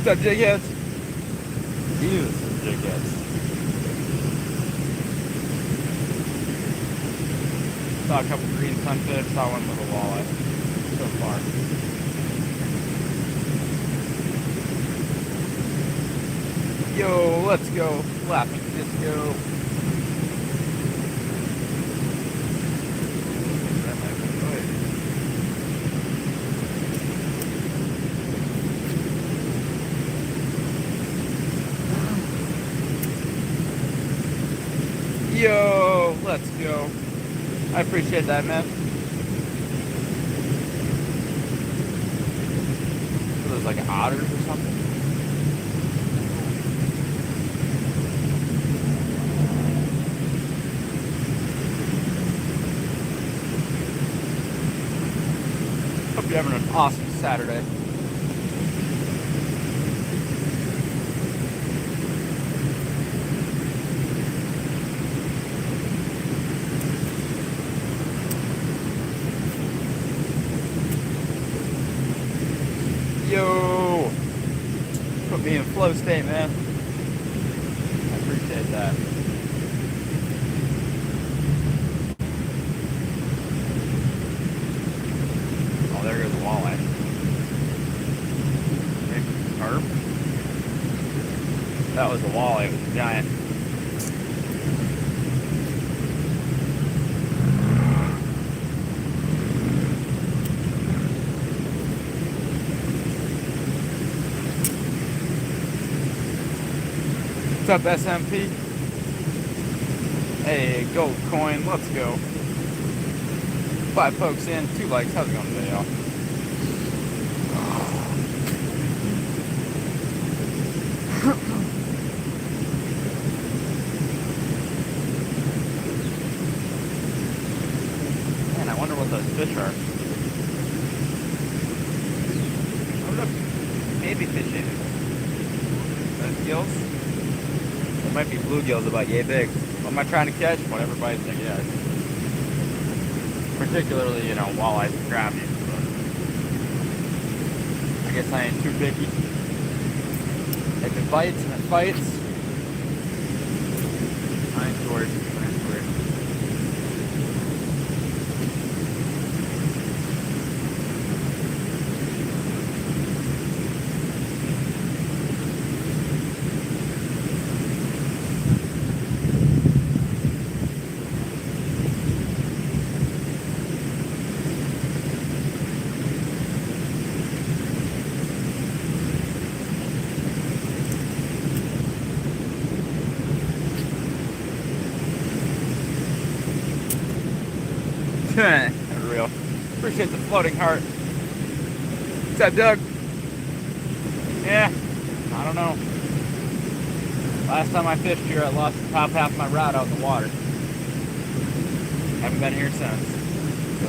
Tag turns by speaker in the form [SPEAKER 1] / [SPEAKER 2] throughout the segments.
[SPEAKER 1] What's up, jigheads? You some jigheads. Saw a couple green sunfish, saw one little walleye so far. Yo, let's go. Laughing disco. Yo, let's go. I appreciate that, man. So there's like otters or something. Hope you're having an awesome Saturday. Yo, put me in flow state, man. I appreciate that. Oh, there goes the walleye. Maybe carp. That was a walleye. It was a giant. What's up, SMP? Hey, gold coin, let's go. 5 folks in, 2 likes. How's it going today, y'all? Man, I wonder what those fish are. I wonder if maybe fishing. Those gills? Might be bluegills about yay big. What am I trying to catch? Whatever bites I get. Particularly, you know, walleyes and crappies. But I guess I ain't too picky. If it bites and it fights, I enjoy it. Real. Appreciate the floating heart. What's up, Doug? Yeah, I don't know. Last time I fished here, I lost the top half of my rod out in the water. Haven't been here since. So.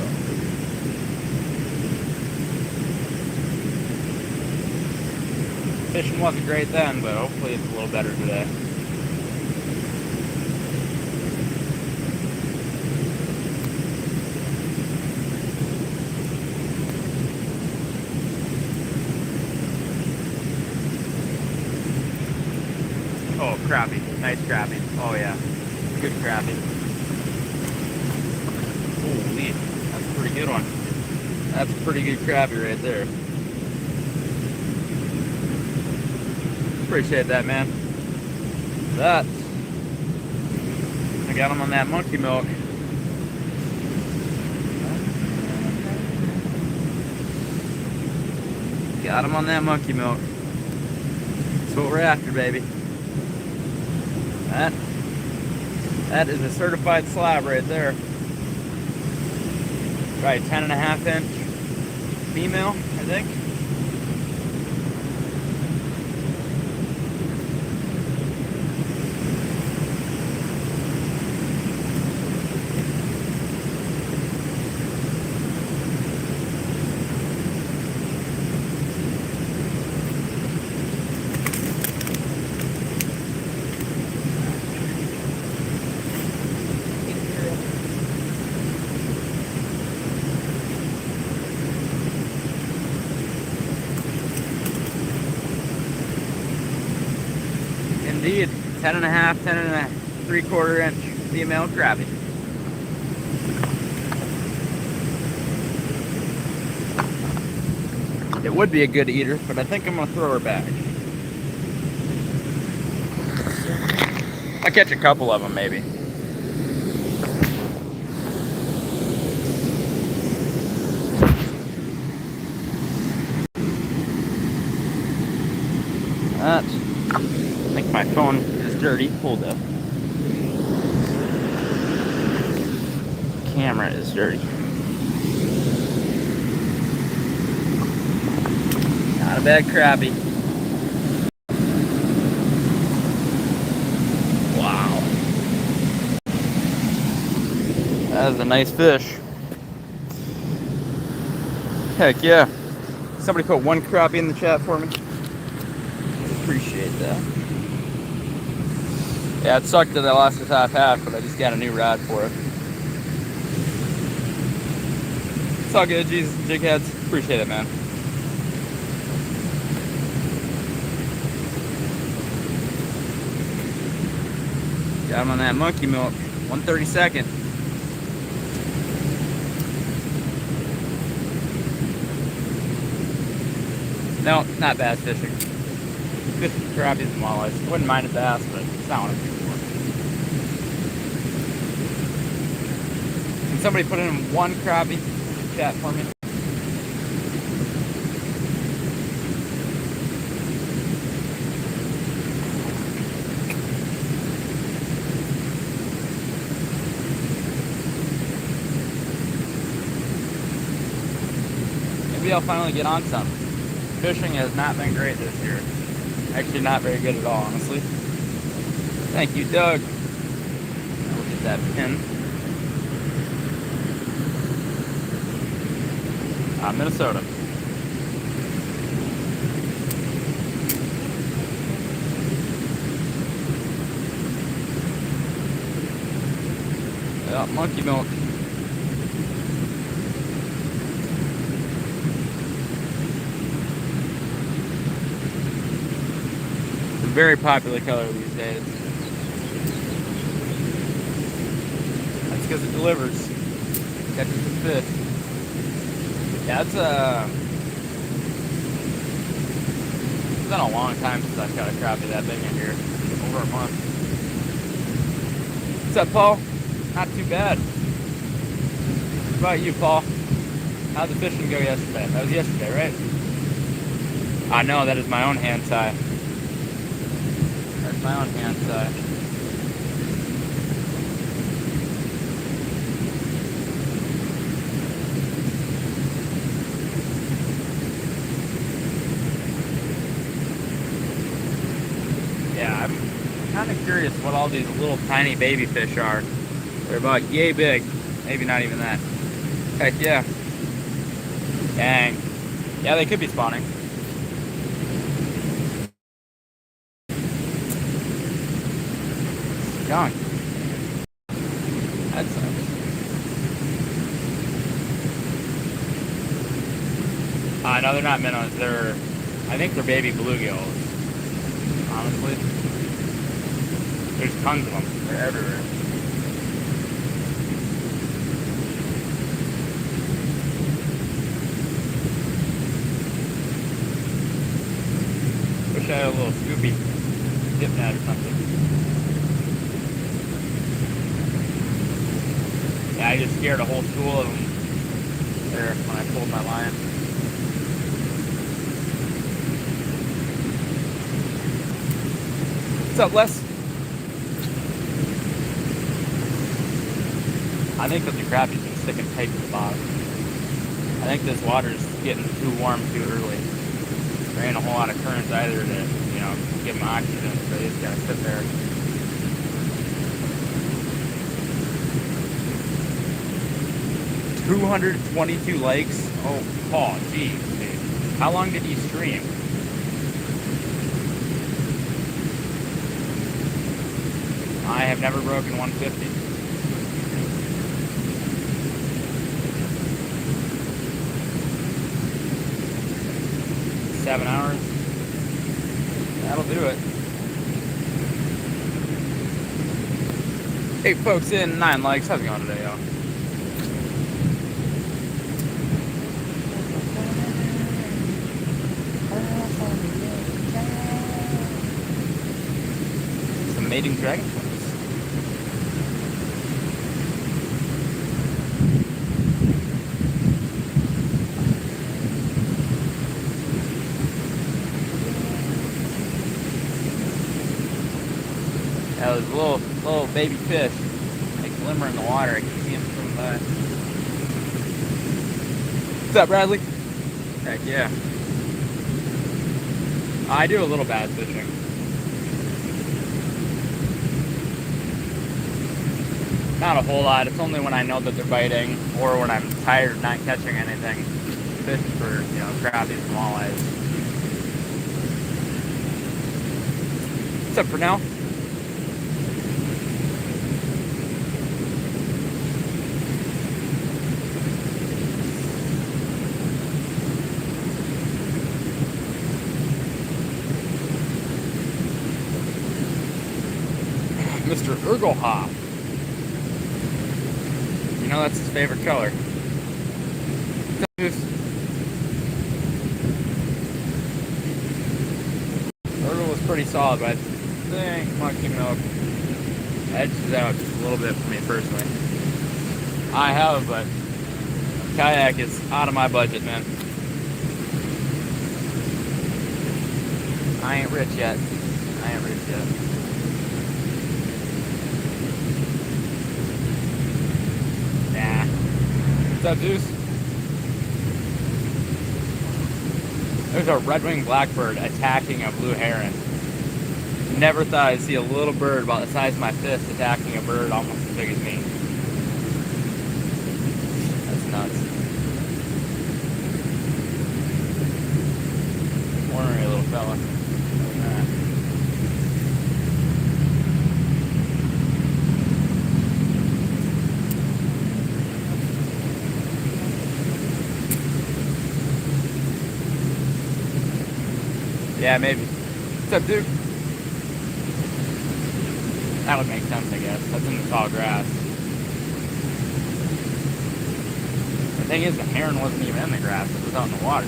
[SPEAKER 1] Fishing wasn't great then, but hopefully it's a little better today. Oh, crappie. Nice crappie. Oh, yeah. Good crappie. Holy, that's a pretty good one. That's a pretty good crappie right there. Appreciate that, man. That. I got him on that monkey milk. Got him on that monkey milk. That's what we're after, baby. That is a certified slab right there. Right, 10.5 inch female, I think. indeed. 10 and a half, 10 and a 3/4 inch female crappie. It would be a good eater, but I think I'm gonna throw her back. I'll catch a couple of them maybe. I think my phone is dirty. Hold up. Camera is dirty. Not a bad crappie. Wow. That is a nice fish. Heck yeah. Somebody put one crappie in the chat for me. Appreciate that. Yeah, it sucked that I lost the top half, but I just got a new rod for it. It's all good, Jesus and jig heads. Appreciate it, man. Got him on that monkey milk. 1/32. No, not bass fishing. Fishing crappies and walleyes. Wouldn't mind a bass, but it's not what I'm looking for. Can somebody put in one crappie in the chat for me? Maybe I'll finally get on some. Fishing has not been great this year. Actually, not very good at all, honestly. Thank you, Doug. Look at that pin. Minnesota. Yeah, monkey milk. Very popular color these days. That's because it delivers. Catches the fish. Yeah, it's been a long time since I've got a crappie that big in here. Over a month. What's up, Paul? Not too bad. What about you, Paul? How'd the fishing go yesterday? That was yesterday, right? I know, that is my own hand tie. My own hand side. Yeah, I'm kind of curious what all these little tiny baby fish are. They're about yay big. Maybe not even that. Heck yeah. Dang. Yeah, they could be spawning. Gone. That sucks. No, they're not minnows. I think they're baby bluegills. Honestly. There's tons of them. They're everywhere. Wish I had a little Scoopy dip net or something. Yeah, I just scared a whole school of them there when I pulled my line. What's up, Les? I think that the crappies been sticking tight to the bottom. I think this water's getting too warm too early. There ain't a whole lot of currents either to, give them oxygen, so they just gotta sit there. $222 likes? Oh, Paul, geez, dude. How long did you stream? I have never broken 150. $7 hours. That'll do it. 8 folks in, 9 likes. How's it going today, y'all? Some mating dragonflies. That was a little baby fish. They glimmer in the water. I can see them from by. What's up, Bradley? Heck yeah. I do a little bass fishing. Not a whole lot. It's only when I know that they're biting or when I'm tired of not catching anything. Fishing for, crappies and walleyes. What's up, Pernell? Mr. Ergelhoff. You know that's his favorite color. Ergel was pretty solid, but I think Monkey Milk edges out just a little bit for me personally. I have, but kayak is out of my budget, man. I ain't rich yet. Nah. What's up, Zeus? There's a red-winged blackbird attacking a blue heron. Never thought I'd see a little bird about the size of my fist attacking a bird almost as big as me. That's nuts. Ornery little fella. Yeah, maybe. What's up, dude? That would make sense, I guess. That's in the tall grass. The thing is, the heron wasn't even in the grass. It was out in the water.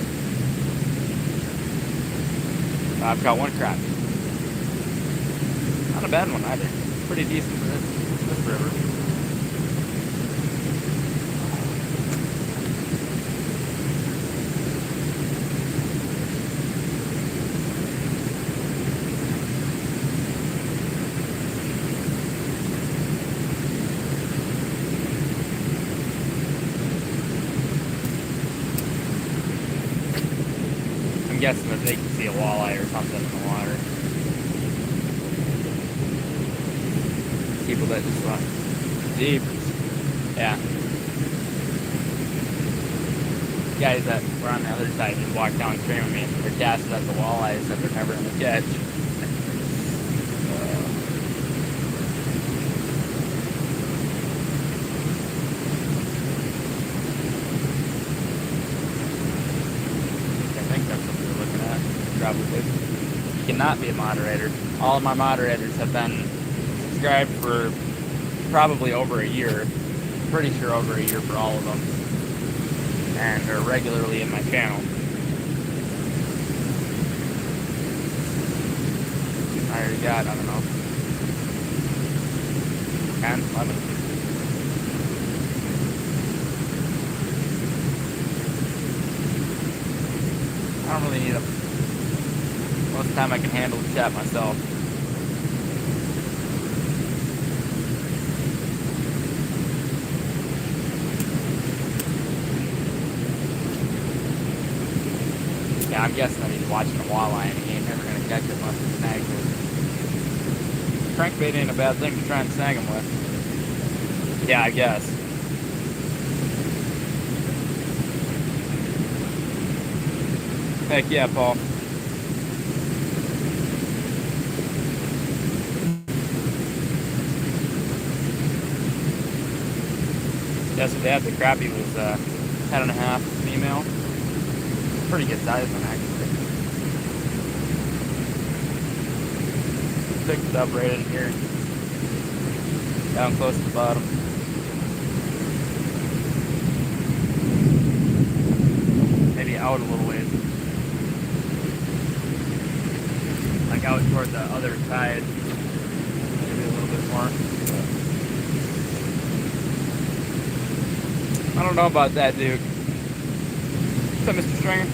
[SPEAKER 1] I've got one crappie. Not a bad one either. Pretty decent for this river. I'm guessing that they can see a walleye or something in the water. People that just want deep. Yeah. Guys that were on the other side just walked downstream of me. They're gassed at the walleyes that they're never going to catch. Probably. You cannot be a moderator. All of my moderators have been subscribed for probably over a year. Pretty sure over a year for all of them. And are regularly in my channel. I already got, I don't know, 10, 11. I don't really need them. Most of the time I can handle the chat myself. Yeah, I'm guessing that he's watching a walleye and he ain't never going to catch it unless he snags it. Crankbait ain't a bad thing to try and snag him with. Yeah, I guess. Heck yeah, Paul. Yesterday, the crappie was 10.5 female. Pretty good size one, actually. Picked it up right in here. Down close to the bottom. Maybe out a little ways. Like out toward the other side. Maybe a little bit more. I don't know about that, dude. What's up, Mr. Stringer?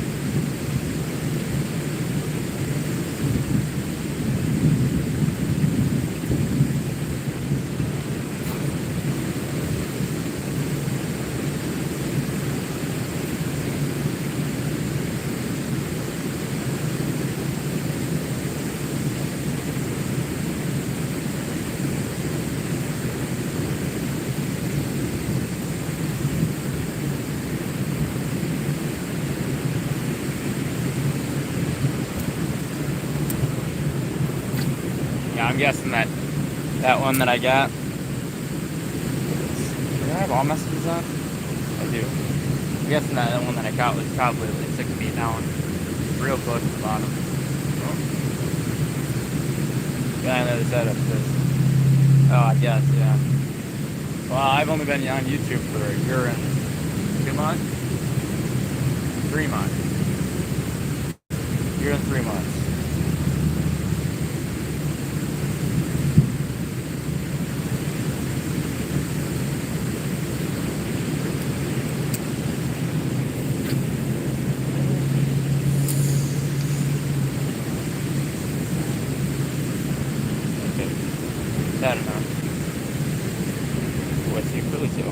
[SPEAKER 1] Yeah, I'm guessing that one that I got. Do I have all messages on? I do. I'm guessing that one that I got was probably like 6 feet down, real close to the bottom. Yeah, I know the setup is. Oh, I guess, yeah. Well, I've only been on YouTube for a year and 2 months? 3 months. Year and 3 months. That enough. What's he really do?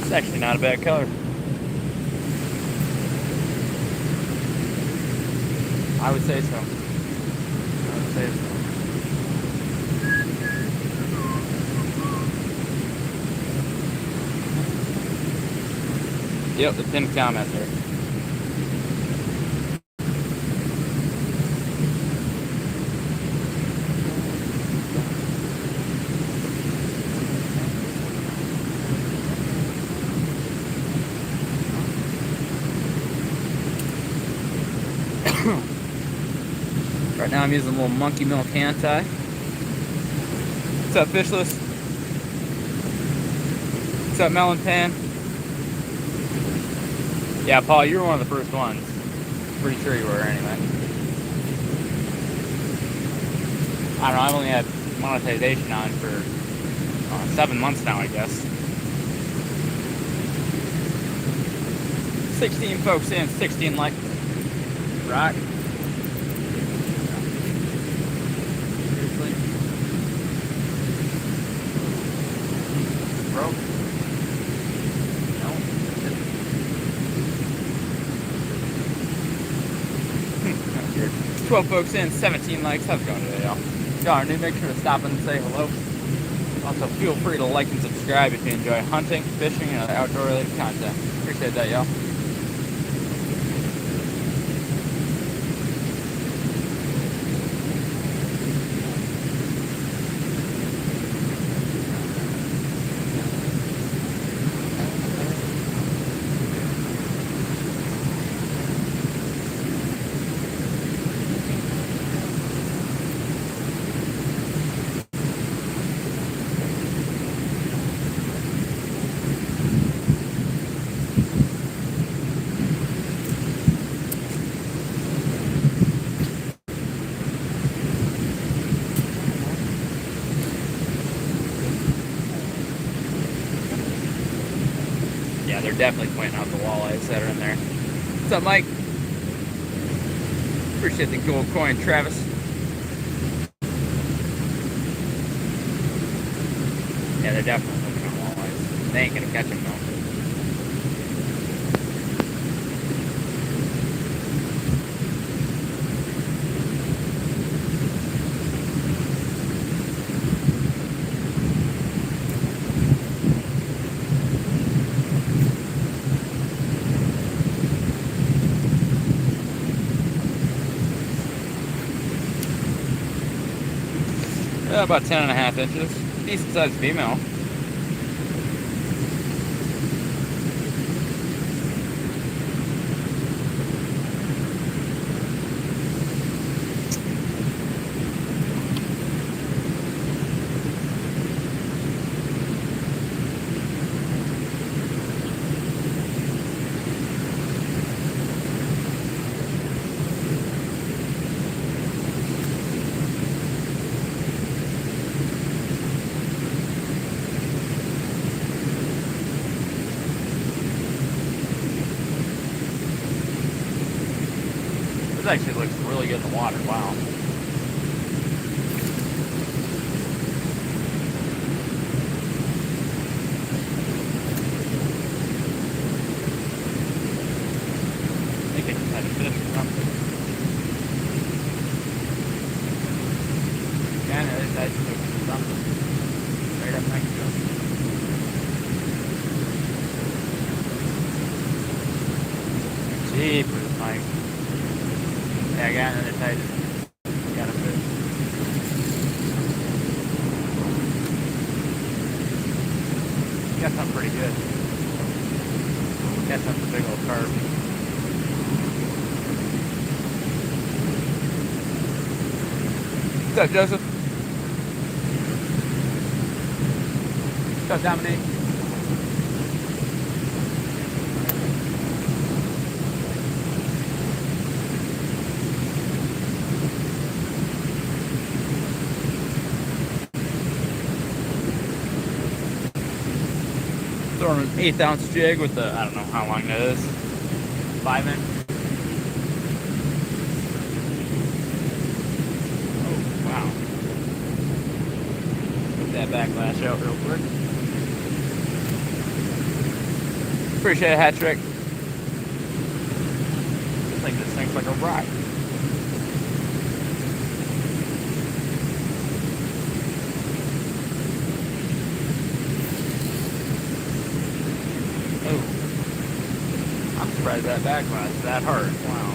[SPEAKER 1] It's actually not a bad color. I would say so. I would say so. Yep, the pinned comment there. Right now I'm using a little monkey milk hand tie. What's up, Fishless? What's up, Melon Pan? Yeah, Paul, you were one of the first ones. Pretty sure you were, anyway. I don't know, I've only had monetization on for 7 months now, I guess. 16 folks in, 16 likes. Rock. Seriously? Bro? 12 folks in, 17 likes. How's it going today, y'all? Y'all are new, make sure to stop and say hello. Also, feel free to like and subscribe if you enjoy hunting, fishing, and other outdoor-related content. Appreciate that, y'all. Yeah, they're definitely pointing out the walleyes that are in there. What's up, Mike? Appreciate the gold coin, Travis. Yeah, they're definitely pointing out walleyes. They ain't gonna catch them, though. About 10.5 inches. Decent sized female. This actually looks really good in the water. Wow. I think I just had a fish or something. Yeah, no, this actually looks like something. Straight up Mexico. Jeepers, Mike. Yeah, I got another tight. Got a fish. Got something pretty good. Got something big old carp. What's up, Joseph? What's up, Dominique? Throwing an 1/8 ounce jig with the, I don't know how long that is, 5 inch. Oh, wow. Put that backlash out real quick. Appreciate it, hat trick. I think this thing's like a rock. I'm surprised that backlash is that hard. Wow.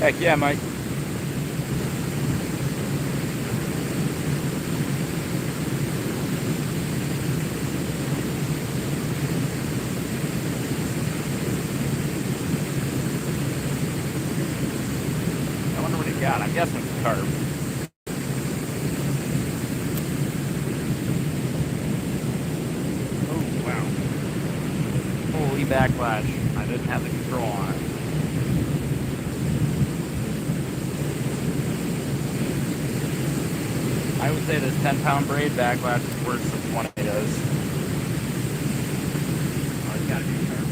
[SPEAKER 1] Heck yeah, Mike. I'm guessing it's a carp. Oh, wow. Holy backlash. I didn't have the control on it. I would say this 10-pound braid backlash is worse than 20 does. Oh, it's gotta be a carp.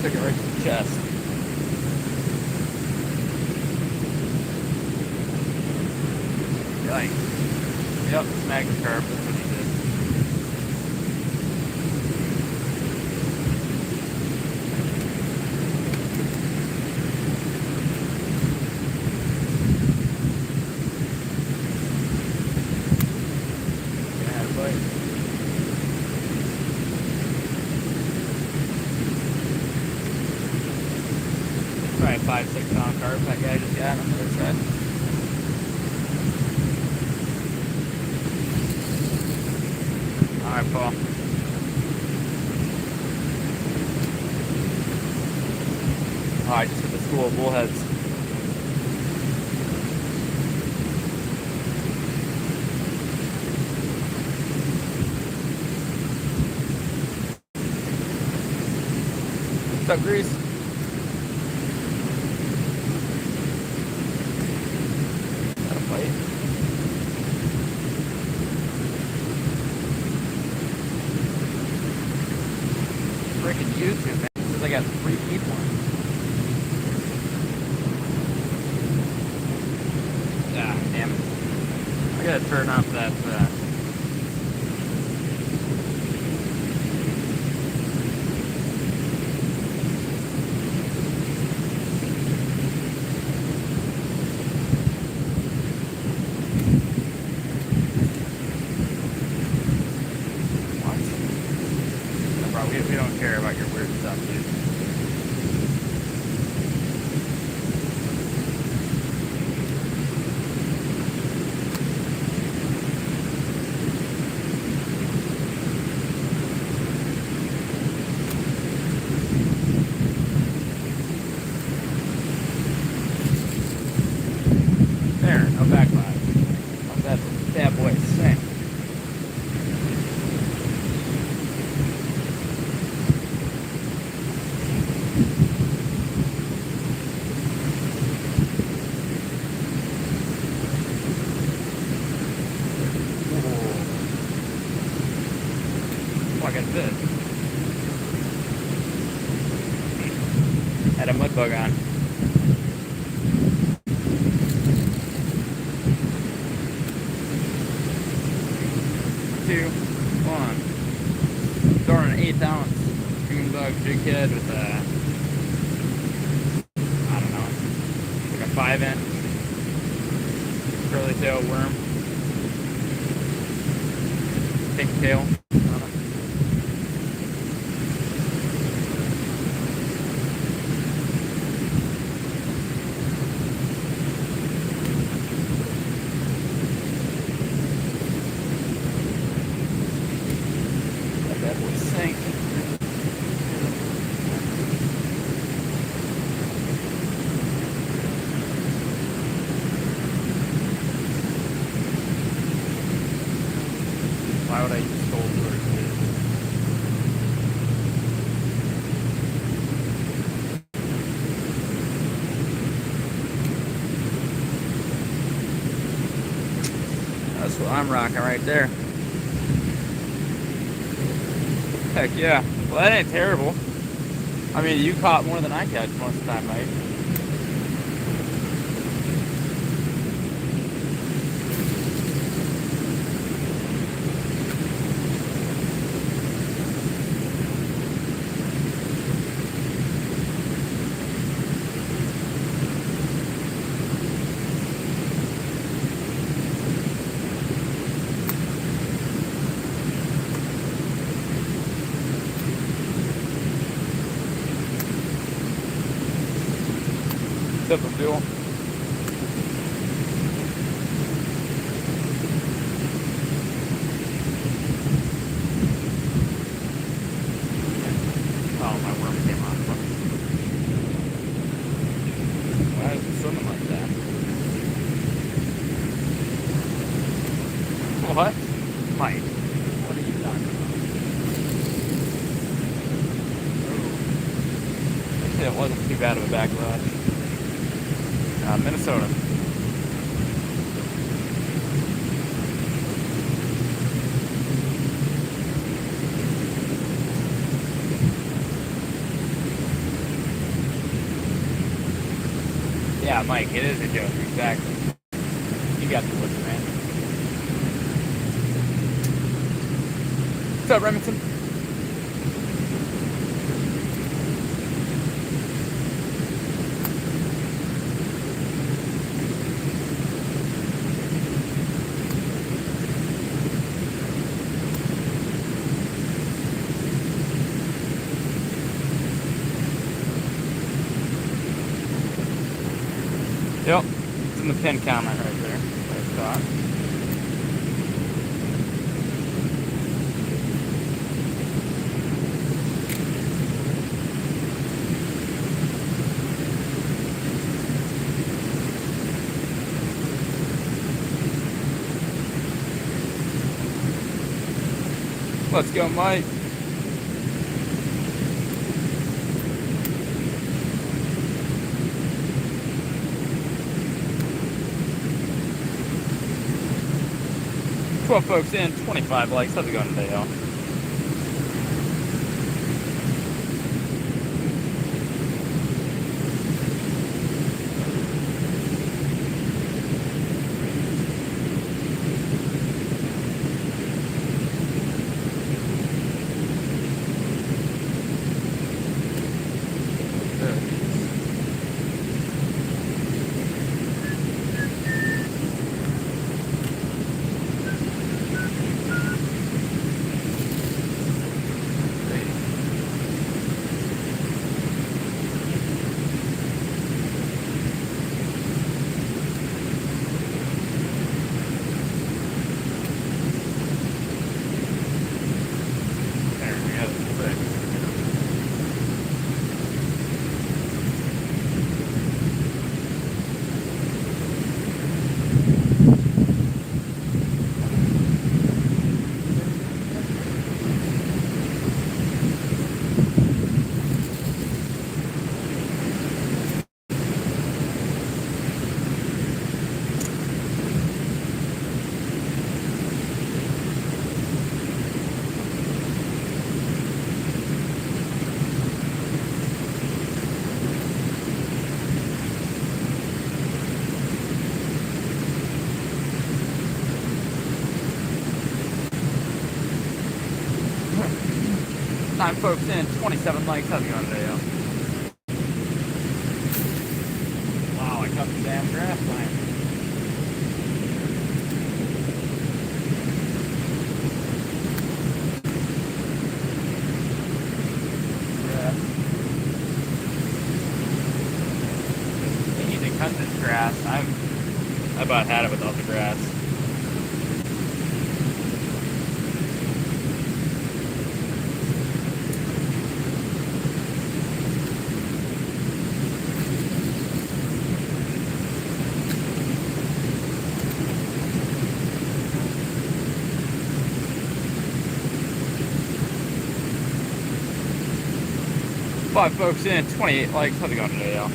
[SPEAKER 1] Took it right to the chest. Yikes. Yep, snagged the carp. That's what he did. Gonna have a bite. Probably 5-6 pound carp that guy just got on the other side. Alright, Paul. Oh, I just hit the school of bullheads. What's up, Grease? Freaking YouTube, man. Because I got 3 people on. Ah, damn it. I gotta turn off that, we don't care about your weird stuff, dude. There, no backlash. Let that bad boy sink. dog had fish. Had a mud bug on. 2, 1. Throwing an 1/8 ounce June bug jig head with a, I don't know, like a 5-inch curly tail worm. Pink tail. Why would I use gold lure? That's what I'm rocking right there. Heck yeah. Well, that ain't terrible. I mean, you caught more than I catch most of the time, Mike. Tip of fuel. Oh, my worm came off. Why is it swimming like that? What? Mike, what are you talking about? Actually, it wasn't too bad of a backlash. Minnesota. Yeah, Mike, it is a joke, exactly. You got the woods, man. What's up, Remington? Yep, it's in the pin comment right there. Nice thought. Let's go, Mike. Folks in 25 likes. How's it going today, y'all? 9 folks in, 27 likes. How's it going today, yo? Wow, I cut the damn grass line. They need to cut this grass. I about had it without the grass. Five folks in, 28 likes. How's it going today, y'all?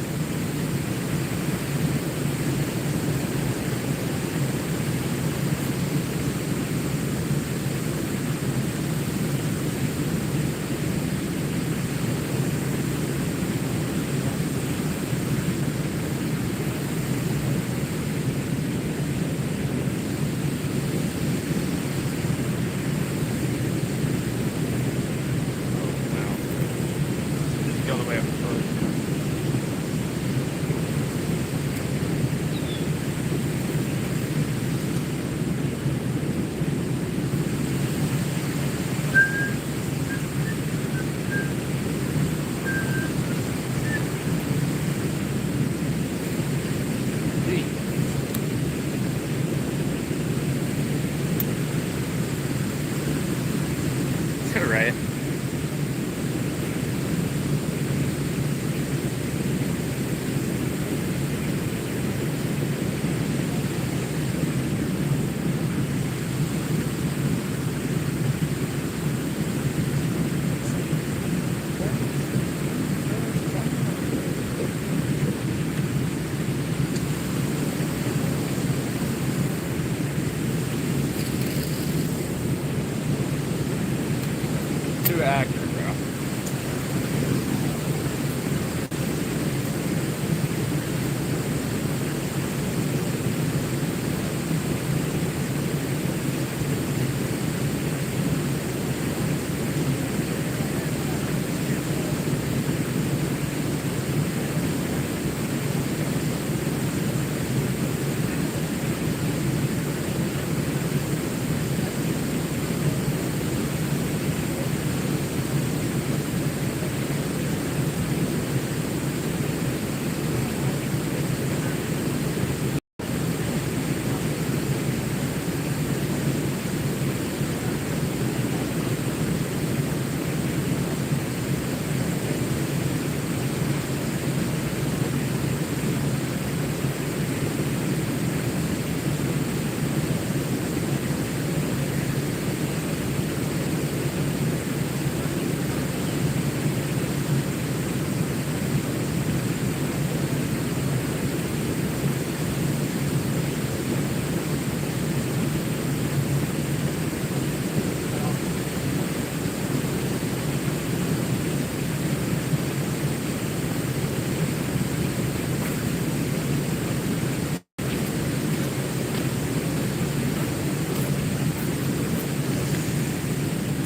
[SPEAKER 1] Right. Too accurate, bro.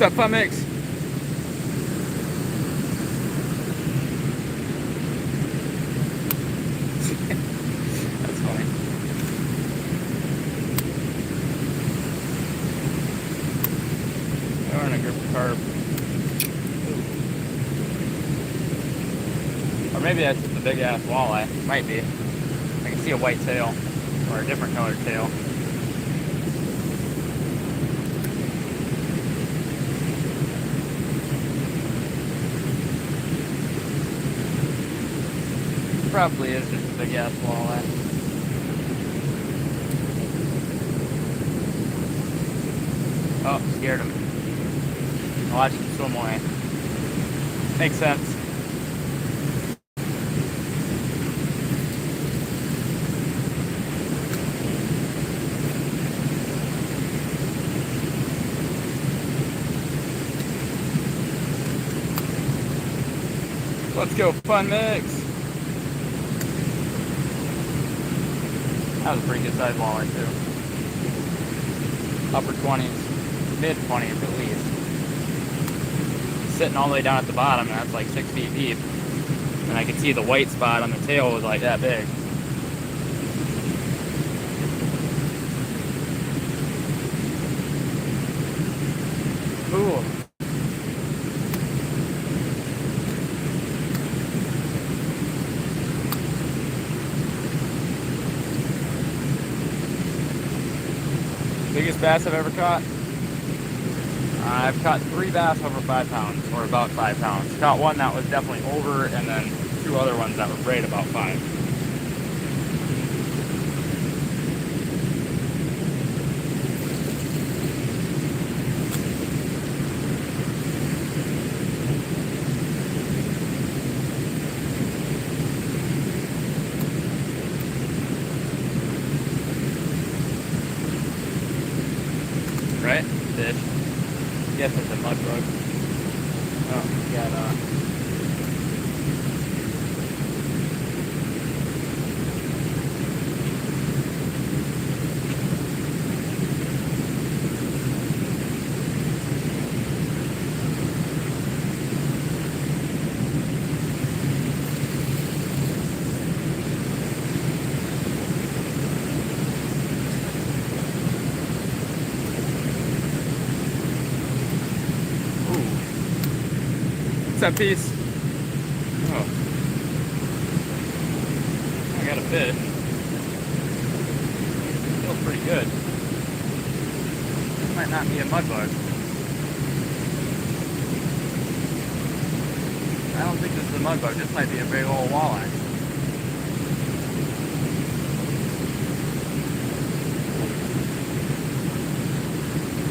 [SPEAKER 1] What's up, Fun Mix? That's funny. We're in a group of carp. Or maybe that's just a big ass walleye. Might be. I can see a white tail or a different colored tail. Probably is just a big ass walleye. Oh, scared him. I watched him swim away. Makes sense. Let's go, Fun Mix. That was a pretty good sized walleye too. Upper 20s, mid 20s at least. sitting all the way down at the bottom, and that's like 6 feet deep. And I could see the white spot on the tail was like that big. Ooh. Biggest bass I've ever caught? I've caught 3 bass over 5 pounds, or about 5 pounds. Caught one that was definitely over, and then 2 other ones that were right about 5. Right? Fish. Guess it's a mud bug. Oh, we got that piece. Oh, I got a fish. Feels pretty good. This might not be a mud bug. I don't think this is a mud bug. This might be a big old walleye.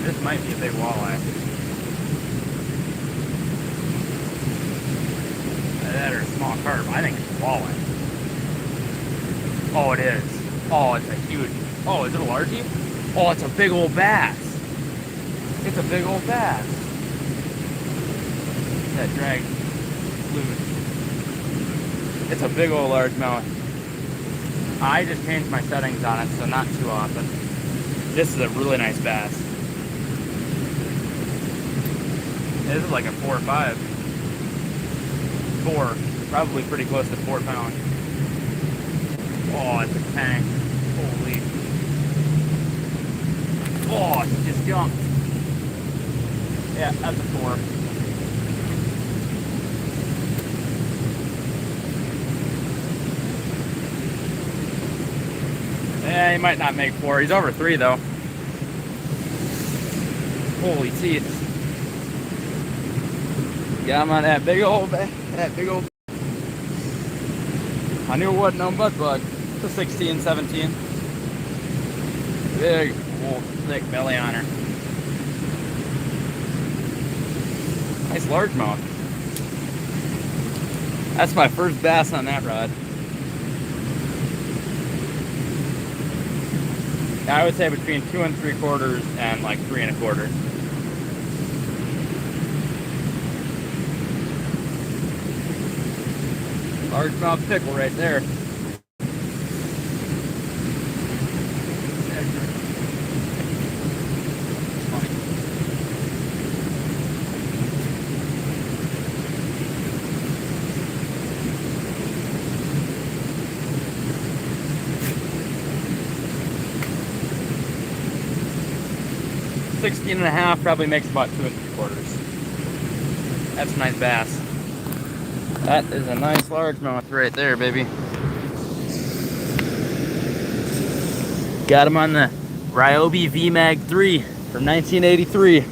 [SPEAKER 1] This might be a big walleye. That or a small carp. I think it's a walleye. Oh, it is. Oh, it's a huge. Oh, is it a largie? Oh, it's a big old bass. It's a big old bass. That drag loose. It's a big old largemouth. I just changed my settings on it, so not too often. This is a really nice bass. This is like a 4 or 5. 4, probably pretty close to 4 pounds. Oh, it's a tank. Holy. Oh, he just jumped. Yeah, that's a 4. Yeah, he might not make 4. He's over 3 though. Holy teeth. Got him on that big old I knew it wasn't no mud bug. It's a 16, 17. Big, old, thick belly on her. Nice largemouth. That's my first bass on that rod. I would say between 2 3/4 and like 3 1/4. Largemouth pickle right there. $16.5 probably makes about 2 3/4. That's a nice bass. That is a nice largemouth right there, baby. Got him on the Ryobi VMAG 3 from 1983.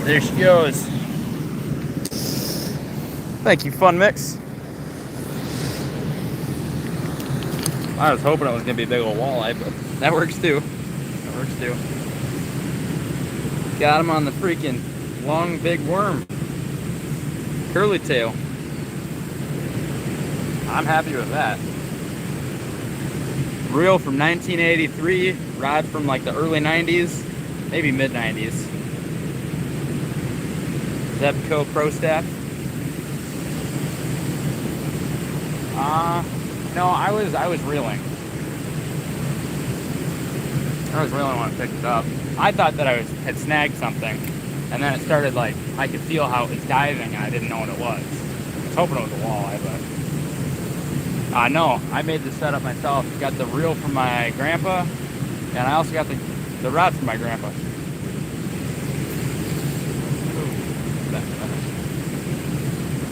[SPEAKER 1] There she goes. Thank you, Fun Mix. I was hoping it was gonna be a big old walleye, but that works too. That works too. Got him on the freaking long big worm. Curly tail. I'm happy with that. Reel from 1983, rod from like the early 90s, maybe mid 90s. Zebco Pro Staff. No, I was reeling. I was reeling when I picked it up. I thought that had snagged something, and then it started like I could feel how it was diving, and I didn't know what it was. I was hoping it was a walleye, but no, I made the setup myself. Got the reel from my grandpa, and I also got the rod from my grandpa.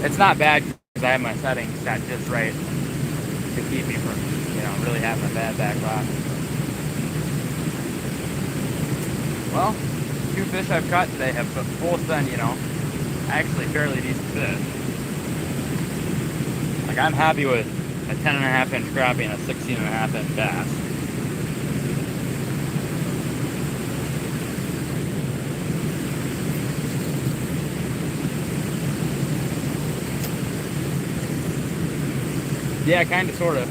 [SPEAKER 1] It's not bad because I have my settings set just right to keep me from, really having a bad backlash. Well, 2 fish I've caught today have both been, actually fairly decent fish. Like, I'm happy with a 10.5-inch crappie and a 16.5-inch bass. Yeah, kind of, sort of.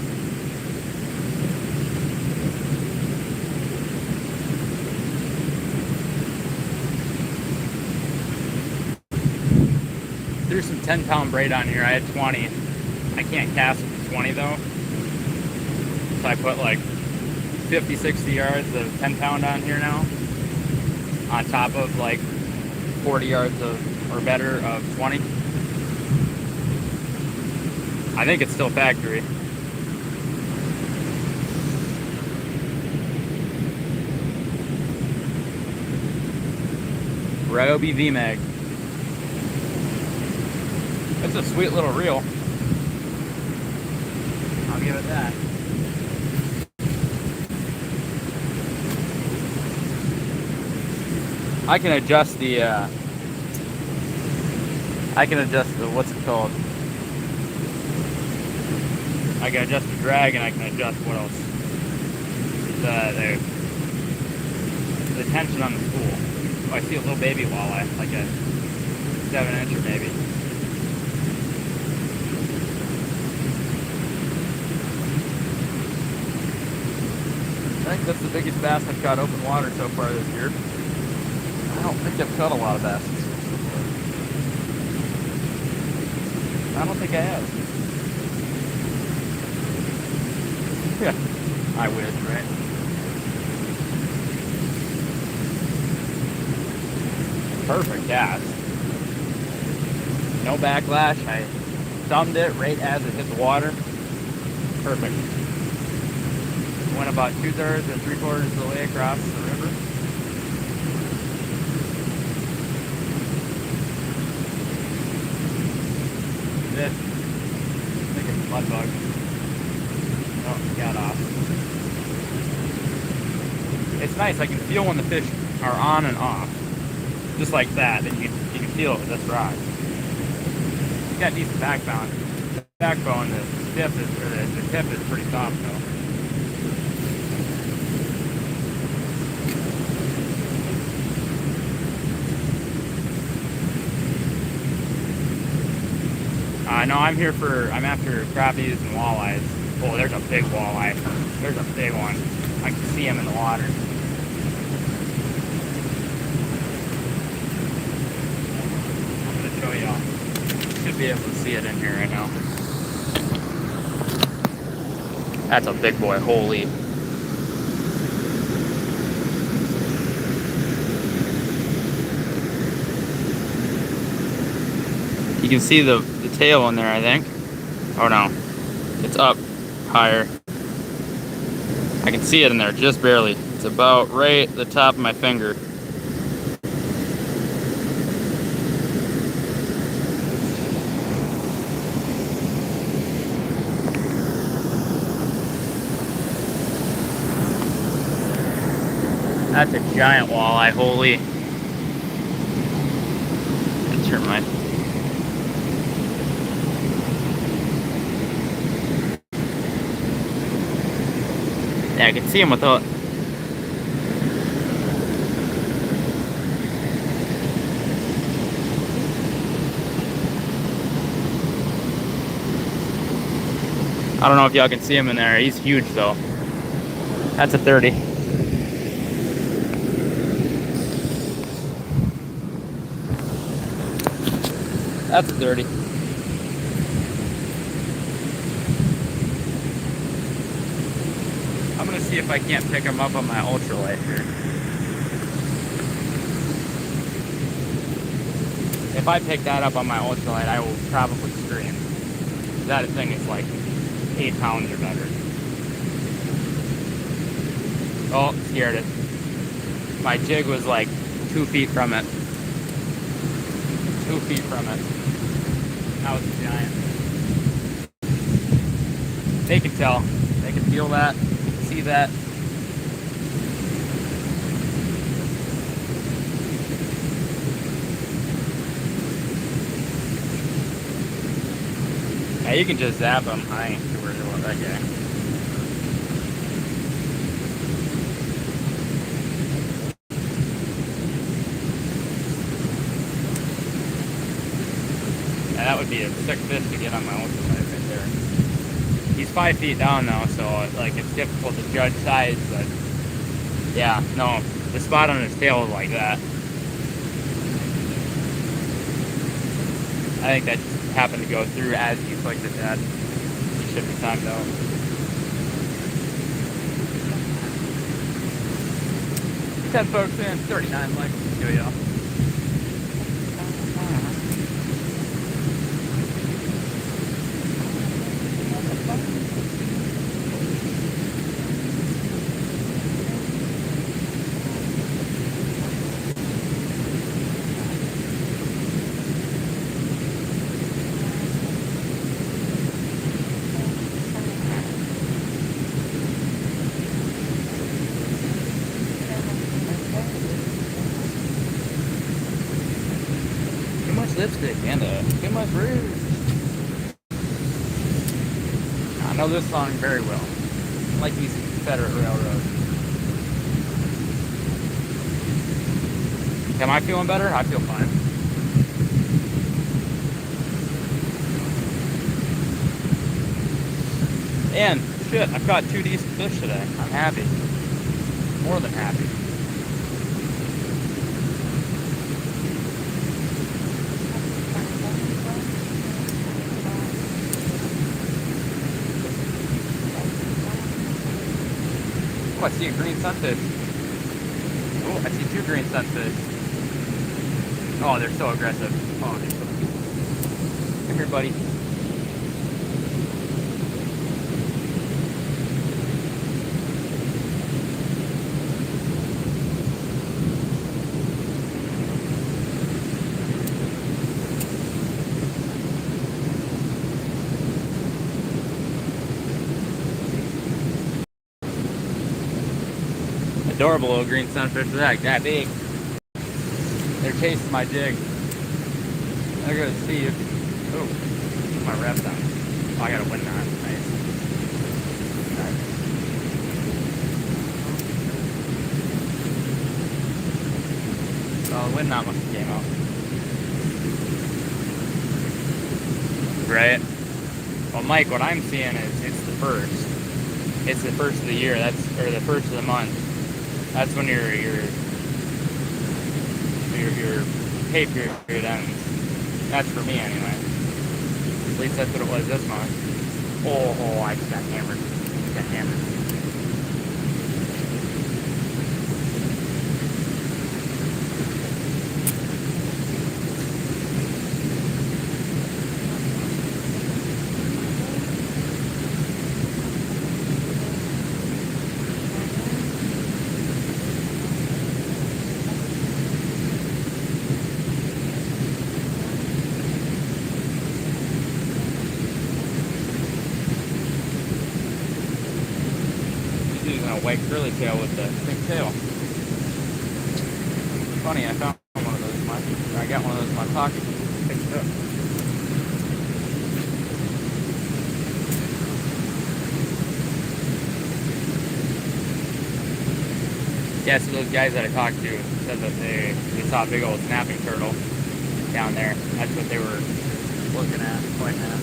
[SPEAKER 1] There's some 10-pound braid on here. I had 20. I can't cast with 20 though. So I put like 50, 60 yards of 10-pound on here now. On top of like 40 yards or better of 20. I think it's still factory. Ryobi VMAG. It's a sweet little reel. I'll give it that. I can adjust the what's it called? I can adjust the drag, and I can adjust what else? The tension on the spool. Oh, I see a little baby walleye, like a 7-incher maybe. I think that's the biggest bass I've caught open water so far this year. I don't think I've caught a lot of bass. I don't think I have. Yeah, I wish, right? Perfect cast. No backlash. I thumbed it right as it hit the water. Perfect. Went about 2/3 or 3/4 of the way across the river. This, I think it's a mud bug. Oh, it got off. It's nice. I can feel when the fish are on and off, just like that. And you can feel it with this rod. It's got decent backbone. The backbone, the tip is pretty soft though. No, I'm after crappies and walleyes. Oh, there's a big walleye. There's a big one. I can see him in the water. I'm going to show y'all. Should be able to see it in here right now. That's a big boy, holy. You can see the tail in there, I think. Oh no, it's up higher. I can see it in there just barely. It's about right at the top of my finger. That's a giant walleye, holy. That's your mind. Yeah, I can see him without. I don't know if y'all can see him in there. He's huge though. That's a 30. That's a 30. see if I can't pick them up on my ultralight here. If I pick that up on my ultralight, I will probably scream. That thing is like 8 pounds or better. Oh, scared it. My jig was like 2 feet from it. 2 feet from it. That was a giant. They can tell. They can feel that. See that. Yeah, you can just zap them. I ain't too worried about that guy. Yeah, that would be a sick fish to get on my ultralight right there. He's 5 feet down now, so like it's difficult to judge size, but yeah, no, the spot on his tail is like that. I think that just happened to go through as he clicked it that. He should be timed out. Ted folks in 39 likes to y'all. Lipstick and too much rouge. I know this song very well. I like these Confederate railroads. Am I feeling better? I feel fine. And shit, I've got 2 decent fish today. I'm happy. More than happy. Oh, I see a green sunfish. Oh, I see 2 green sunfish. Oh, they're so aggressive. Oh, they're so cute. Come here, buddy. Adorable little green sunfish. That big. They're chasing my jig. They're gonna see you. Oh, my rep down. Oh, I got a wind knot. Nice. Oh, the wind knot must have came out. Right? Well, Mike, what I'm seeing is it's the first. It's the first of the year. Or the first of the month. That's when your pay period ends. That's for me anyway. At least that's what it was this month. Oh, I just got hammered. Got hammered. White curly tail with the pink tail. Funny, I found one of those in I got one of those in my pocket. Picked it up. Yeah, so those guys that I talked to said that they saw a big old snapping turtle down there. That's what they were looking at, pointing at.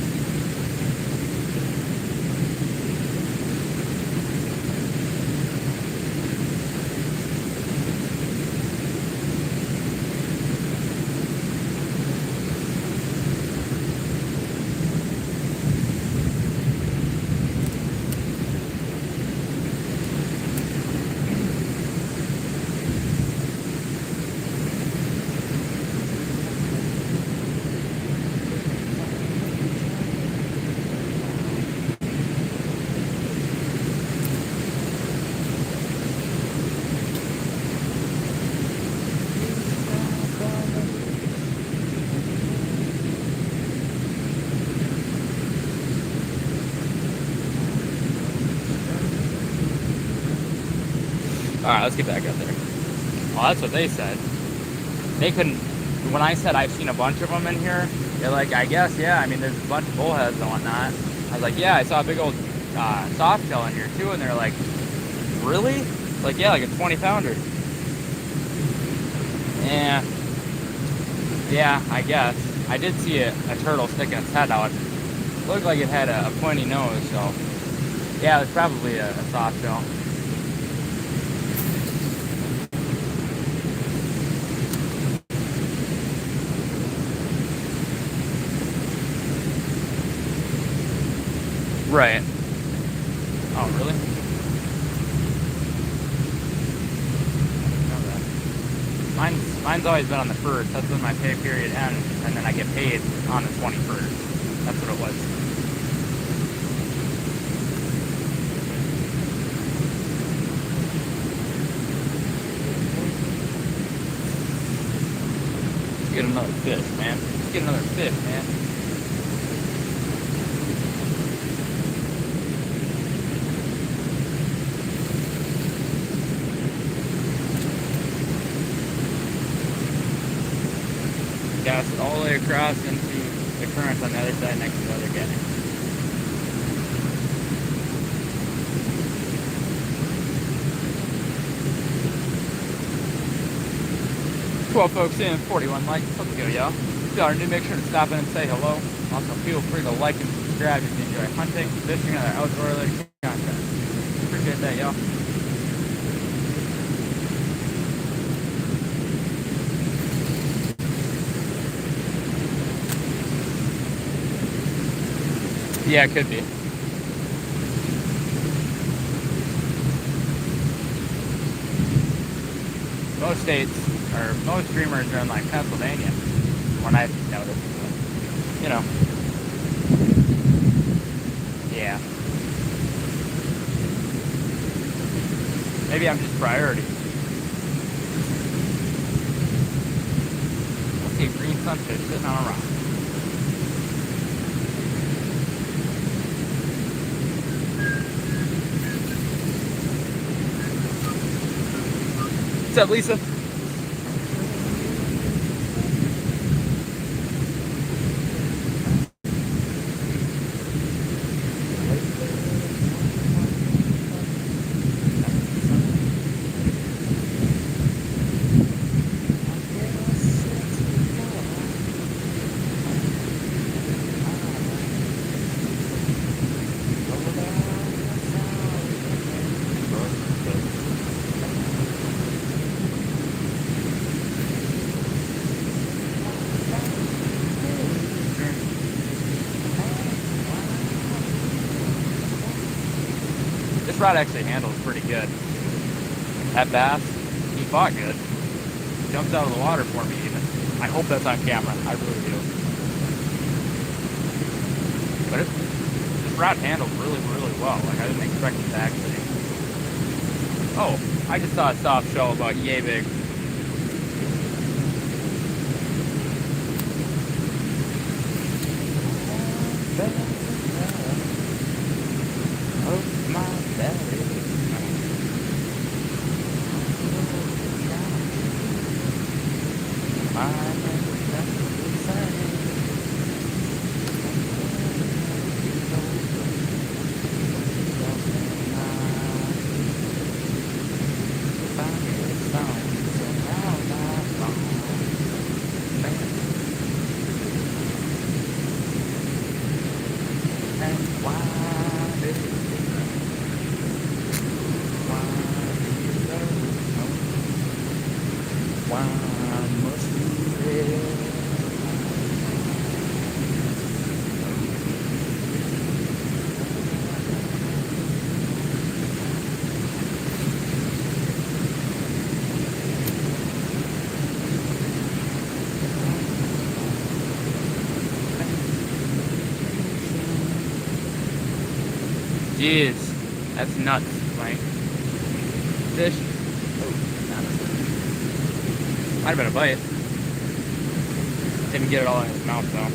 [SPEAKER 1] Alright, let's get back up there. Well, that's what they said. They couldn't, when I said I've seen a bunch of them in here, they're like, I guess, yeah, I mean, there's a bunch of bullheads and whatnot. I was like, yeah, I saw a big old soft shell in here too, and they're like, really? Like, yeah, like a 20 pounder. Yeah, I guess. I did see a turtle sticking its head out. It looked like it had a pointy nose, so yeah, it's probably a soft shell. Right. Oh, really? Mine's always been on the 1st. That's when my pay period ends, and then I get paid on the 21st. That's what it was. Let's get another fish, man. Let's get another fish, man. Cast it all the way across into the current on the other side next to the other guy. Well, folks, in 41 likes. Let's go, y'all. If y'all are new, make sure to stop in and say hello. Also, feel free to like and subscribe if you enjoy hunting, fishing, and other outdoor related content. Appreciate that, y'all. Yeah, it could be. Most states, or most streamers are in like Pennsylvania, when I've noticed. You know. Yeah. Maybe I'm just priority. Let's see, green sunfish sitting on a rock. What's up, Lisa? This rod actually handles pretty good. That bass, he fought good. Jumped out of the water for me even. I hope that's on camera. I really do. But this rod handles really, really well. Like, I didn't expect it to actually. Oh, I just saw a soft shell about yay big. Jeez, that's nuts, Mike. Fish. Oh, might have been a bite. Didn't get it all in his mouth though.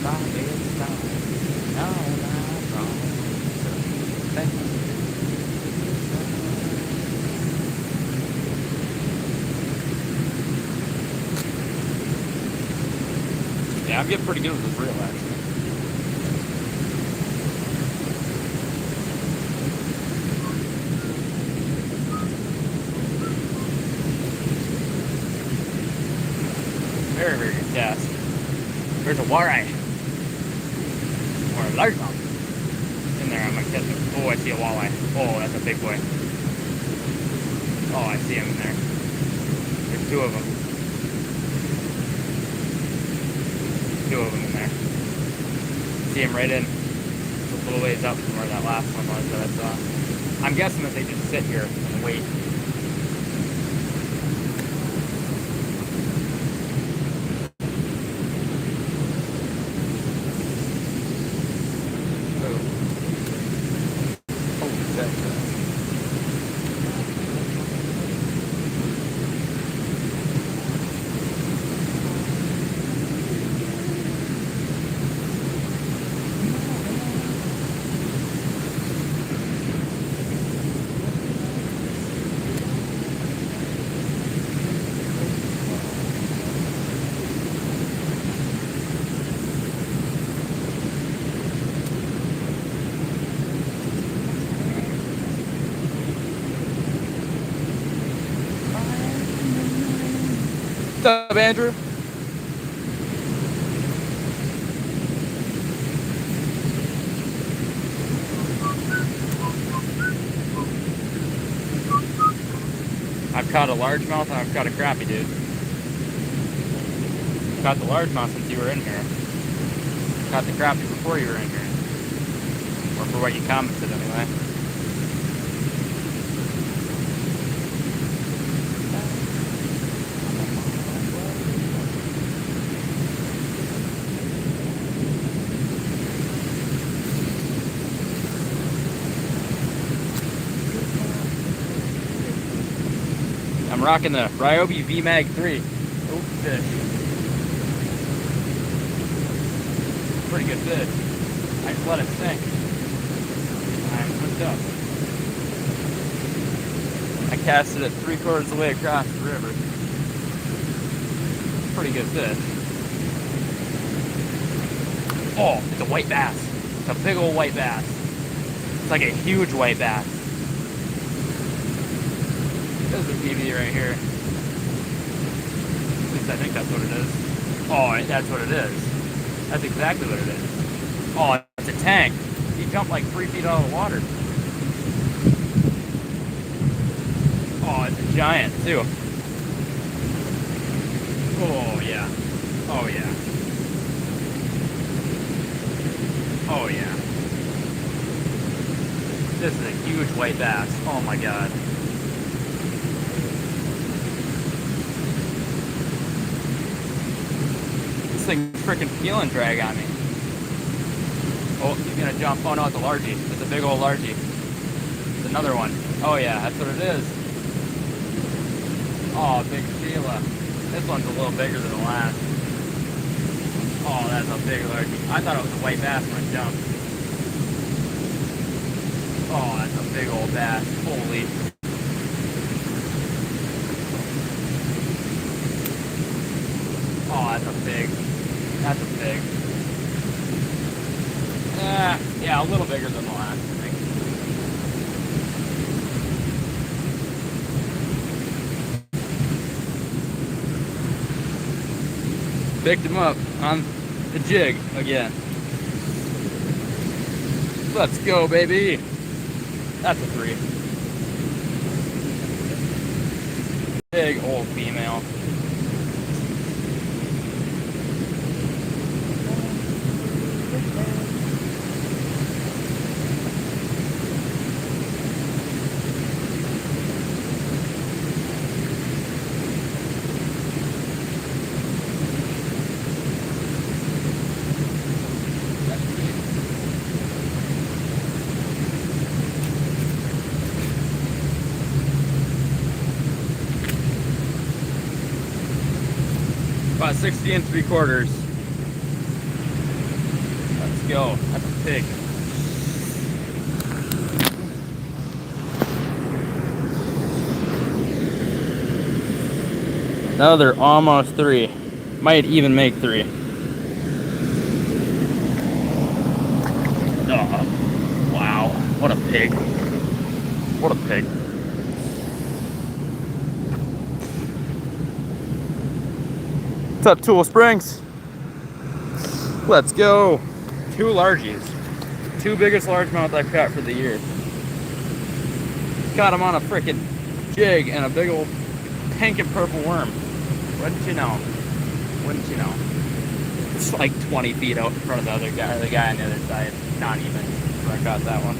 [SPEAKER 1] like it's time. No, I'm wrong. So, thank you. Yeah, I'm getting pretty good with this reel, actually. Very, very good cast. There's a walleye. Or a largemouth. In there, I'm gonna catch him. Oh, I see a walleye. Oh, that's a big boy. Oh, I see him in there. There's two of them. Two of them in there. See him right in. It's a little ways up from where that last one was that I saw. I'm guessing that they just sit here and wait. What's up, Andrew? I've caught a largemouth and I've caught a crappie, dude. Caught the largemouth since you were in here. Caught the crappie before you were in here. Or for what you commented, anyway. I'm rocking the Ryobi VMAG 3. Oh, fish. Pretty good fish. I just let it sink. I'm hooked up. I casted it 3/4 of the way across the river. Pretty good fish. Oh, it's a white bass. It's a big old white bass. It's like a huge white bass. There's a PV right here. At least I think that's what it is. Oh, that's what it is. That's exactly what it is. Oh, it's a tank. He jumped like 3 feet out of the water. Oh, it's a giant too. Oh yeah. Oh yeah. Oh yeah. This is a huge white bass. Oh my god. This thing's freaking peel and drag on me. Oh, he's gonna jump. Oh no, it's a largie. It's a big old largie. It's another one. Oh yeah, that's what it is. Oh, big Sheila. This one's a little bigger than the last. Oh, that's a big largie. I thought it was a white bass when it jumped. Oh, that's a big old bass. Holy. Oh, that's a big. That's a big. Yeah, a little bigger than the last, I think. Picked him up on the jig again. Let's go, baby. That's a 3. Big old female. About 60 3/4. go. That's a pig. Another almost 3. Might even make 3. Oh, wow. What a pig. What a pig. What's up, Tool Springs? Let's go. 2 largies. 2 biggest largemouth I've caught for the year. Caught them on a frickin' jig and a big old pink and purple worm. Wouldn't you know? Wouldn't you know? It's like 20 feet out in front of the other guy, or the guy on the other side. Not even where I caught that one.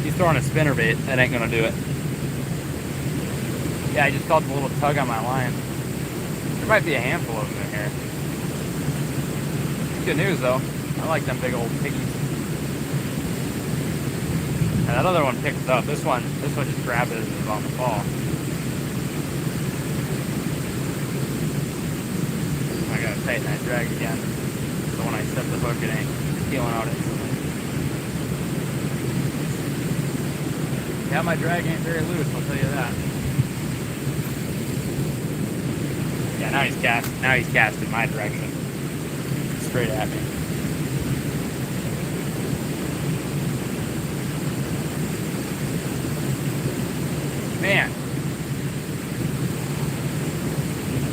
[SPEAKER 1] He's throwing a spinnerbait. That ain't gonna do it. Yeah, I just felt a little tug on my line. There might be a handful of them in here. Good news though. I like them big old piggies. And that other one picked it up. This one just grabbed it as it was on the fall. I gotta tighten that drag again. So when I set the hook, it ain't peeling out instantly. Yeah, my drag ain't very loose, I'll tell you that. Yeah, now he's casting my direction. Straight at me. Man.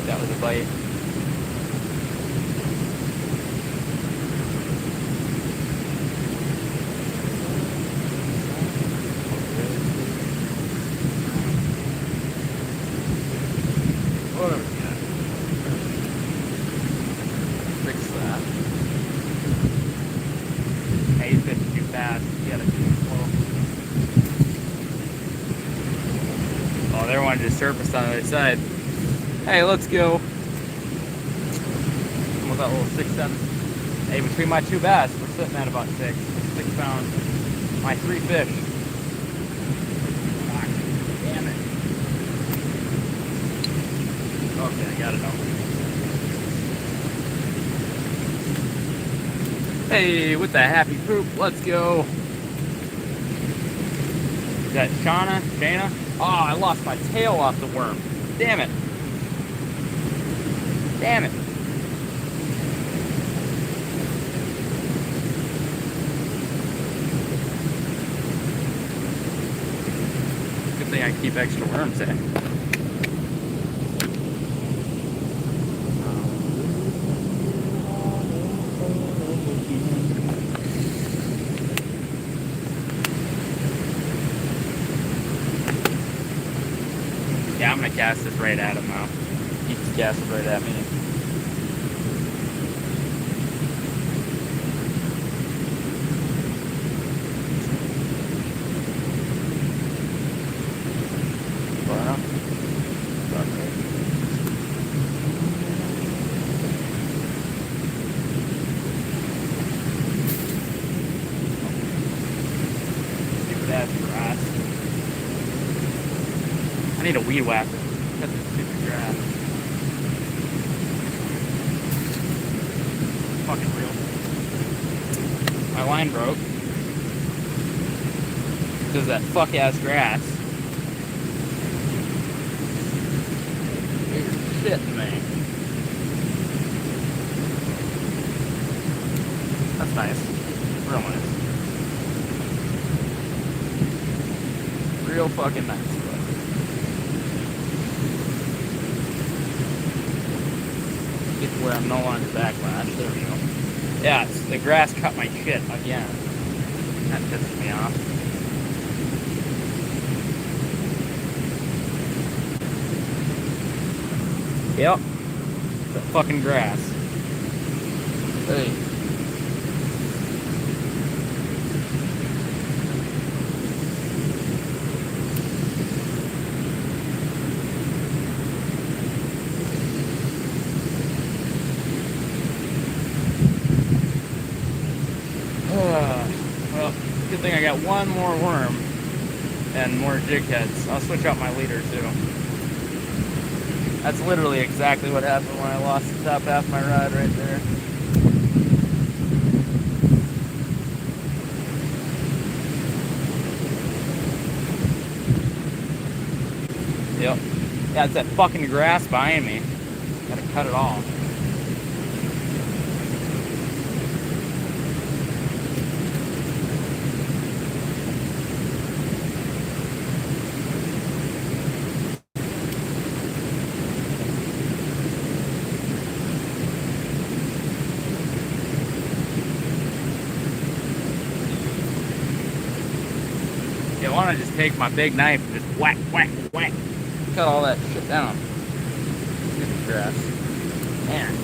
[SPEAKER 1] That was a bite. What have we got? Fix that. Hey, he's fishing too fast. You gotta be slow. Oh, there one just surfaced on the other side. Hey, let's go. With that little 6-7. Hey, between my 2 bass, we're sitting at about 6 pounds. My 3 fish. Ah, damn it. Okay, I got it out. Hey, with the happy poop, let's go. Is that Shayna? Oh, I lost my tail off the worm. Damn it. Damn it. Good thing I keep extra worms in. Yeah, I'm gonna cast this right at him now. He just cast it right at me. I need a weed whacker. Cut this stupid grass. Fucking real. My line broke. Because of that fuck ass grass. You're shitting me. That's nice. Real nice. Real fucking nice. Get to where I'm no longer backlash. There we go. Yeah, the grass cut my shit again. That pisses me off. Yep. The fucking grass. Hey. Well, Good thing I got one more worm and more jig heads. I'll switch out my leader too. That's literally exactly what happened when I lost the top half of my rod right there. Yep. Yeah, it's that fucking grass behind me. Gotta cut it off. Yeah, I want to just take my big knife and just whack, whack, whack. Cut all that shit down. Get the grass. Man.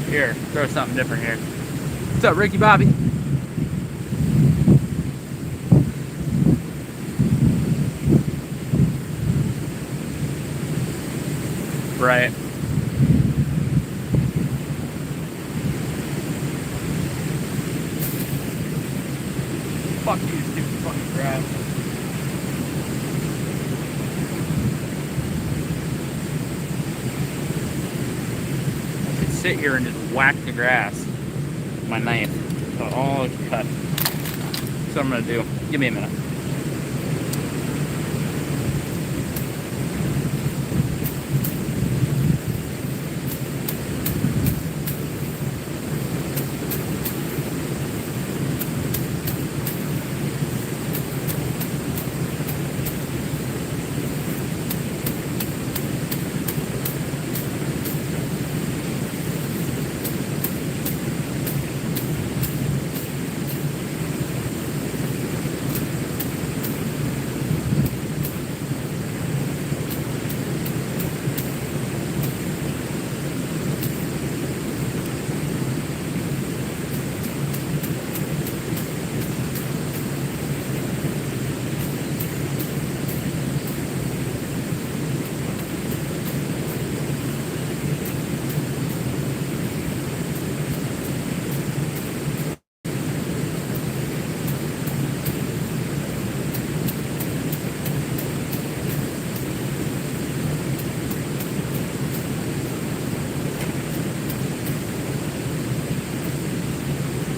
[SPEAKER 1] Here, throw something different here. What's up, Ricky Bobby? Right. Fuck you, stupid fucking grass. I could sit here and just whack the grass with my knife. So all it's cut. That's what I'm gonna do. Give me a minute.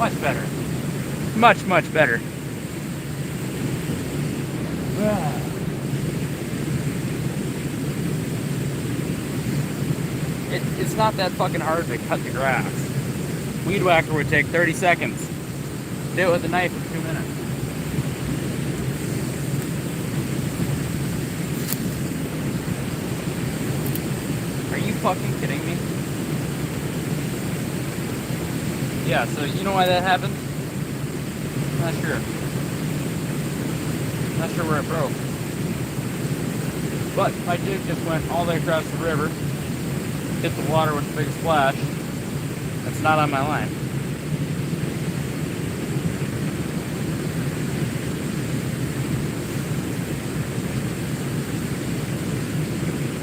[SPEAKER 1] Much better. Much, much better. It's not that fucking hard to cut the grass. Weed whacker would take 30 seconds. Do it with a knife in 2 minutes. Are you fucking kidding me? Yeah, so you know why that happened? Not sure. Not sure where it broke. But my jig just went all the way across the river, hit the water with a big splash. That's not on my line.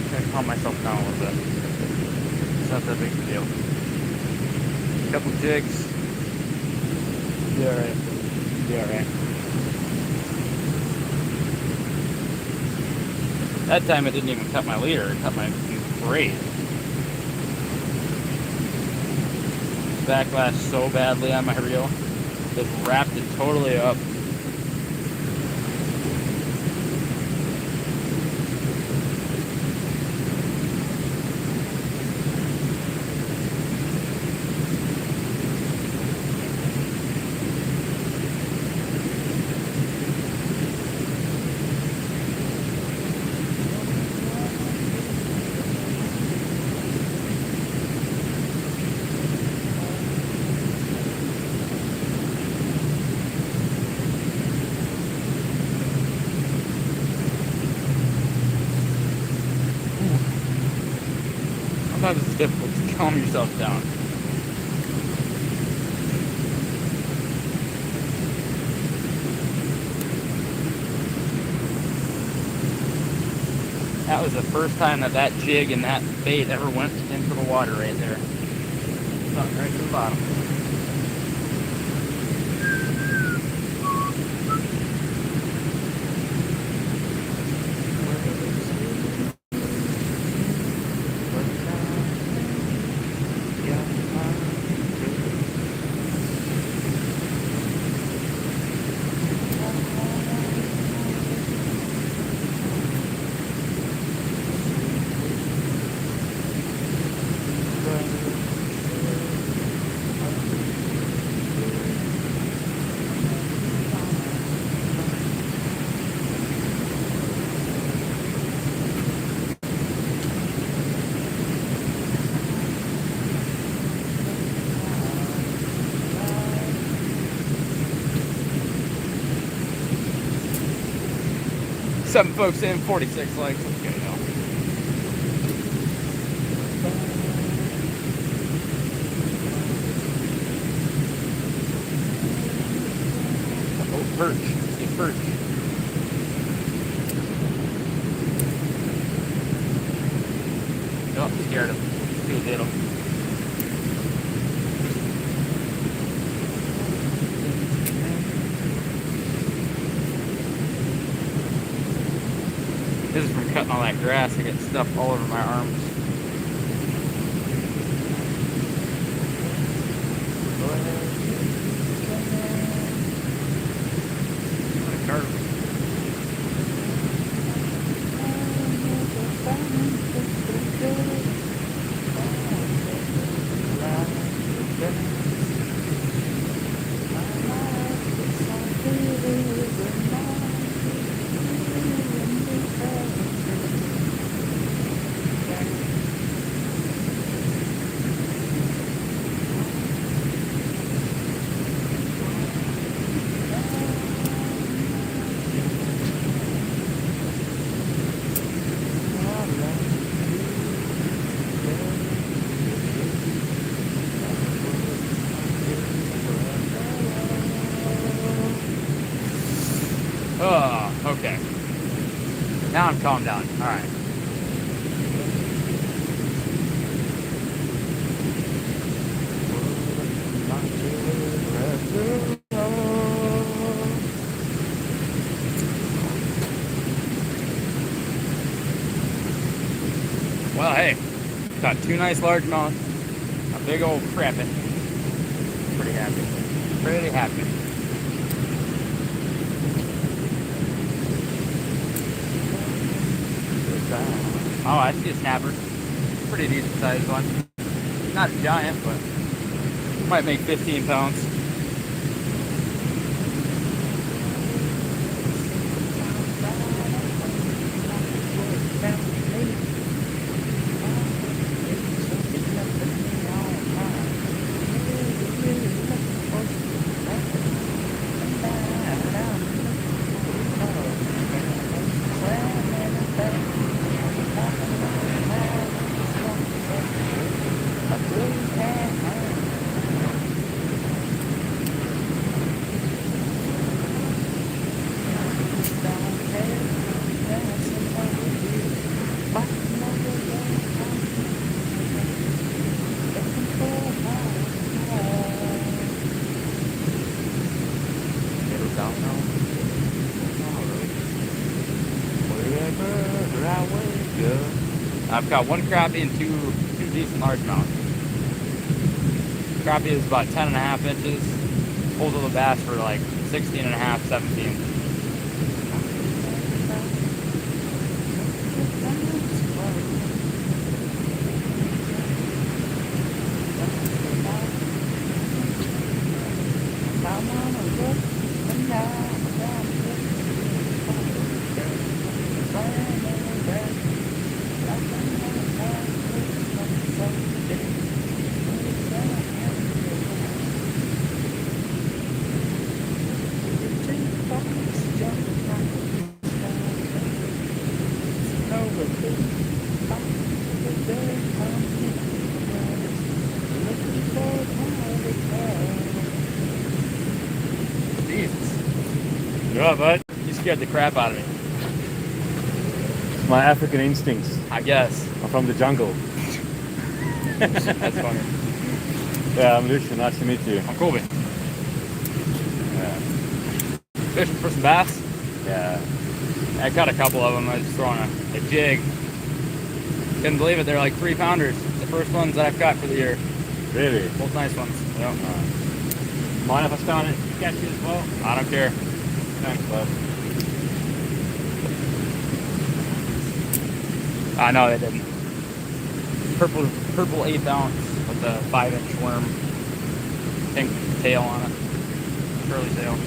[SPEAKER 1] I'm gonna calm myself down a little bit. It's not that big of a deal. Couple jigs. Be alright. Be alright. That time it didn't even cut my leader, it cut my braid. Backlash so badly on my reel. It wrapped it totally up. Sometimes it's difficult to calm yourself down. That was the first time that jig and that bait ever went into the water right there. Sunk right to the bottom. Seven folks in, 46 likes. Let's get it out. Oh, perch. Let's get perch. Oh, I'm scared of him. Too little. This is from cutting all that grass. I get stuff all over my arms. What a carp. Oh, okay. Now I'm calmed down. All right. Well, hey, got two nice largemouth, a big old crappie. Pretty happy. Pretty happy. Oh, I see a snapper. Pretty decent sized one. Not a giant, but might make 15 pounds. I've got one crappie and two decent largemouth. Crappie is about 10.5 inches. Holds of the bass for like 16.5, 17.
[SPEAKER 2] Yeah, bud.
[SPEAKER 1] You scared the crap out of me.
[SPEAKER 2] My African instincts.
[SPEAKER 1] I guess.
[SPEAKER 2] I'm from the jungle.
[SPEAKER 1] That's funny.
[SPEAKER 2] Yeah, I'm Lucian. Nice to meet you.
[SPEAKER 1] I'm Colby.
[SPEAKER 2] Yeah.
[SPEAKER 1] Fishing for some bass?
[SPEAKER 2] Yeah.
[SPEAKER 1] I caught a couple of them. I was just throwing a jig. Couldn't believe it. They're like 3-pounders. The first ones that I've caught for the year.
[SPEAKER 2] Really?
[SPEAKER 1] Both nice ones. Yep.
[SPEAKER 2] Mind if I start it? Catch you as well?
[SPEAKER 1] I don't care.
[SPEAKER 2] Thanks, bud.
[SPEAKER 1] I know they didn't. Purple 1/8 ounce with a 5-inch worm. Pink tail on it. Curly tail.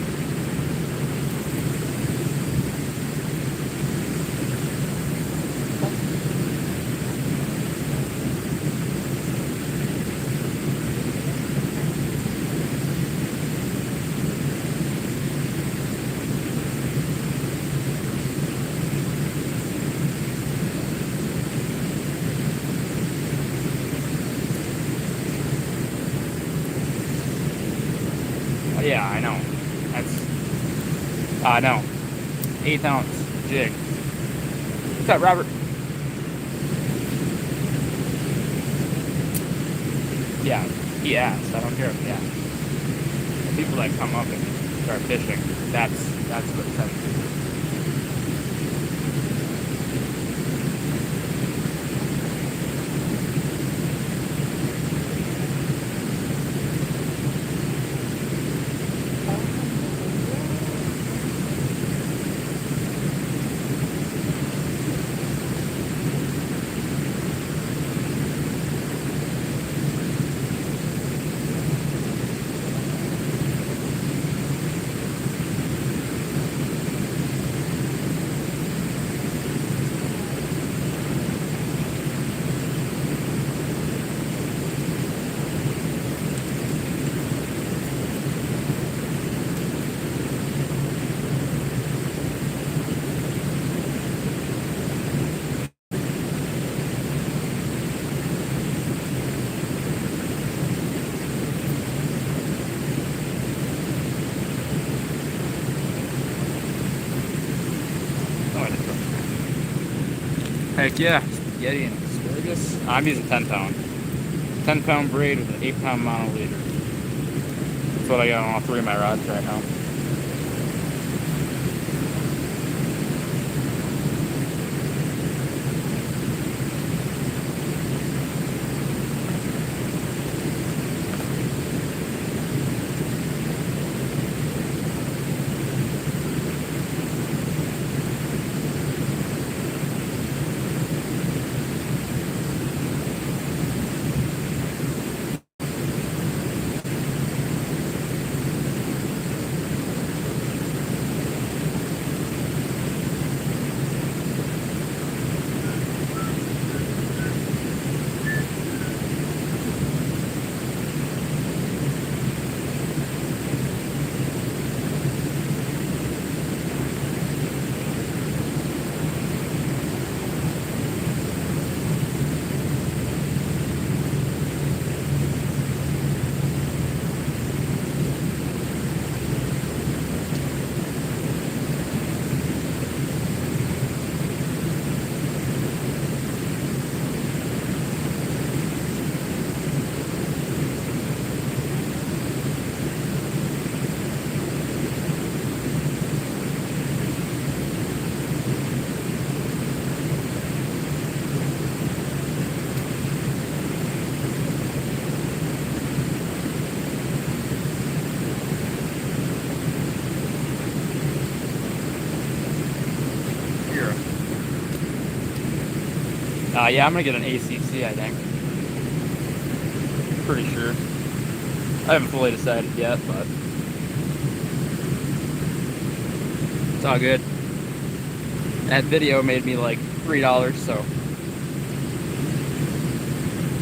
[SPEAKER 1] Yeah, I know. I know. 1/8 ounce jig. What's up, Robert? Yeah, he asked. I don't care if he asked. The people that come up and start fishing, that's what sends me. Heck yeah, spaghetti and asparagus. I'm using 10-pound. 10-pound braid with an 8-pound monoliter. That's what I got on all 3 of my rods right now. Yeah, I'm gonna get an ACC, I think. Pretty sure. I haven't fully decided yet, but it's all good. That video made me like $3, so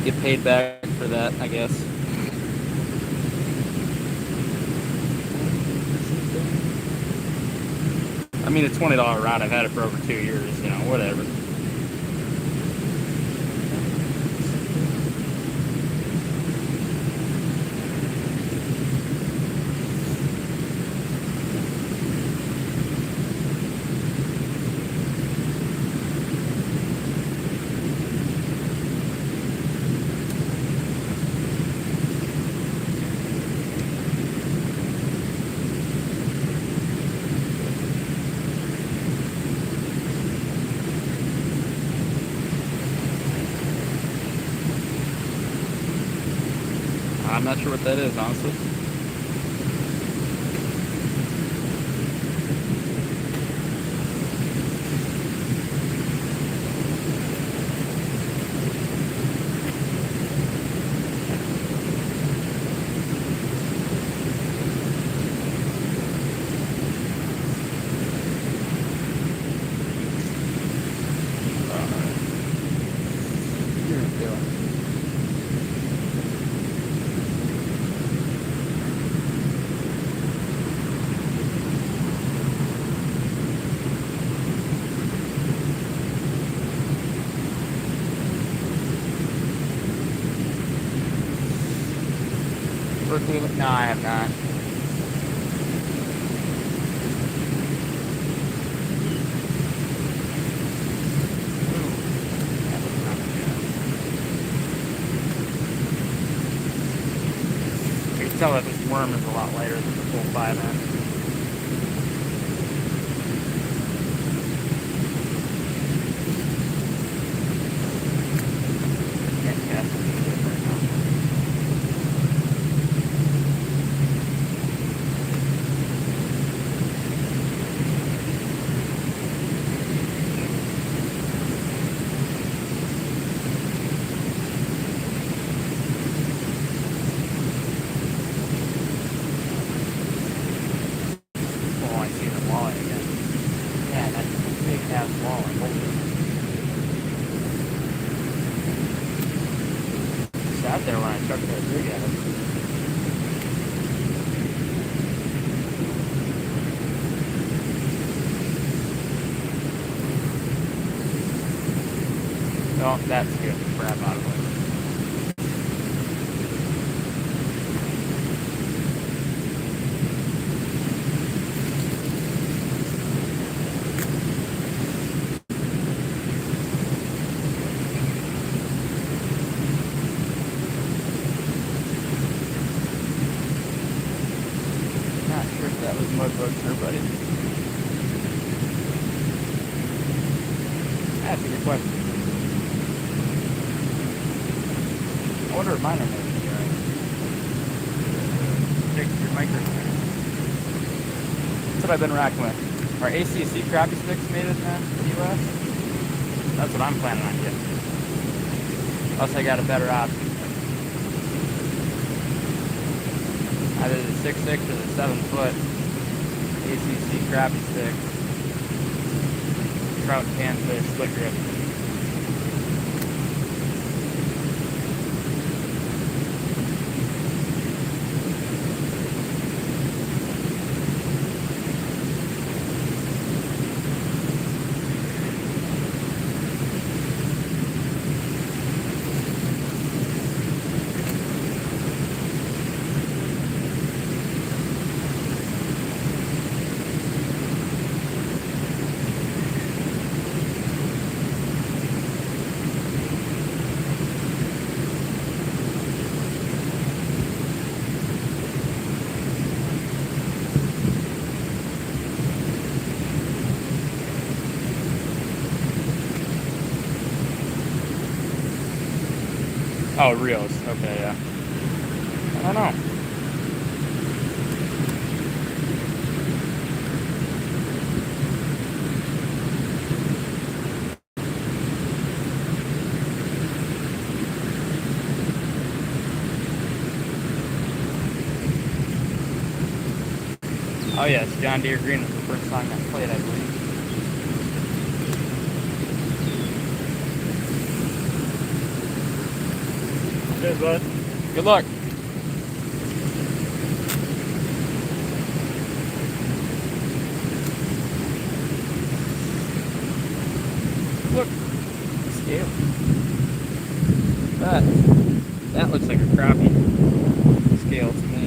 [SPEAKER 1] get paid back for that, I guess. I mean, a $20 rod. I've had it for over 2 years, you know, whatever. I'm not sure what that is, honestly. Here we go. No, I have not. You can tell that this worm is a lot lighter than the full 5N. Out there when I chucked that rig at it. Oh, that scared the crap out of it. That was mud bugs there, buddy. That's a good question. I wonder if mine are made here. Check your microphone. That's what I've been racking with. Are ACC crappie sticks made in the US? That's what I'm planning on getting. Unless I got a better option. Either the 6'6" or the 7-foot ACC crappie stick, trout canfish, split grip. Oh, Rios. Okay, yeah. I don't know. Oh yes, John Deere Green was the first song I played, I believe.
[SPEAKER 2] Cheers, bud.
[SPEAKER 1] Good luck. Look, scale. That looks like a crappie scale to me.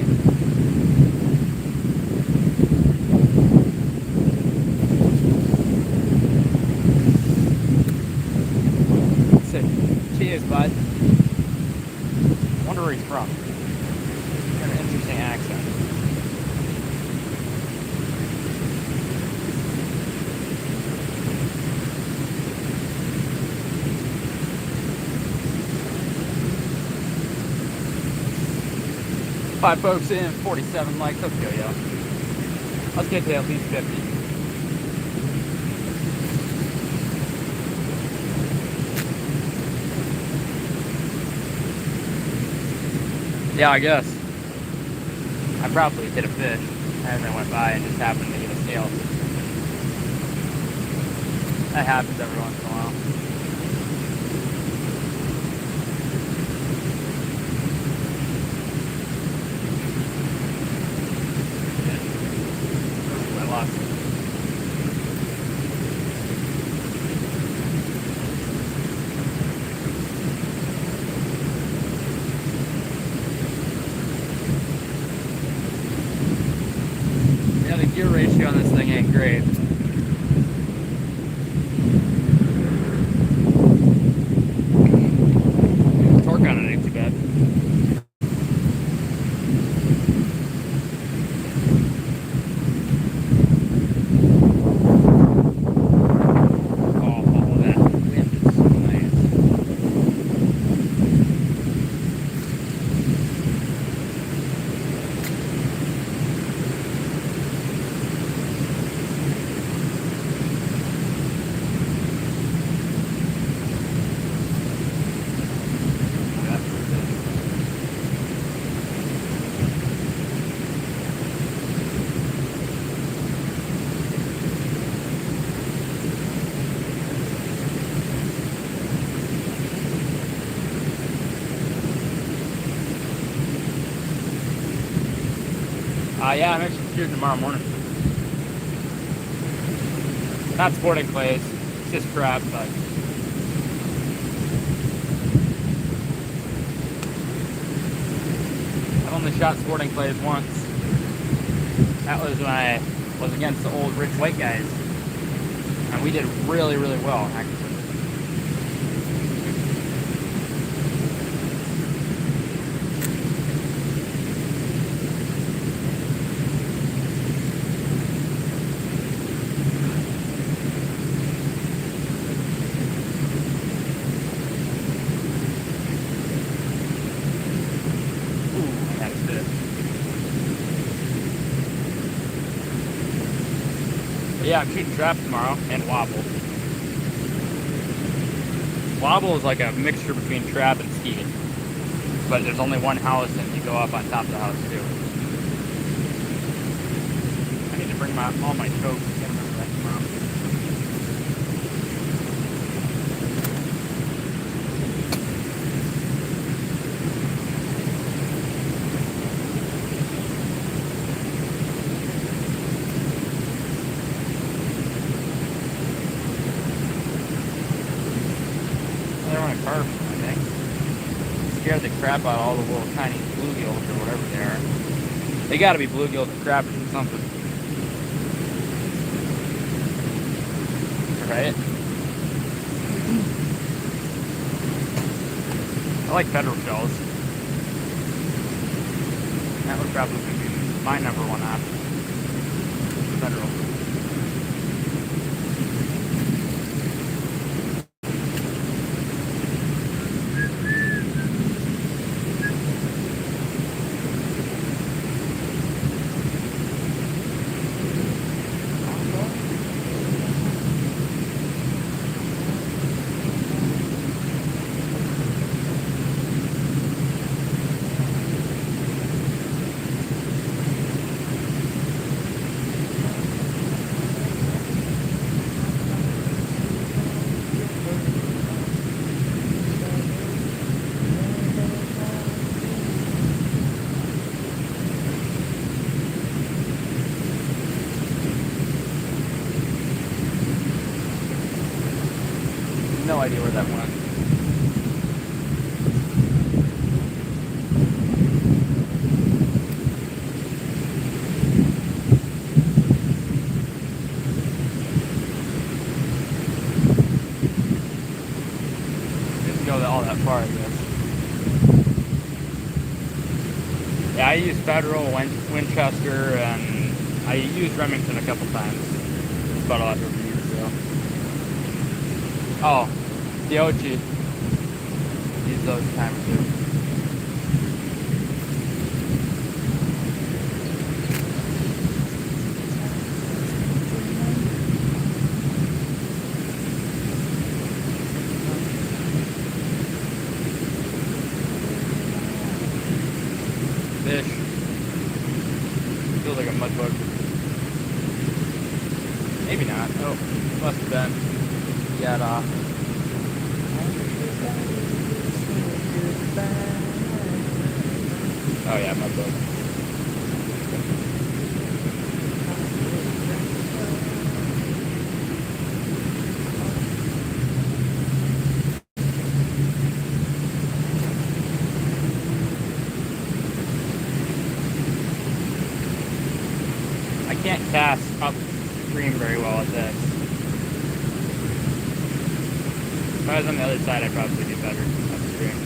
[SPEAKER 1] Cheers, bud. Wonder where he's from. Got an interesting accent. Five folks in, 47 likes. Let's go, yo. Let's get to at least 50. Yeah, I guess. I probably hit a fish as I went by and just happened to get a scale. That happens every once in a while. I lost it. The gear ratio on this thing ain't great. Torque on it ain't too bad. Oh, that wind is so nice. Yeah, I'm actually here tomorrow morning. Not sporting clays, it's just crap, but I've only shot sporting clays once. That was when I was against the old rich white guys, and we did really, really well, actually. Yeah, I'm shooting trap tomorrow and wobble. Wobble is like a mixture between trap and ski, but there's only one house and you go up on top of the house too. I need to bring all my chokes. I can't remember that tomorrow. Carp, I think. Scared the crap out of all the little tiny bluegills or whatever they are. They gotta be bluegills or crappers or something. Right? I like federal shells. That would probably be my number one option. Federal. go all that far, I guess. Yeah, I use Federal, Winchester, and I used Remington a couple times. That's about all I've ever used, so. Oh, the OG. Use those a time or two. Fish. Feels like a mud bug. Maybe not. Oh, must have been. Got off. Oh yeah, mud bug. I can't cast upstream very well at this. If I was on the other side, I'd probably do better upstream.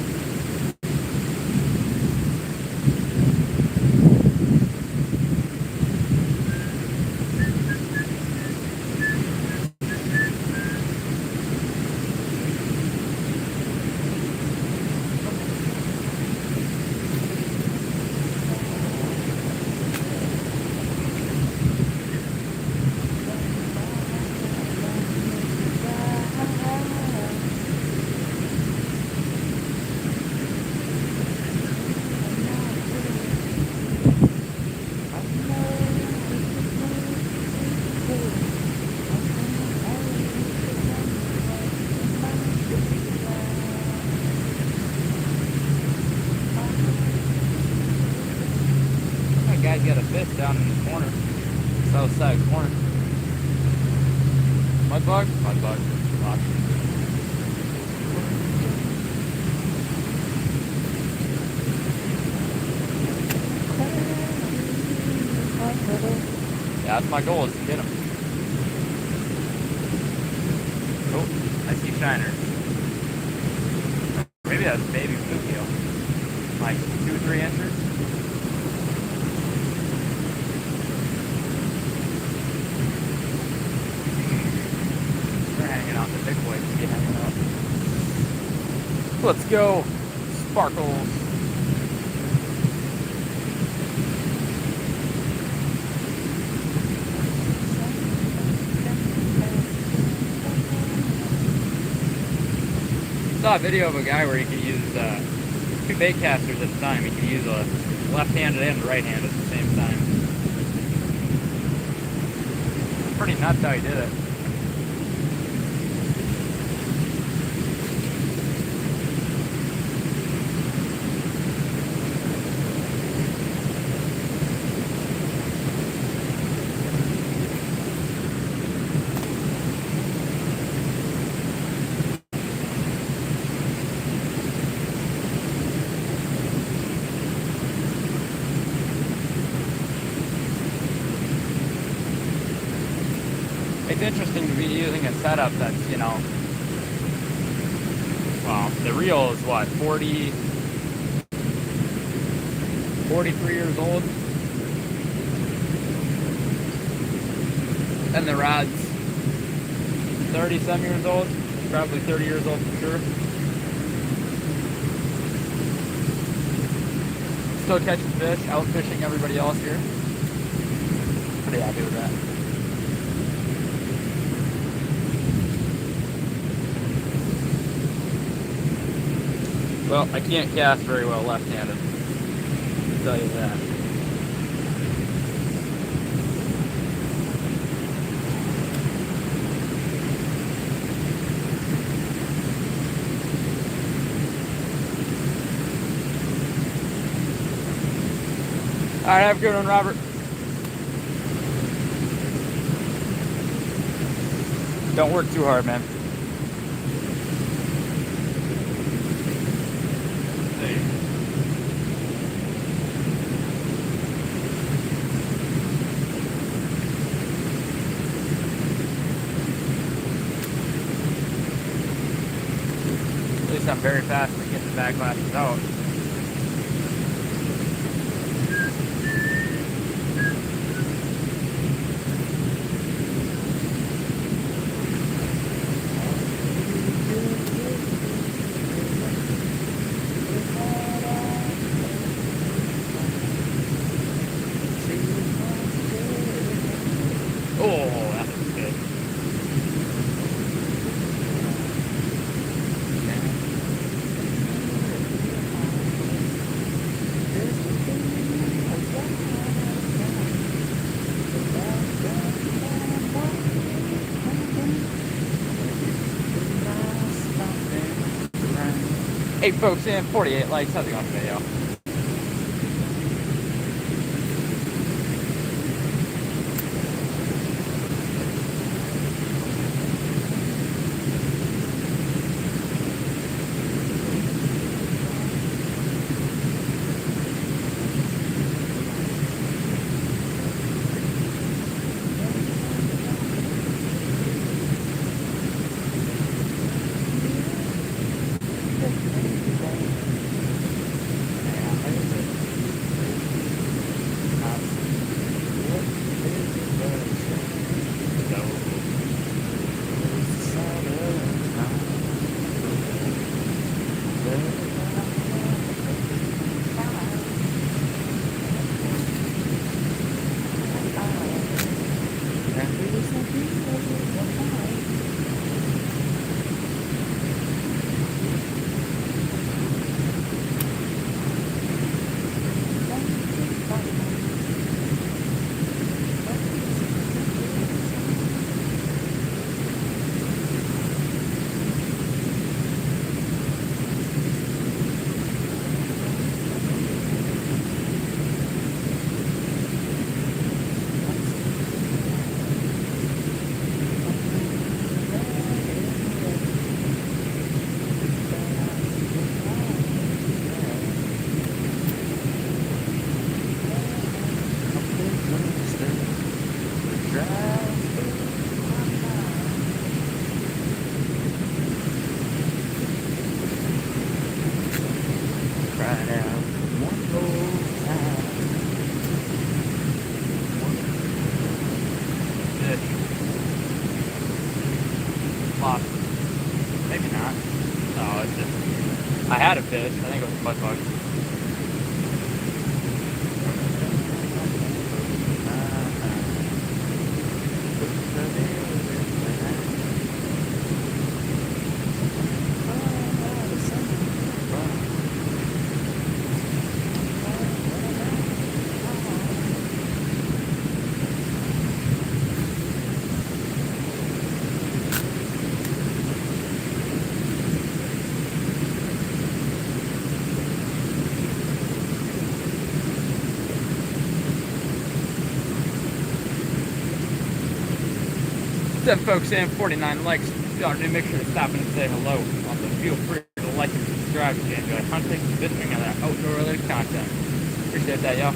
[SPEAKER 1] Guy's got a fish down in the corner, south side corner. Mud bug? Mud bug. Lock. Yeah, that's my goal, is to get him. Oh, I see shiners. Maybe that's baby bluegill. Like 2-3 inches. Big boy to be hanging out. Let's go, sparkles. I saw a video of a guy where he could use 2 bait casters at a time. He could use a left-handed and a right-handed at the same time. Pretty nuts how he did it. It's interesting to be using a setup that's, you know, well, the reel is what, 43 years old? And the rod's 30-some years old? Probably 30 years old for sure. Still catching fish, out fishing everybody else here. Pretty happy with that. Well, I can't cast very well left-handed, I'll tell you that. All right, have a good one, Robert. Don't work too hard, man. At least I'm very fast at getting the bag glasses out. Oh, that was good. Hey folks, in 48 likes. How's it going today, y'all? Maybe not. No, it's just, I had a fish. I think it was a mud bug. Them folks in 49 likes. Y'all do make sure to stop in and say hello. Also, feel free to like and subscribe if you enjoy hunting, fishing, and that outdoor related content. Appreciate that, y'all.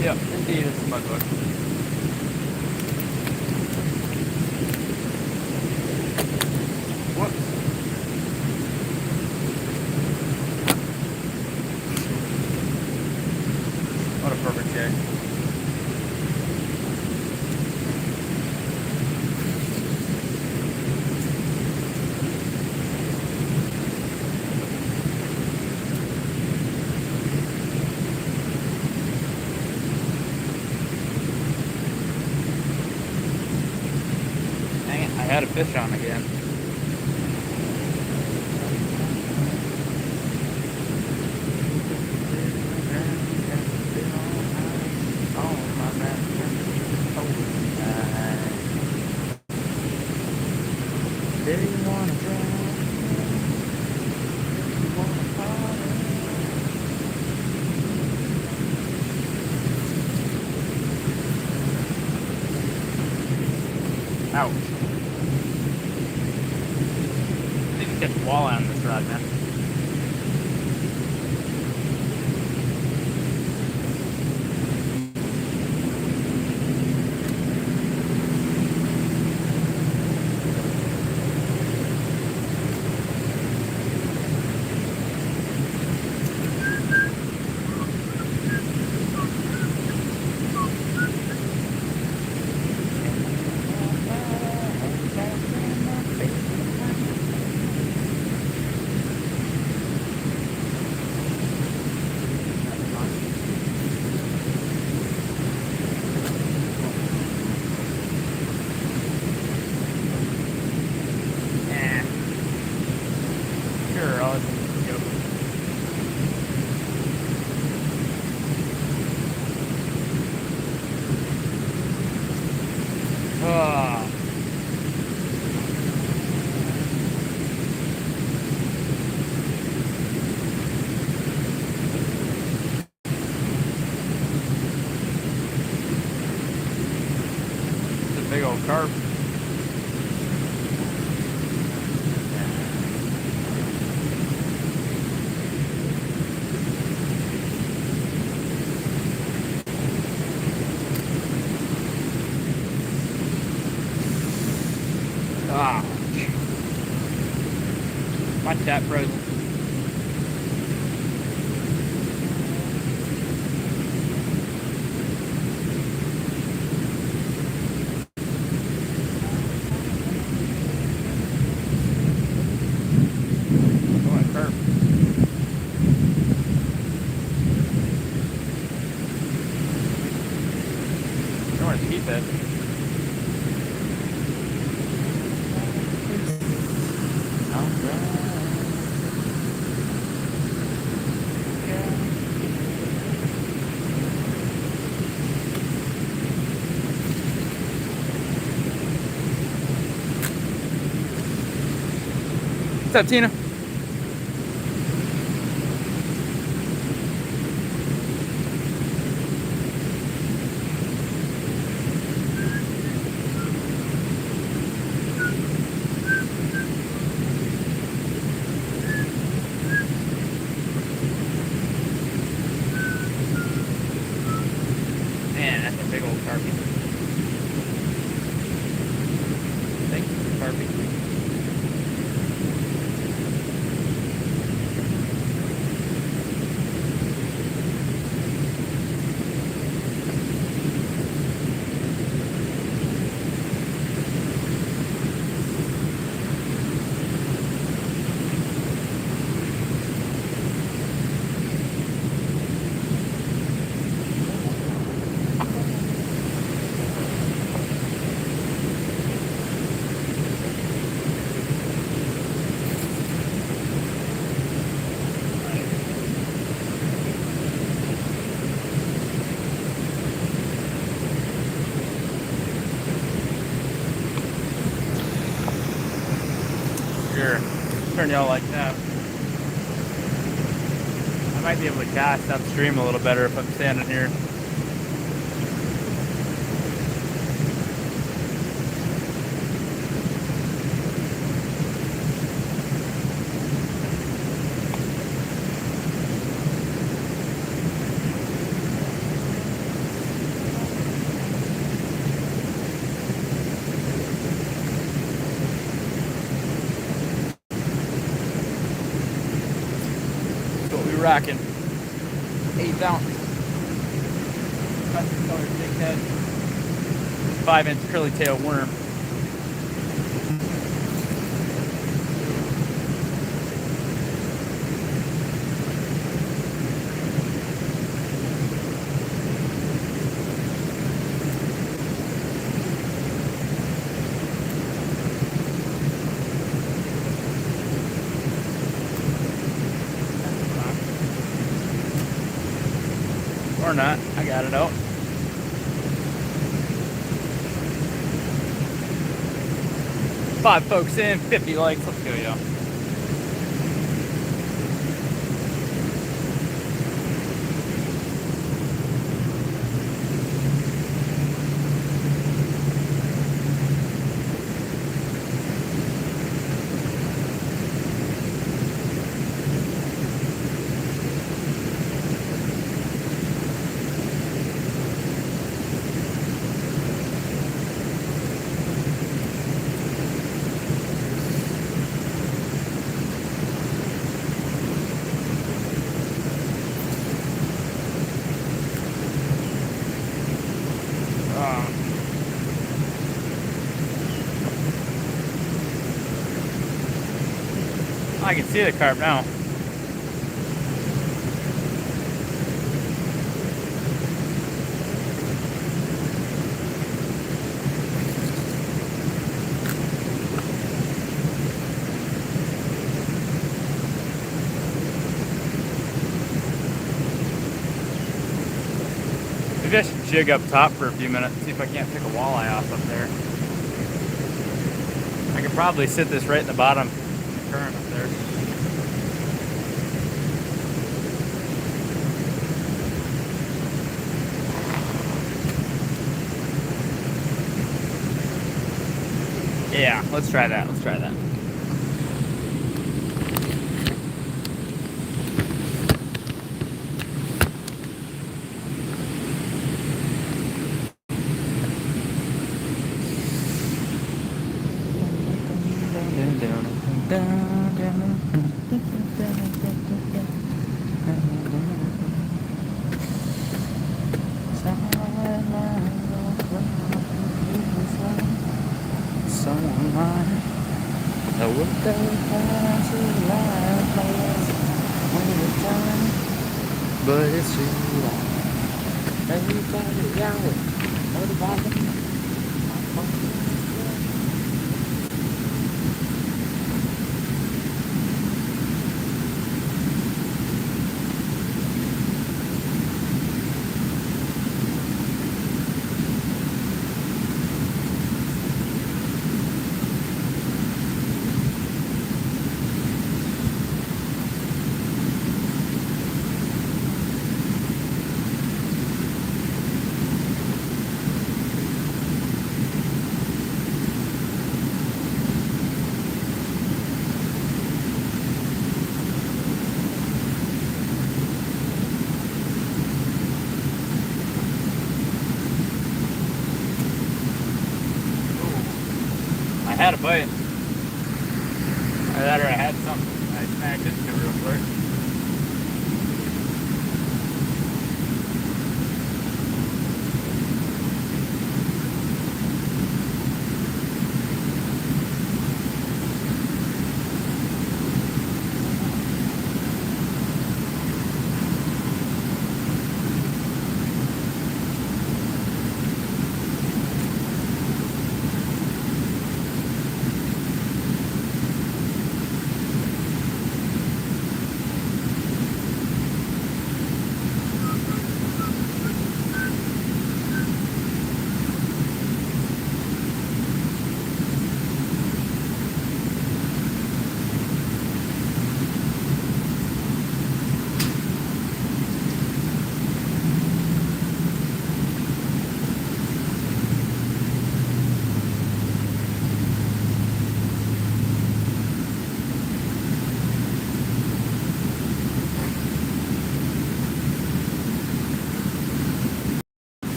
[SPEAKER 1] Yep, indeed, it's a mud bug. Whoops. What a perfect day. Dang it, I had a fish on again. Do you wanna drive? Do you wanna party? Ouch. Need to catch a walleye on this rod, man. Sure, I'll let them go. Ah. It's a big old carp. Ah, my tap frozen. Oh, a carp. I want to keep it. What's up, Tina? Man, that's a big old carpy. Thank you for carpy. Sure. Turn y'all like that. I might be able to cast upstream a little better if I'm standing here. rocking 1/8 ounce mustard colored thickhead 5-inch curly tail worm. Or not, I got it out. Five folks in, 50 likes, let's go, yo. I can see the carp now. Maybe I should jig up top for a few minutes, see if I can't pick a walleye off up there. I could probably sit this right in the bottom of the current up there. Yeah, let's try that. Let's try that. But it's too long. Everybody yelling. I had a bite. Either that or I had something. I snagged it too real quick.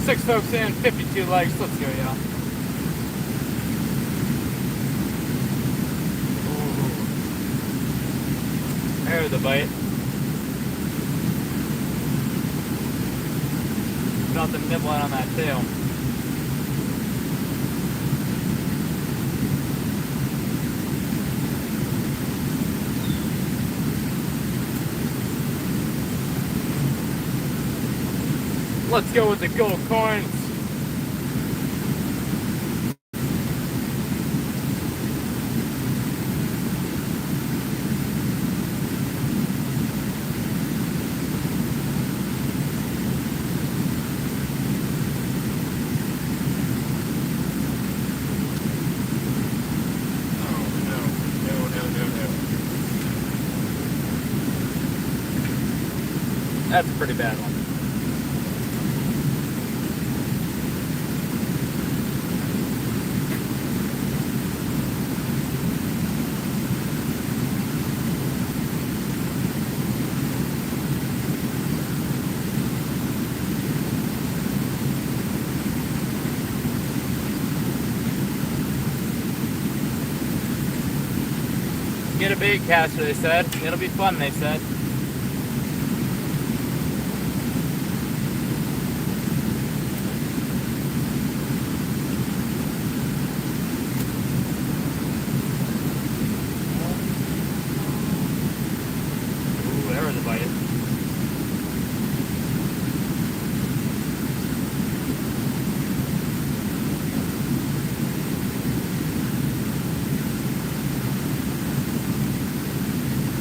[SPEAKER 1] 6 folks in, 52 likes. Let's go, y'all. There's the bite. Felt them nibbling on that tail. Let's go with the gold coins. That's a pretty bad one. Get a bait caster, they said. It'll be fun, they said.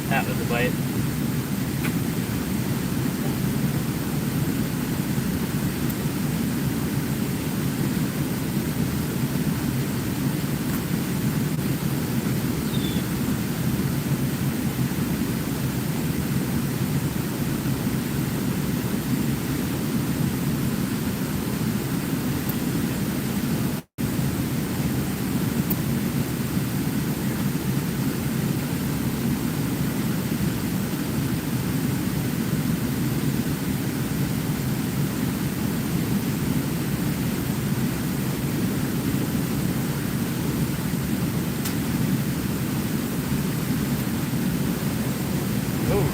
[SPEAKER 1] That was a bite.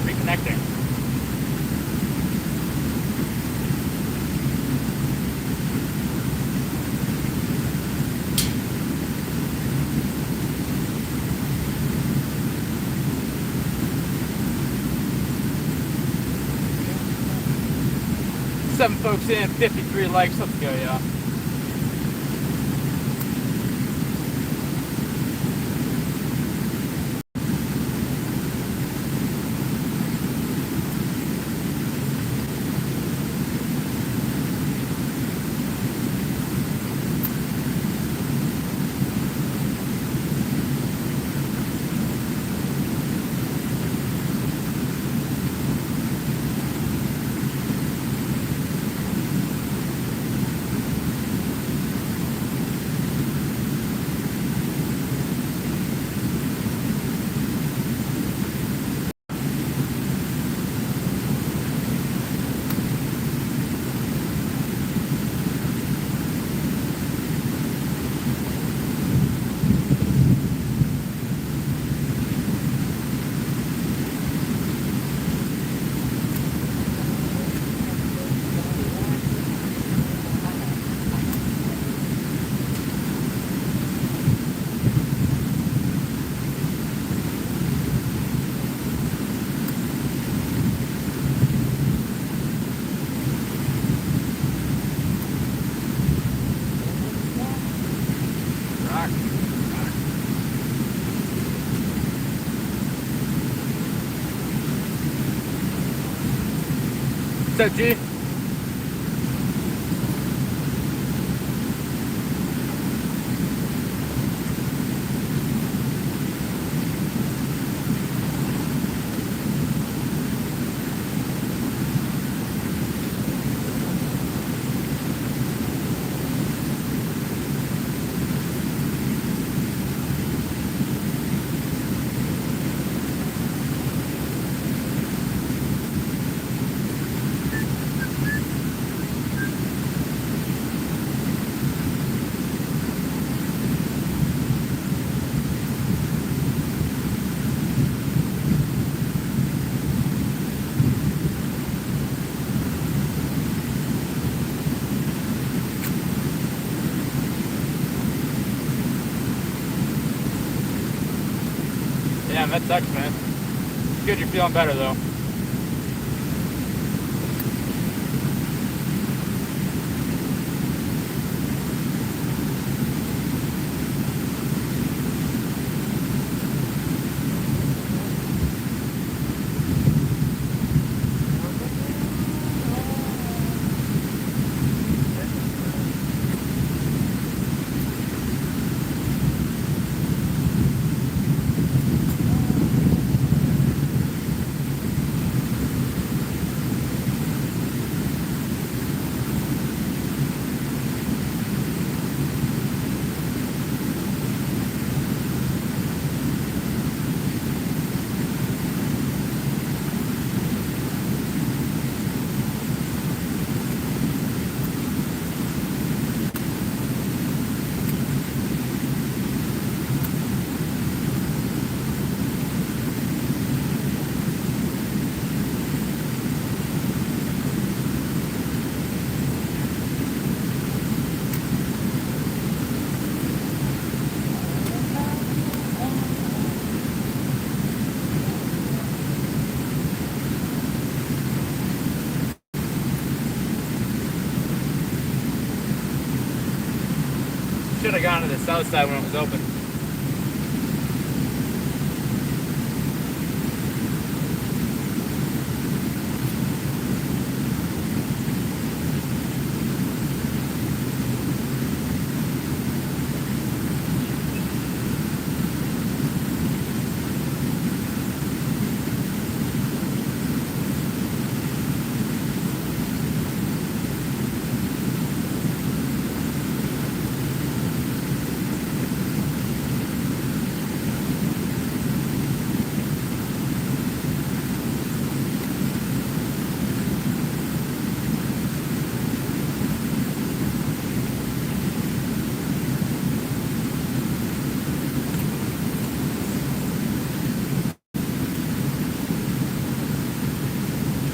[SPEAKER 1] Reconnecting. Seven folks in, 53 likes. Let's go, y'all. What's up, G? Damn, that sucks, man. Good you're feeling better, though. Should have gone to the south side when it was open.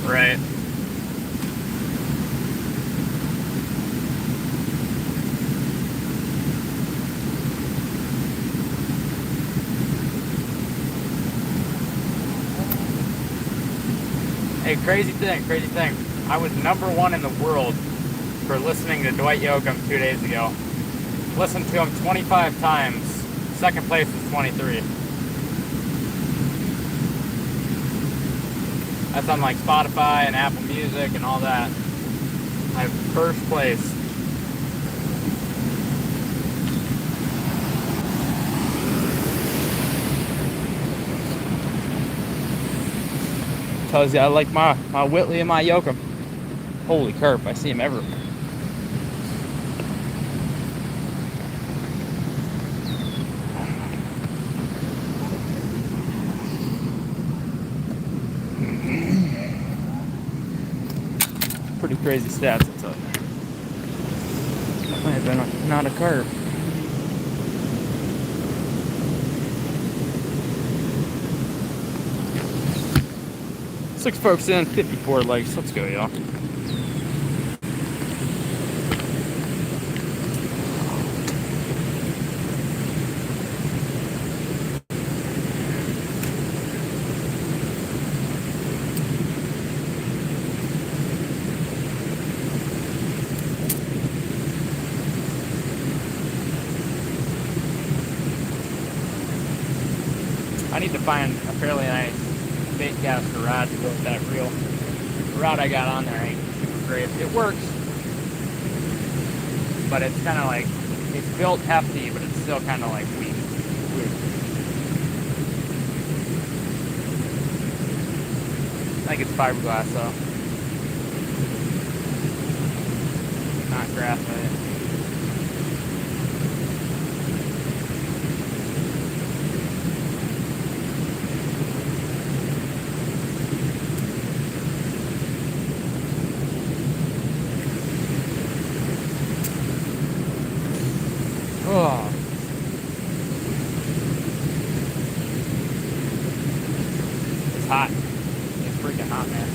[SPEAKER 1] Right. Hey, crazy thing. I was #1 in the world for listening to Dwight Yoakam 2 days ago. Listened to him 25 times. Second place was 23. That's on like Spotify and Apple Music and all that. My first place. Tells you I like my Whitley and my Yoakum. Holy carp, I see him everywhere. Pretty crazy stats, I'll tell you. Might have been not a carp. 6 folks in, 54 legs. Let's go, y'all. I need to find a fairly nice bait caster rod to go with that reel. The rod I got on there ain't super great. It works, but it's kind of like, it's built hefty, but it's still kind of like weak. I think it's fiberglass though, not graphite. Oh. It's hot. It's freaking hot, man.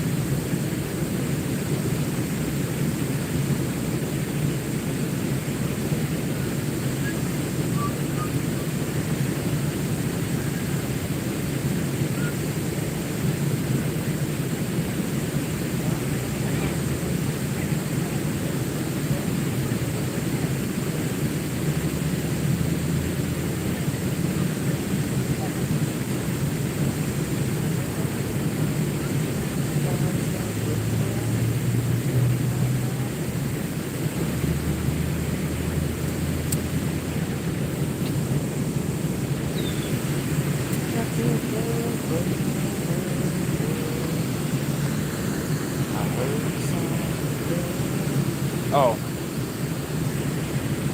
[SPEAKER 1] Oh.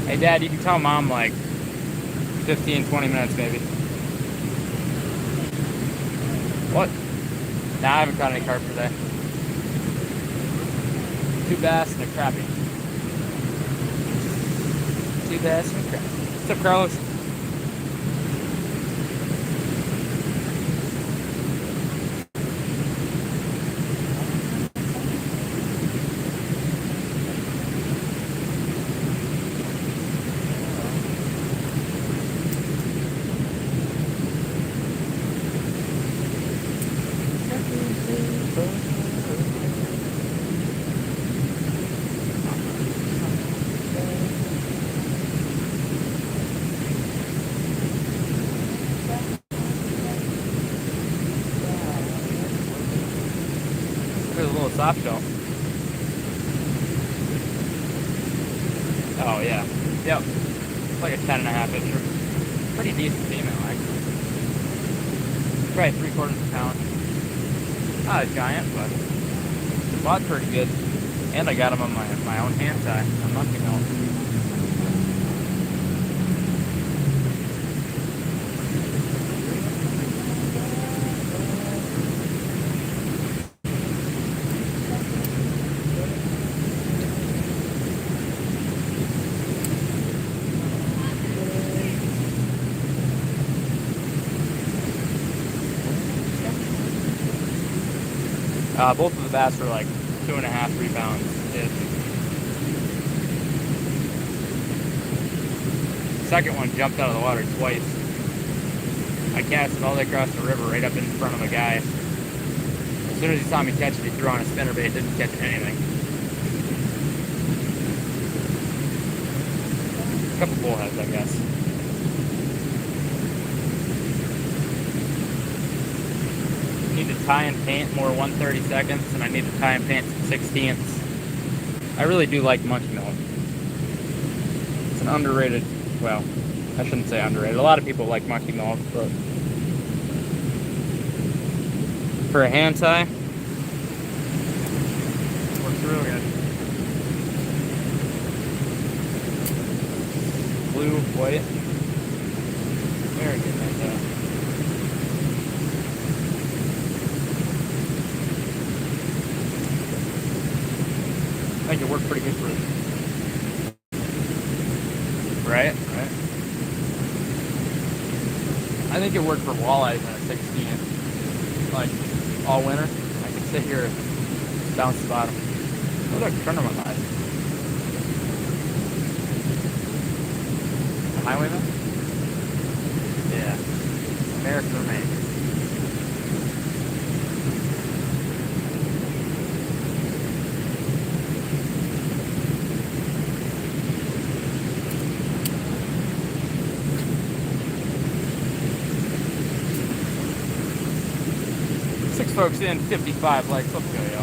[SPEAKER 1] Hey, Dad, you can tell Mom like 15, 20 minutes maybe. What? Nah, I haven't caught any carp today. 2 bass and a crappie. 2 bass and a crappie. What's up, Carlos? There's a little soft shell. Oh yeah. Yep. It's like a 10.5 incher. Pretty decent female actually. Probably 3/4 of a pound. Not a giant, but the bod's pretty good. And I got him on my own hand tie. I'm not gonna know. Both of the bass were like 2.5, 3 pounds ish. Second one jumped out of the water twice. I cast it all the way across the river right up in front of a guy. As soon as he saw me catch it, he threw on a spinnerbait, didn't catch anything. A couple bullheads, I guess. I need to tie and paint more 1/32, and I need to tie and paint some 16ths. I really do like monkey milk. It's an underrated, well, I shouldn't say underrated. A lot of people like monkey milk, but for a hand tie, it works real good. Blue, white, very good hand tie. I think it worked pretty good for it. Right? I think it worked for walleyes in a 16, like all winter. I could sit here and bounce the bottom. Oh, look, tournament line. The highwayman? Yeah. American remains. Folks in 55 likes. Let's go, yo.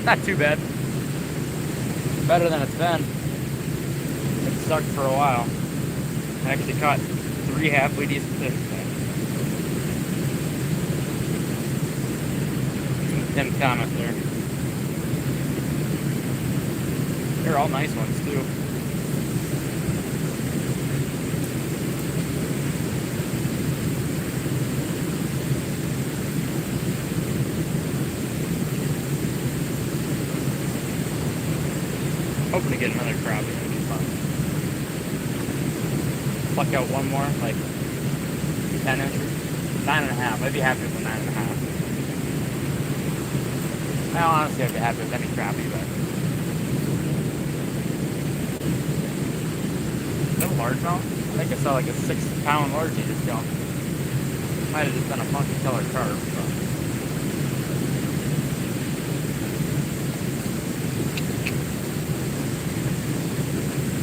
[SPEAKER 1] Not too bad. Better than it's been. It sucked for a while. I actually caught 3 halfway decent fish today. Pinned comment there. They're all nice ones too. Hoping to get another crappie. That'd be fun. Pluck out one more, like 10 inches, 9.5. I'd be happy with a 9.5. Well, honestly, I'd be happy with any crappie, but is that a largemouth? I think I saw like a 6-pound largie just jump. Might have just been a funky colored carp.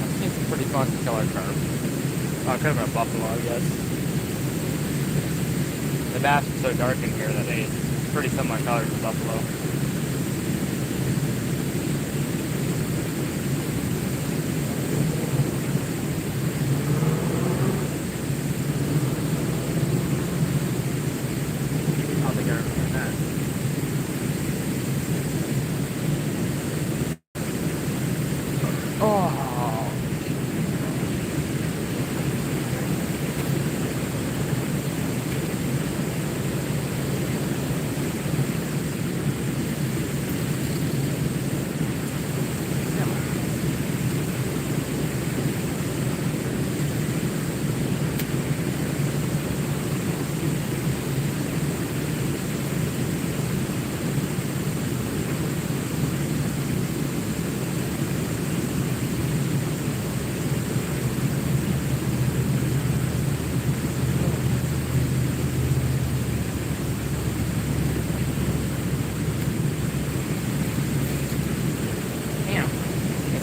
[SPEAKER 1] I've seen some pretty funky colored carp. Oh, it could have been a buffalo, I guess. The bass is so dark in here that it's pretty similar colors to buffalo. I don't think I remember that. Oh.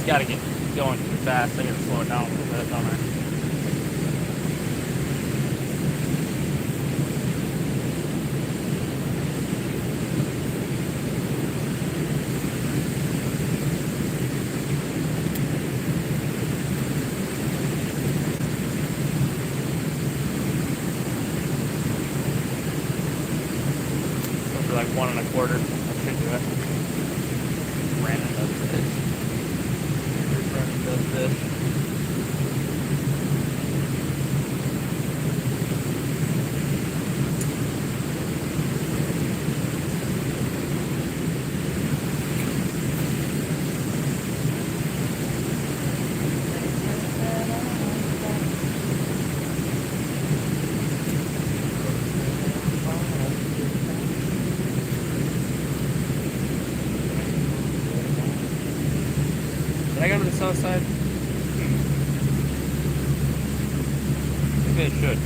[SPEAKER 1] Gotta get going too fast. I gotta slow it down a little bit, don't I? Go for like 1 1/4. I should do it. Ran into this. Does this. Did I go to the south side? Maybe I should.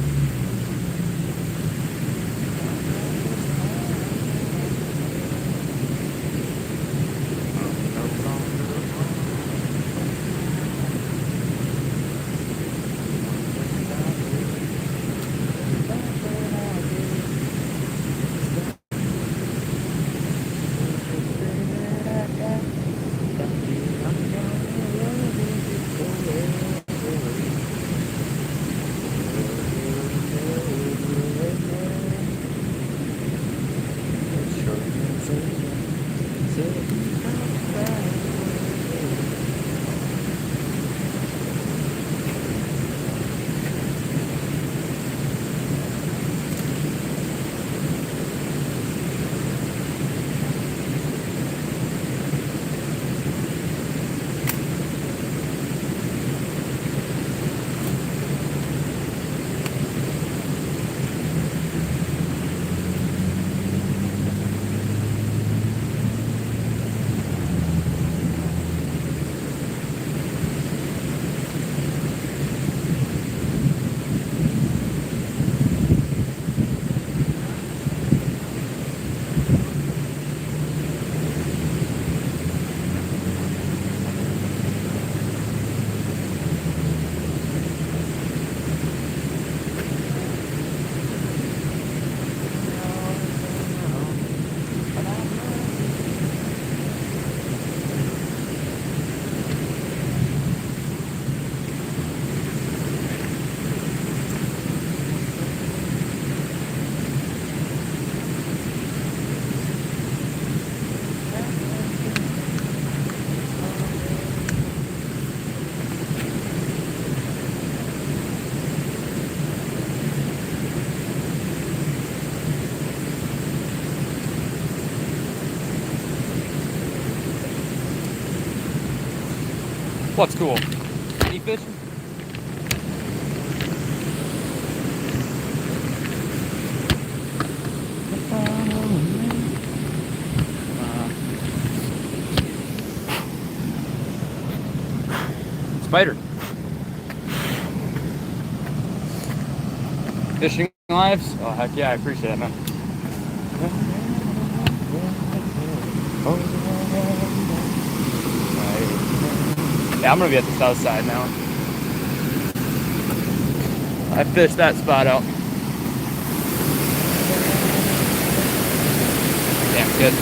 [SPEAKER 1] What's cool? Any fishing? Spider. Fishing. Lives? Oh, heck yeah, I appreciate it, man. Yeah, I'm gonna be at the south side now. I fished that spot out. Damn good.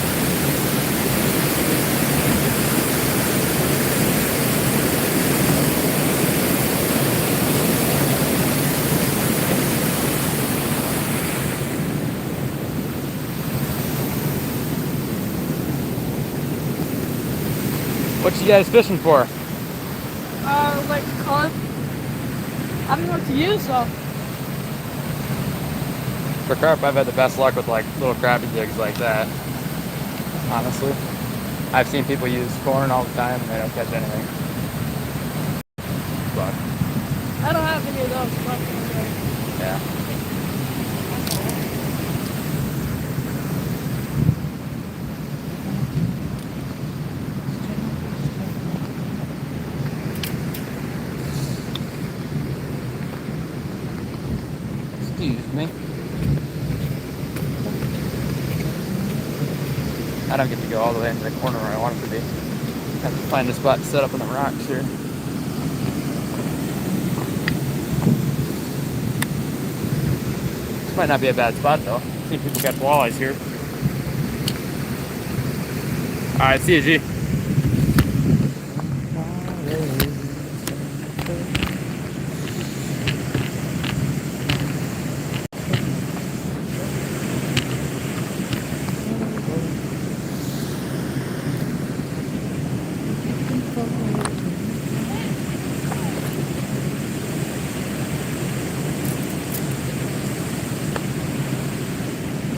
[SPEAKER 1] What you guys fishing for?
[SPEAKER 3] Like carp. I don't know what to use though.
[SPEAKER 1] For carp, I've had the best luck with like little crappie jigs like that. Honestly, I've seen people use corn all the time and they don't catch anything. But
[SPEAKER 3] I don't have any of those.
[SPEAKER 1] yeah. Excuse me. I don't get to go all the way into the corner where I want it to be. I have to find a spot to set up on the rocks here. This might not be a bad spot though. See if people catch walleyes here. Alright, see you, G.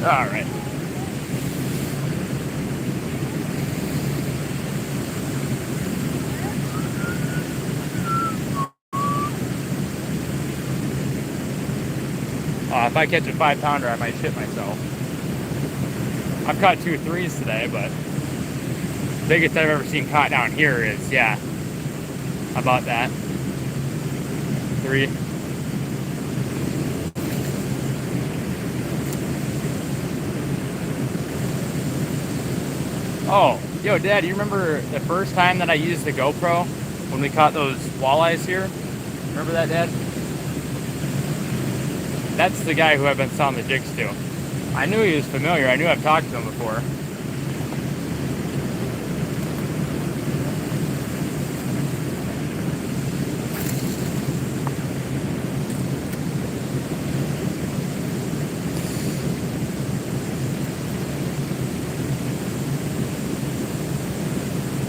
[SPEAKER 1] All right. If I catch a 5-pounder, I might shit myself. I've caught 2 3s today, but the biggest I've ever seen caught down here is, yeah, about that. 3. Oh, yo, Dad, you remember the first time that I used the GoPro when we caught those walleyes here? Remember that, Dad? That's the guy who I've been selling the jigs to. I knew he was familiar. I knew I've talked to him before.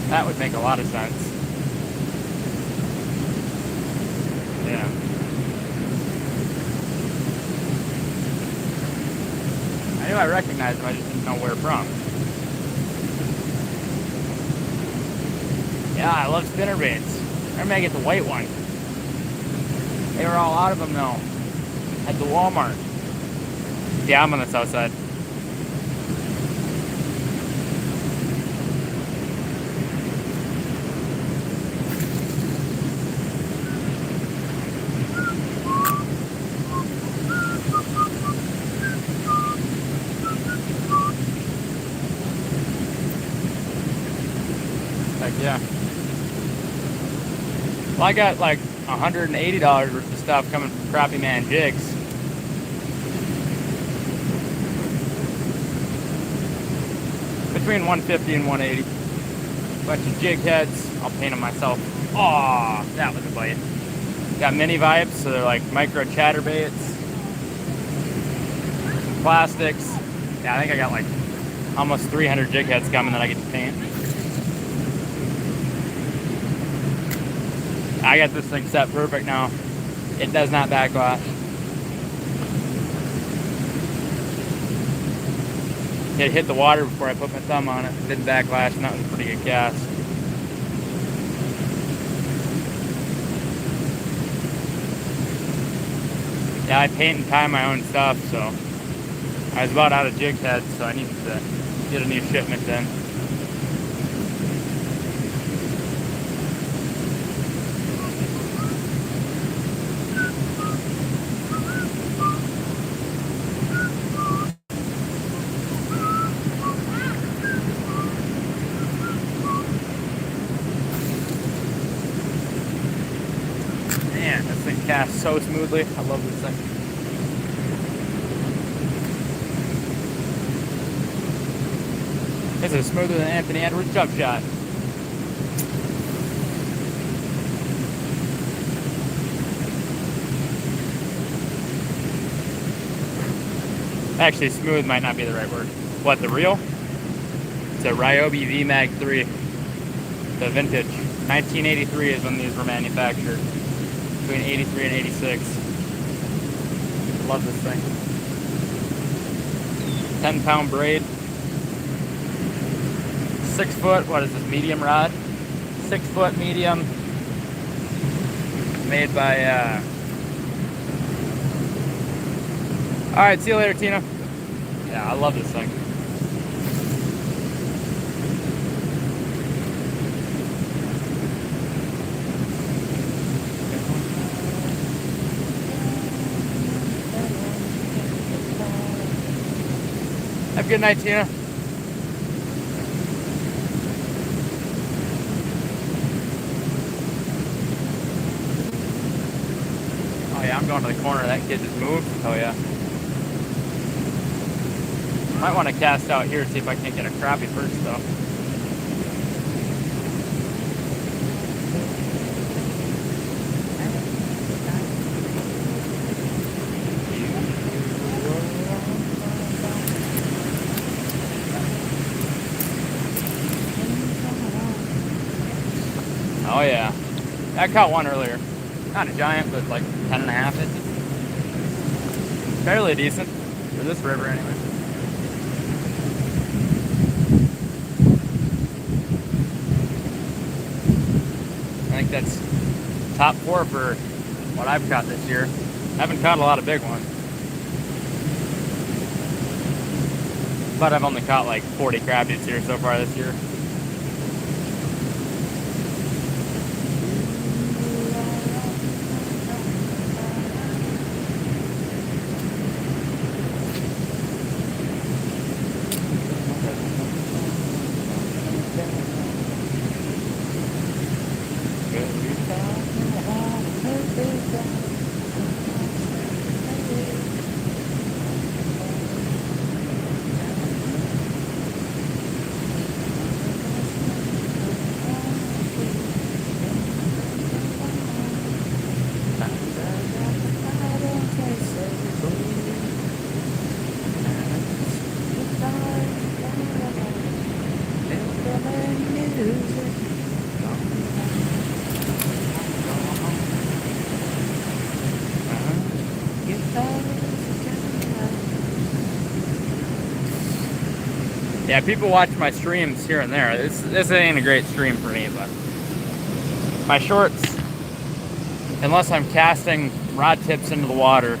[SPEAKER 1] That would make a lot of sense. Yeah. I knew I recognized him, I just didn't know where from. Yeah, I love spinnerbaits. I may get the white one. They were all out of them though. At the Walmart. Yeah, I'm on the south side. Yeah. Well, I got like $180 worth of stuff coming from Crappie Man Jigs. Between 150 and 180. Bunch of jig heads. I'll paint them myself. Oh, that was a bite. Got mini vibes, so they're like micro chatterbaits. Some plastics. Yeah, I think I got like almost 300 jig heads coming that I get to paint. I got this thing set perfect now. It does not backlash. It hit the water before I put my thumb on it. It didn't backlash, and that was a pretty good cast. Yeah, I paint and tie my own stuff, so I was about out of jig heads, so I needed to get a new shipment in. Man, this thing casts so smoothly. I love this thing. This is smoother than Anthony Edwards' jump shot. Actually, smooth might not be the right word. What, the reel? It's a Ryobi V-Mag 3. The vintage. 1983 is when these were manufactured. Between 83 and 86. Love this thing. 10-pound braid. 6 foot, what is this, medium rod? 6 foot medium. Made by, Alright, see you later, Tina. Yeah, I love this thing. Have a good night, Tina. Oh yeah, I'm going to the corner. That kid just moved. Oh yeah. Might want to cast out here, see if I can't get a crappie first though. Oh yeah. I caught one earlier. Not a giant, but like 10 and a half inches. Fairly decent for this river anyway. I think that's top 4 for what I've caught this year. I haven't caught a lot of big ones. But I've only caught like 40 crappies here so far this year. Yeah, people watch my streams here and there. This ain't a great stream for me, but my shorts, unless I'm casting rod tips into the water,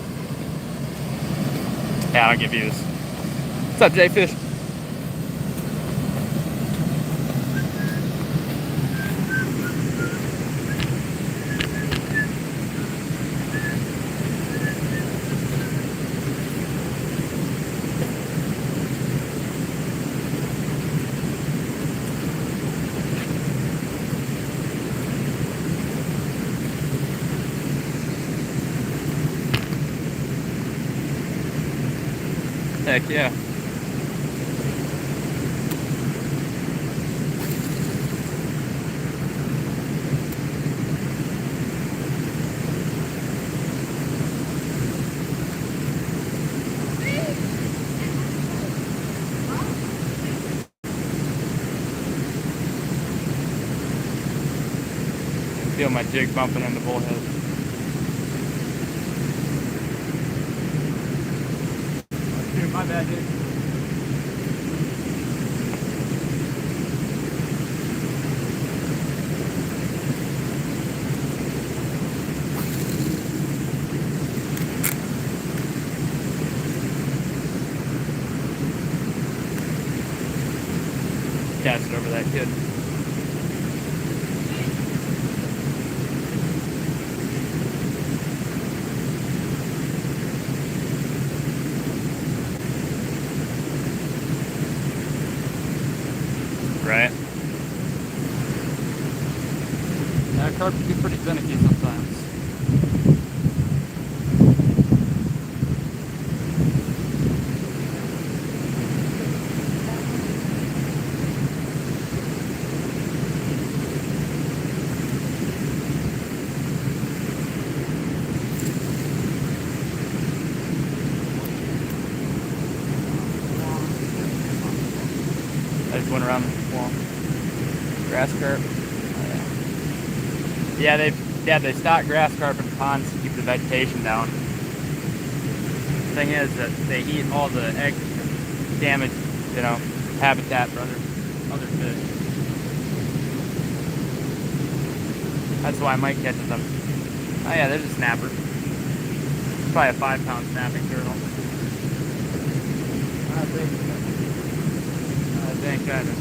[SPEAKER 1] yeah, I don't get views. What's up, J-Fish? Heck yeah. Feel my jig bumping in the bullhead. Dude, my bad, dude. Cast it over that kid. Right. Yeah, carp can be pretty finicky sometimes. just went around the wall. Grass carp. Oh, yeah. They stock grass carp in ponds to keep the vegetation down. The thing is that they eat all the egg damage, habitat for other fish. That's why Mike catches them. Oh yeah, there's a snapper. Probably a 5-pound snapping turtle. I think that is.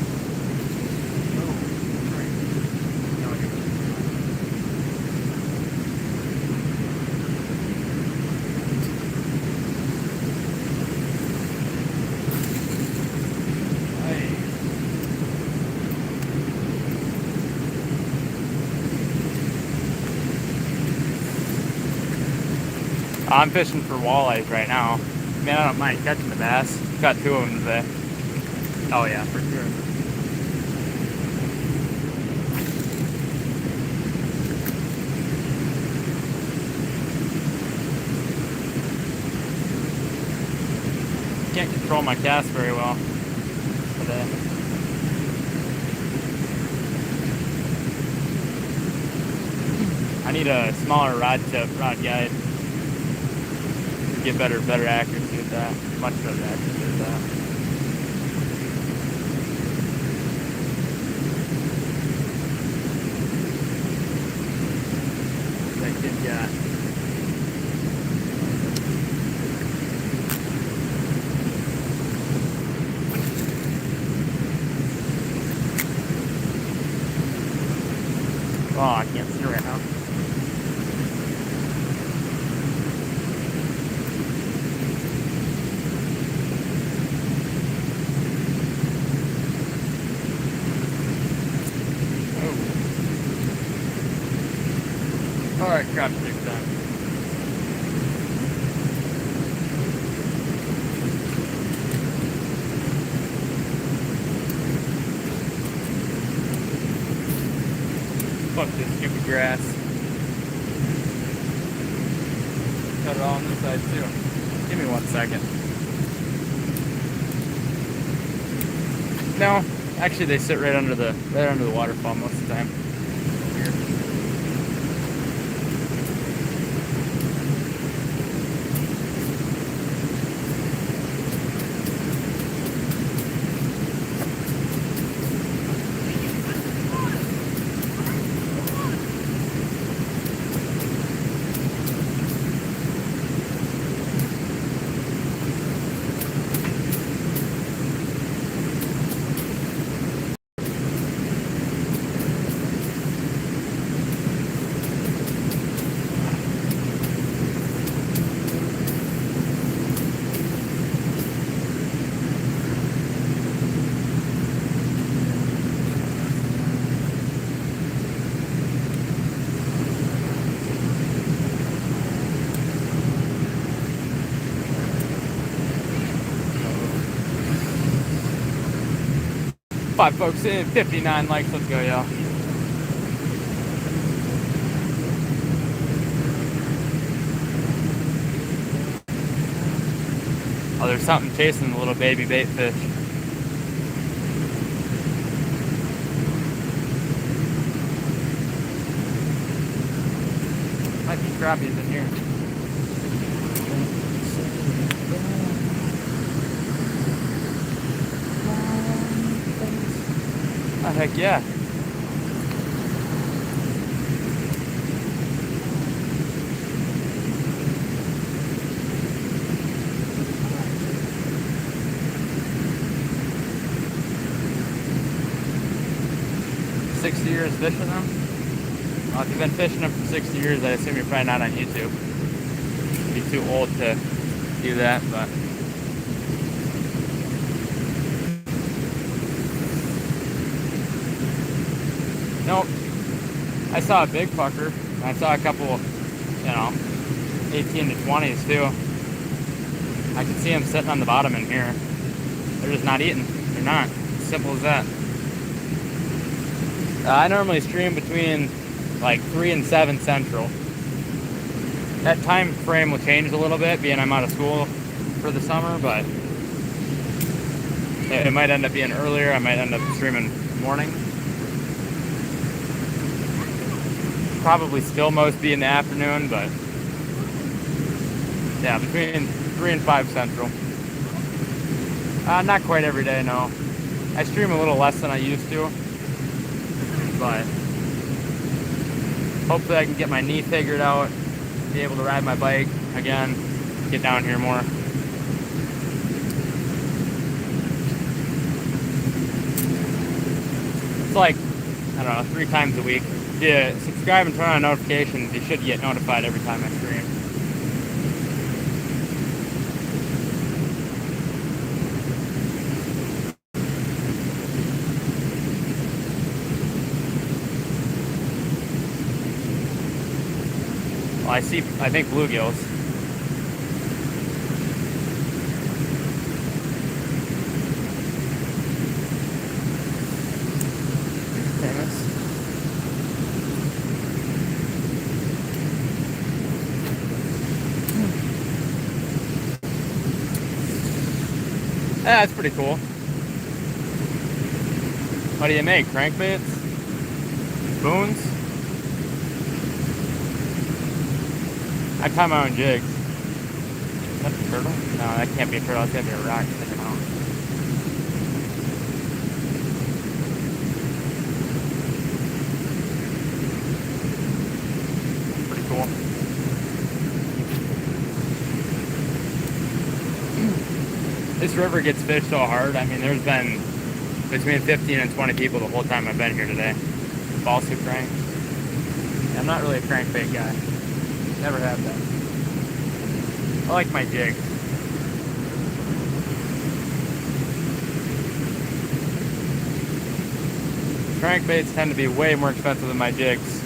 [SPEAKER 1] I'm fishing for walleyes right now. Man, I don't mind catching the bass. Got 2 of them today. Oh yeah, for sure. Can't control my cast very well today. I need a smaller rod guide. Get better accuracy with that. Much better accuracy with that. That kid got. Oh, I can't see right now. Alright, crap stick time. Fuck this stupid grass. Cut it all on this side too. Give me 1 second. No, actually they sit right under the waterfall most of the time. Here. Five folks in, 59 likes, let's go, y'all. Oh, there's something chasing the little baby bait fish. Might be crappies in here. Oh, heck yeah. "60 years fishing them?" Well, if you've been fishing them for 60 years, I assume you're probably not on YouTube. You'd be too old to do that, but... Nope. I saw a big fucker. I saw a couple, 18 to 20s too. I can see them sitting on the bottom in here. They're just not eating. They're not. Simple as that. I normally stream between like 3 and 7 Central. That time frame will change a little bit, being I'm out of school for the summer, but It might end up being earlier. I might end up streaming morning. Probably still most be in the afternoon, but yeah, between 3 and 5 Central. Not quite every day, no. I stream a little less than I used to, but hopefully I can get my knee figured out, be able to ride my bike again, get down here more. It's like, I don't know, 3 times a week. If you subscribe and turn on notifications, you should get notified every time I stream. Well, I think bluegills. Famous. Yeah, that's pretty cool. What do you make? Crankbaits? Spoons? I tie my own jigs. Is that a turtle? No, that can't be a turtle. That's gotta be a rock sticking out. Pretty cool. This river gets fished so hard. I mean, there's been between 15 and 20 people the whole time I've been here today. Balsa crank. I'm not really a crankbait guy. Never have that. I like my jig. Crankbaits tend to be way more expensive than my jigs.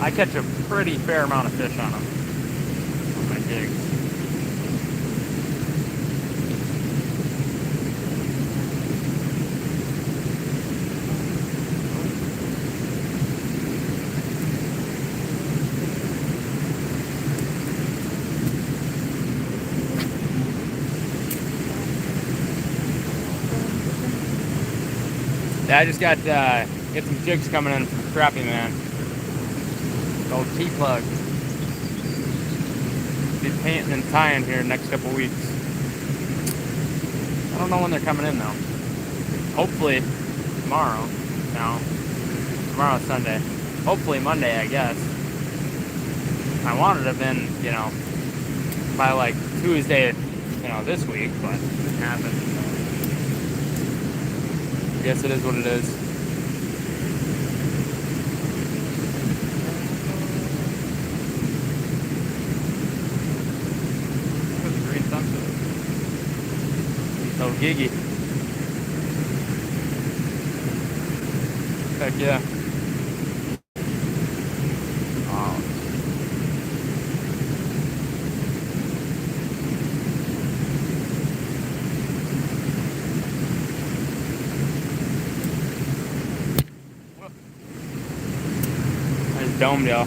[SPEAKER 1] I catch a pretty fair amount of fish on them. On my jigs. Yeah, I just got get some jigs coming in from Crappie Man. The old T-plug. Be painting and tying here next couple weeks. I don't know when they're coming in though. Hopefully tomorrow. No, tomorrow's Sunday. Hopefully Monday, I guess. I wanted to have been, you know, by like Tuesday, you know, this week, but it didn't happen. I guess it is what it is. That's a green sunset. So giggy. Heck yeah. Oh. Domed, y'all.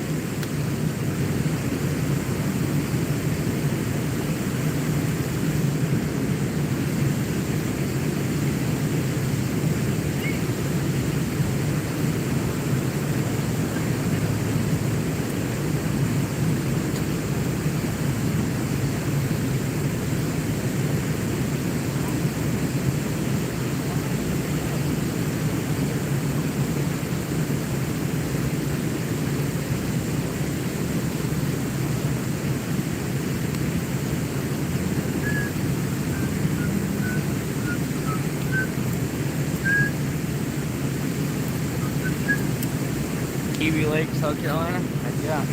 [SPEAKER 1] Kiwi Lake, South Carolina. Heck yeah.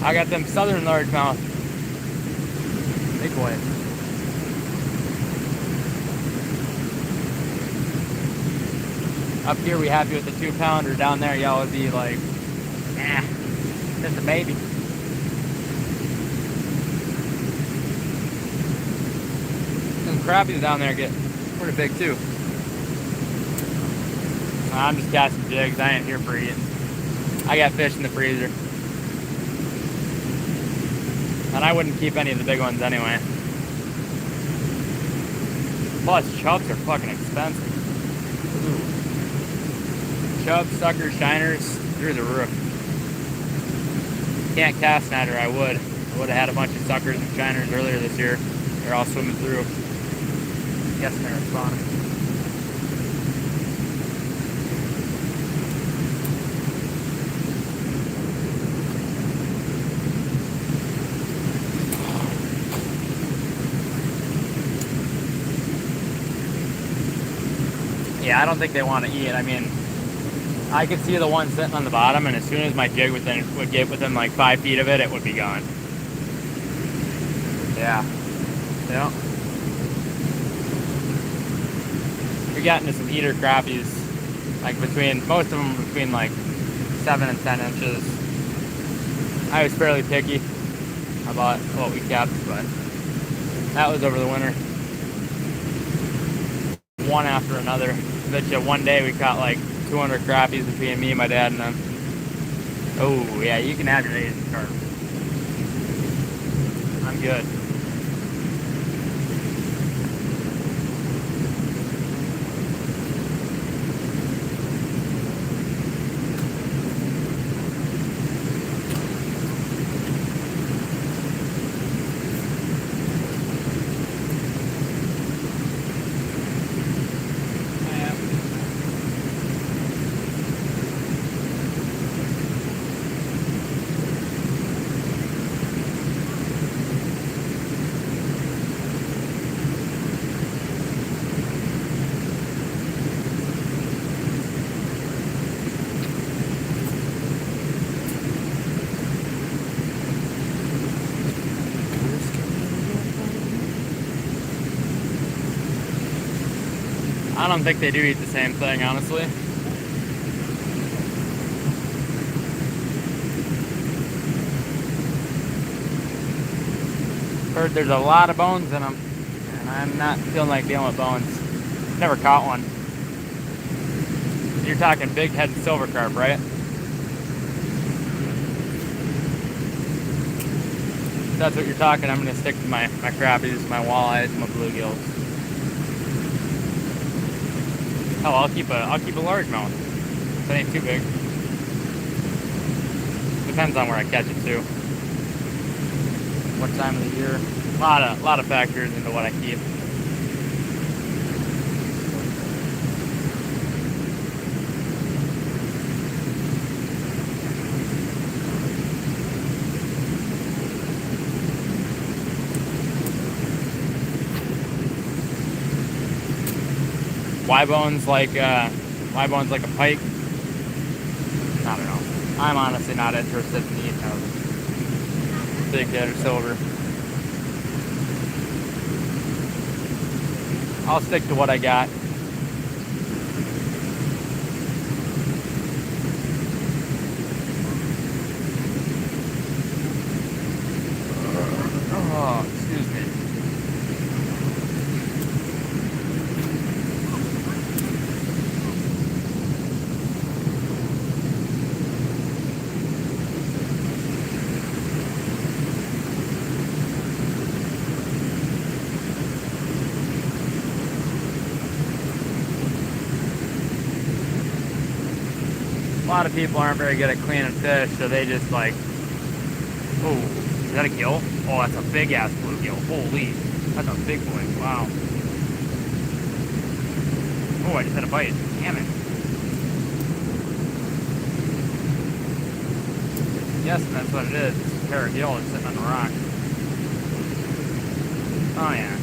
[SPEAKER 1] I got them southern largemouth. Big boy. Up here we have you with the 2-pounder. Down there y'all would be like, nah, just a baby. Some crappies down there get pretty big too. I'm just casting jigs. I ain't here for eating. I got fish in the freezer. And I wouldn't keep any of the big ones anyway. Plus, chubs are fucking expensive. Ooh. Chubs, suckers, shiners, through the roof. Can't cast net, or I would. I would have had a bunch of suckers and shiners earlier this year. They're all swimming through. Guessing they're spawning. Yeah, I don't think they want to eat. I mean, I could see the one sitting on the bottom, and as soon as my jig would get within like 5 feet of it, it would be gone. Yeah. Yeah. We got into some eater crappies, like most of them between like 7 and 10 inches. I was fairly picky about what we kept, but that was over the winter. One after another. I bet you one day we caught like 200 crappies between me, my dad, and them. Oh yeah, you can have your Asian carp. I'm good. I don't think they do eat the same thing, honestly. Heard there's a lot of bones in them, and I'm not feeling like dealing with bones. Never caught one. You're talking big-headed silver carp, right? If that's what you're talking, I'm gonna stick to my crappies, my walleyes, my bluegills. Oh, I'll keep a largemouth. That ain't too big. Depends on where I catch it too. What time of the year? A lot of factors into what I keep. Y-bones like a pike? I don't know. I'm honestly not interested in eating a big head or silver. I'll stick to what I got. Oh, excuse me. A lot of people aren't very good at cleaning fish, so they just like, oh, is that a gill? Oh, that's a big ass bluegill. Holy, that's a big boy. Wow. Oh, I just had a bite. Damn it. Yes, that's what it is. It's a pair of gill that's sitting on the rock. Oh yeah.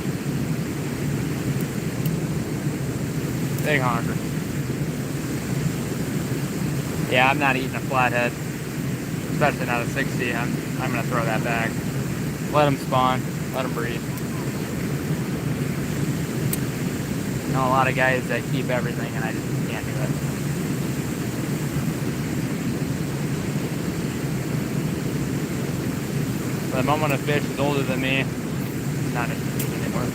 [SPEAKER 1] Big honker. Yeah, I'm not eating a flathead, especially not a 60. I'm gonna throw that back. Let them spawn, let them breed. I know a lot of guys that keep everything, and I just can't do it. The moment a fish is older than me, I'm not interested anymore.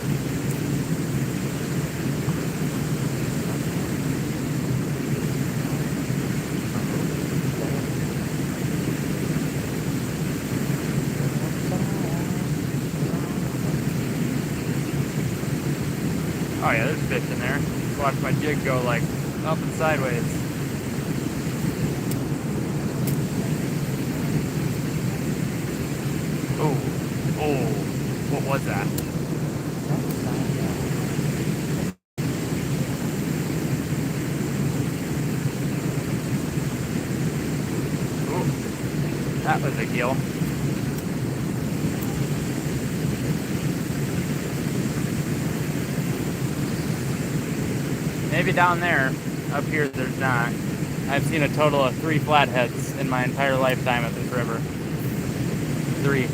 [SPEAKER 1] Oh yeah, fish in there. Just watch my jig go like up and sideways. Oh, oh, what was that? Oh, that was a gill. Maybe down there. Up here there's not. I've seen a total of 3 flatheads in my entire lifetime at this river. 3.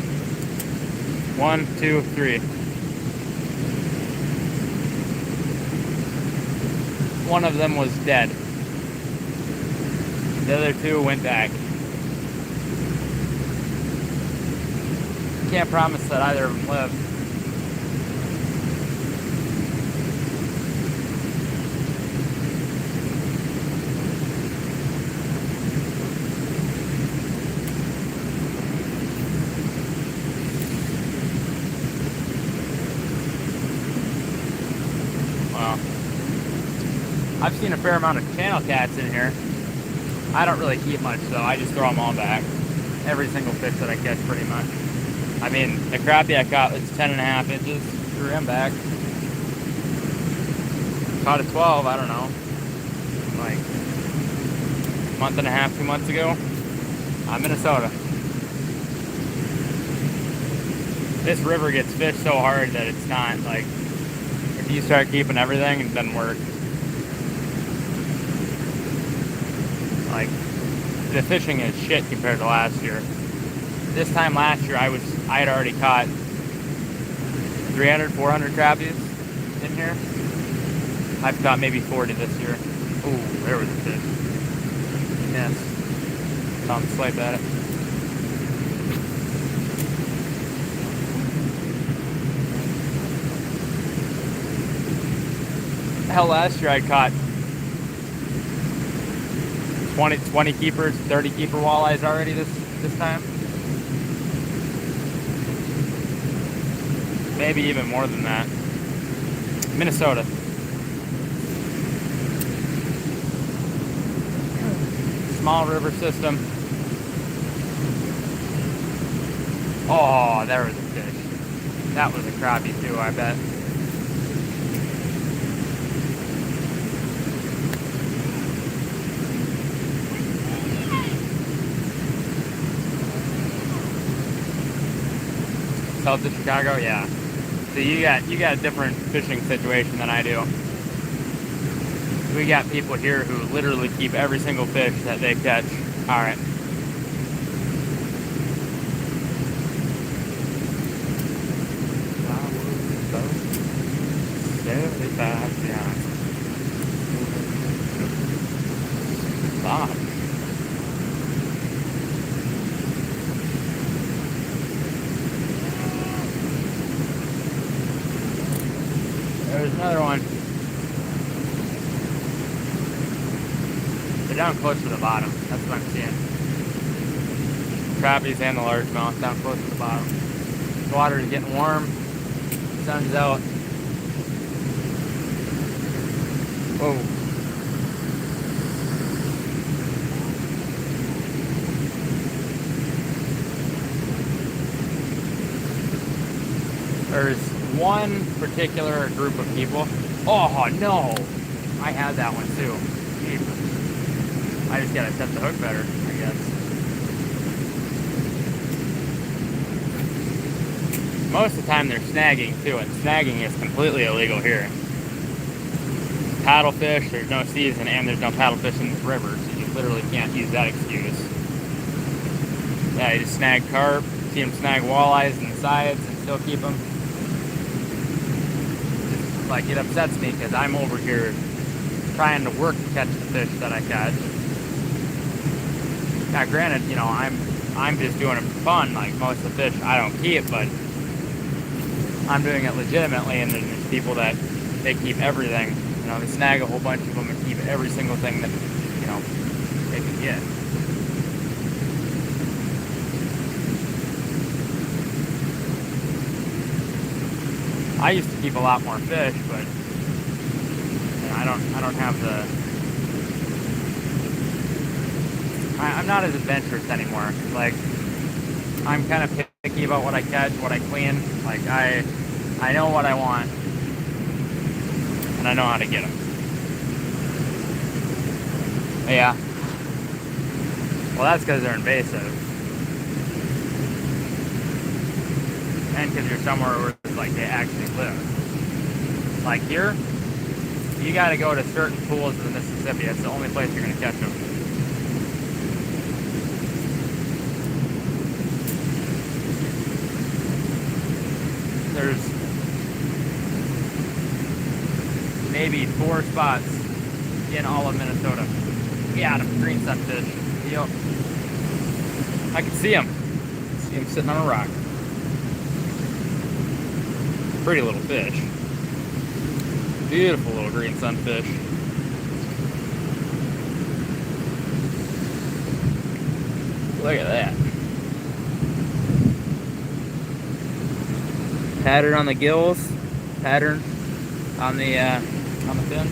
[SPEAKER 1] 1, 2, 3. One of them was dead. The other 2 went back. Can't promise that either of them live. I've seen a fair amount of channel cats in here. I don't really keep much, so I just throw them all back. Every single fish that I catch, pretty much. I mean, the crappie I caught was 10.5 inches. Threw him back. Caught a 12, I don't know, like a month and a half, 2 months ago. Minnesota. This river gets fished so hard that it's not like, if you start keeping everything, it doesn't work. Like, the fishing is shit compared to last year. This time last year, I had already caught 300, 400 crappies in here. I've caught maybe 40 this year. Ooh, there was a fish. Yes. Tom swipe at it. Hell, last year I caught 20 keepers, 30 keeper walleyes already this time. Maybe even more than that. Minnesota. Small river system. Oh, there was a fish. That was a crappie too, I bet. South of Chicago, yeah. So you got a different fishing situation than I do. We got people here who literally keep every single fish that they catch. All right. There's another one. They're down close to the bottom. That's what I'm seeing. Crappies and the largemouth down close to the bottom. The water is getting warm. Sun's out. Whoa. There's one particular group of people. Oh no! I had that one too. Jeez. I just gotta set the hook better, I guess. Most of the time they're snagging too, and snagging is completely illegal here. Paddlefish, there's no season and there's no paddlefish in this river, so you literally can't use that excuse. Yeah, you just snag carp, see them snag walleyes in the sides and still keep them. Like, it upsets me because I'm over here trying to work to catch the fish that I catch. Now, granted, you know, I'm just doing it for fun. Like, most of the fish I don't keep, but I'm doing it legitimately. And then there's people that they keep everything. You know, they snag a whole bunch of them and keep every single thing that, you know, they can get. I used to keep a lot more fish, but I don't have the. I'm not as adventurous anymore. Like, I'm kind of picky about what I catch, what I clean. Like, I know what I want, and I know how to get them. Yeah. Well, that's because they're invasive, and because you're somewhere where like they actually live. Like here, you got to go to certain pools in the Mississippi. That's the only place you're gonna catch them. There's maybe 4 spots in all of Minnesota. Yeah, the green sunfish. Yep. I can see him. See him sitting on a rock. Pretty little fish. Beautiful little green sunfish. Look at that. Pattern on the gills. Pattern on the fins.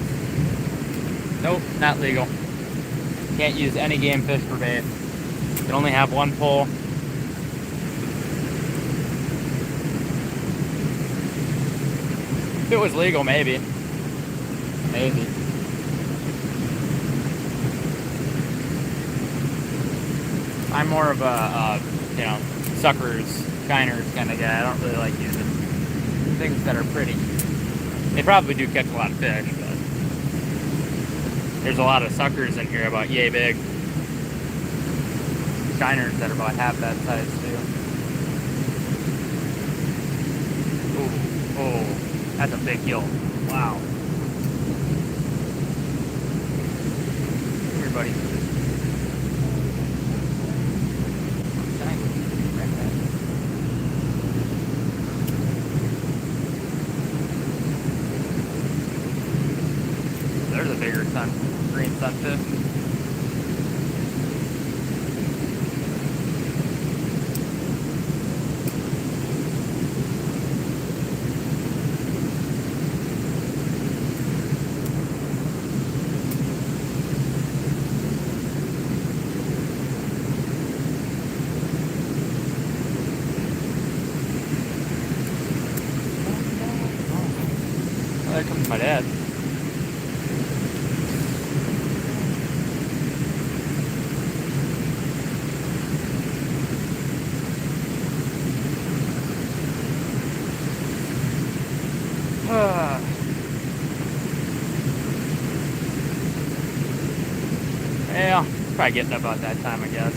[SPEAKER 1] Nope, not legal. Can't use any game fish for bait. You can only have one pole. If it was legal, maybe. Maybe. I'm more of a, suckers, shiners kind of guy. I don't really like using things that are pretty. They probably do catch a lot of fish, but there's a lot of suckers in here about yay big. Shiners that are about half that size too. Oh, that's a big gill. Wow. Come here, buddy. There's a bigger green sunfish. Oh, there comes my dad. Yeah, probably getting about that time, I guess.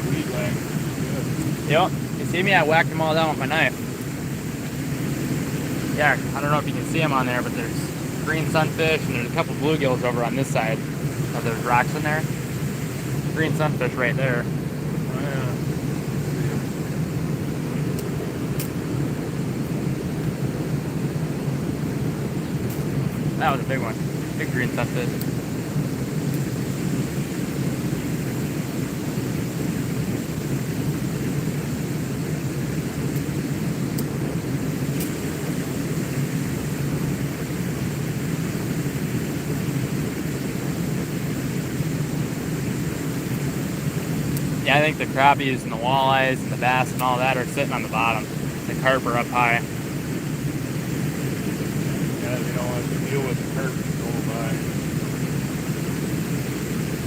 [SPEAKER 2] Weed whack.
[SPEAKER 1] Yep, you see me? I whacked them all down with my knife. Yeah, I don't know if you can see them on there, but there's green sunfish and there's a couple bluegills over on this side. Oh, there's rocks in there. Green sunfish right there.
[SPEAKER 2] Oh, yeah.
[SPEAKER 1] That was a big one. Big green sunfish. Yeah, I think the crappies and the walleyes and the bass and all that are sitting on the bottom. The carp are up high.
[SPEAKER 2] Yeah, they don't want to deal with the current going by.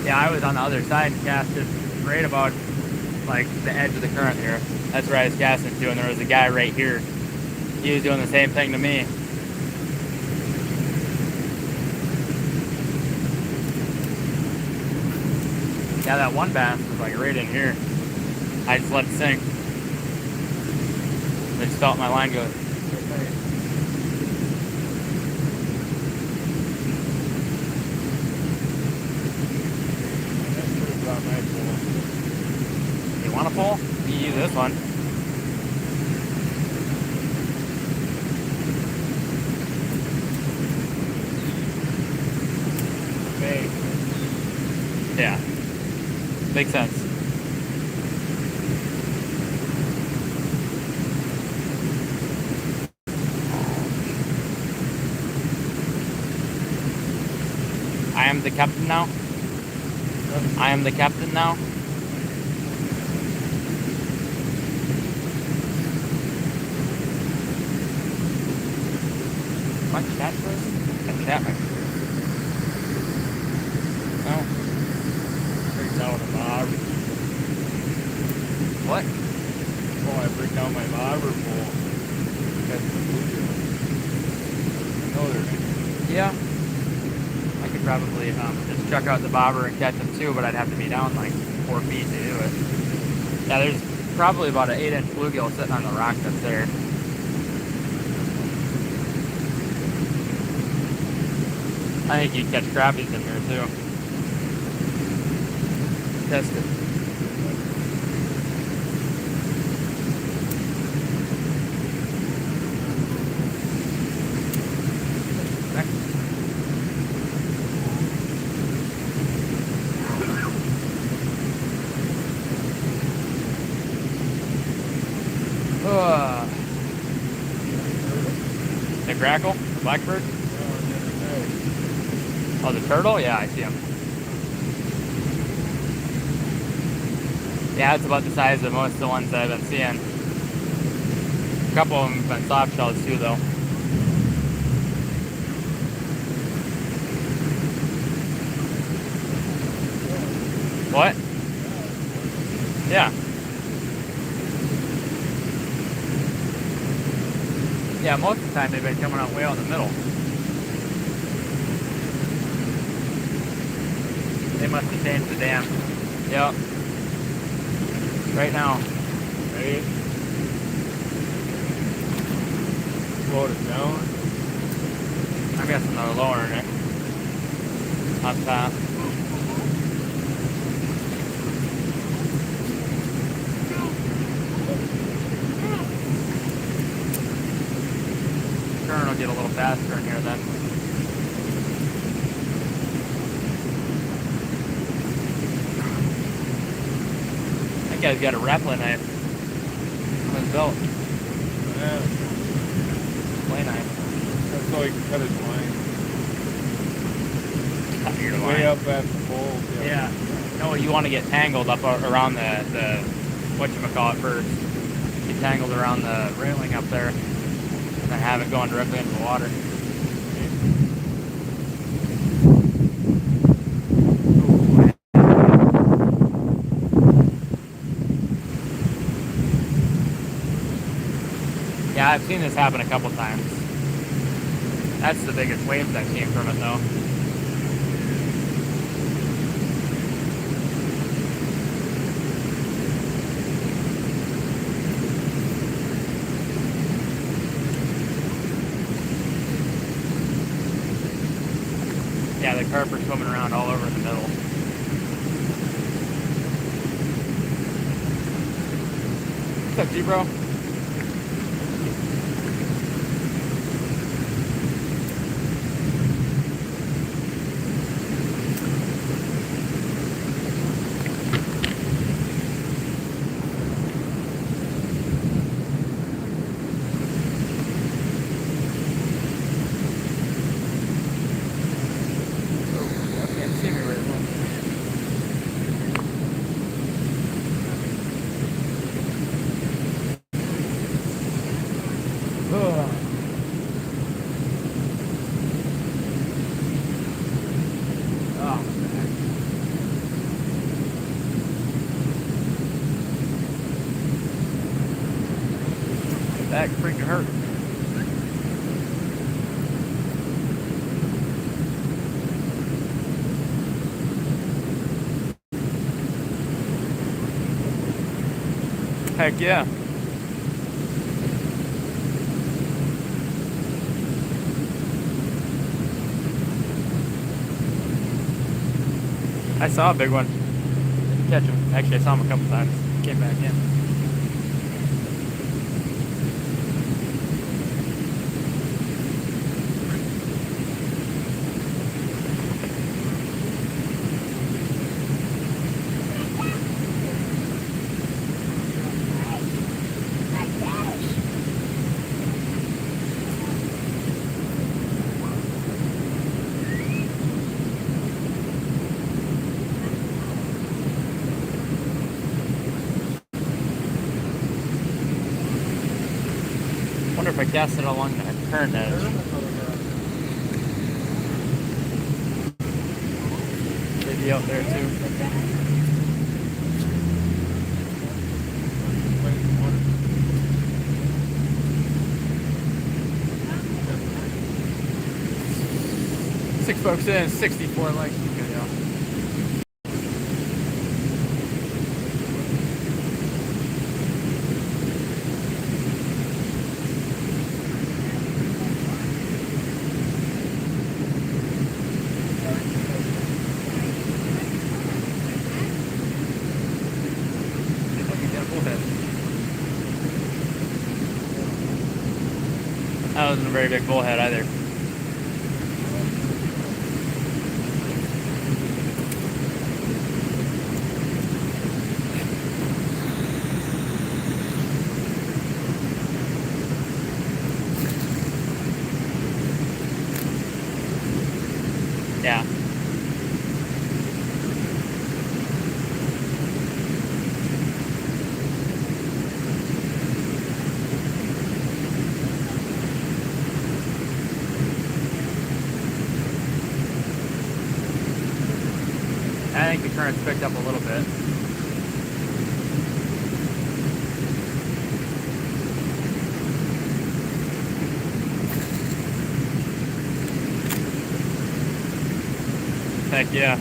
[SPEAKER 1] Yeah, I was on the other side and casted right about like the edge of the current here. That's where I was casting to, and there was a guy right here. He was doing the same thing to me. Yeah, that one bass was like right in here. I just let it sink. I just felt my line go. You want a pole? You use this one.
[SPEAKER 2] Big.
[SPEAKER 1] Yeah. Makes sense. am the captain now. I am the captain now. My chat person? A chat person. Oh.
[SPEAKER 2] Bring down a bobber.
[SPEAKER 1] What?
[SPEAKER 2] Oh, I bring down my bobber pole. That's the bluegill. No, they're
[SPEAKER 1] Yeah. I could probably just chuck out the bobber and catch them too, but I'd have to be down like 4 feet to do it. Yeah, there's probably about an 8-inch bluegill sitting on the rock that's there. I think you'd catch crappies in here too. Test it. The grackle? The blackbird? Oh, the turtle? Yeah, I see him. Yeah, it's about the size of most of the ones that I've been seeing. A couple of them have been soft shells too, though. What? Yeah. Yeah, most of the time they've been coming out way out in the middle. They must have changed the dam. Yep. Right now.
[SPEAKER 2] Ready? Float it down.
[SPEAKER 1] I'm guessing they're lowering it. Up top. Current will get a little faster in here then. That guy's got a grappling knife on his belt.
[SPEAKER 2] Yeah.
[SPEAKER 1] Play knife.
[SPEAKER 2] That's how he can cut his line.
[SPEAKER 1] Cut your
[SPEAKER 2] Way
[SPEAKER 1] line.
[SPEAKER 2] up at the pole.
[SPEAKER 1] Yeah. No, you want to get tangled up around the whatchamacallit first. Get tangled around the railing up there. And then have it going directly into the water. Yeah, I've seen this happen a couple times. That's the biggest waves I've seen from it though. Yeah, the carp are swimming around all over in the middle. What's up, G-Bro? That freaking hurt. Heck yeah. I saw a big one. Didn't catch him. Actually, I saw him a couple times. Came back in. cast it along the current edge. They'd be out there too. Six folks in, 64 likes. That wasn't a very big bullhead either. Yeah. I think the current's picked up a little bit. Heck yeah.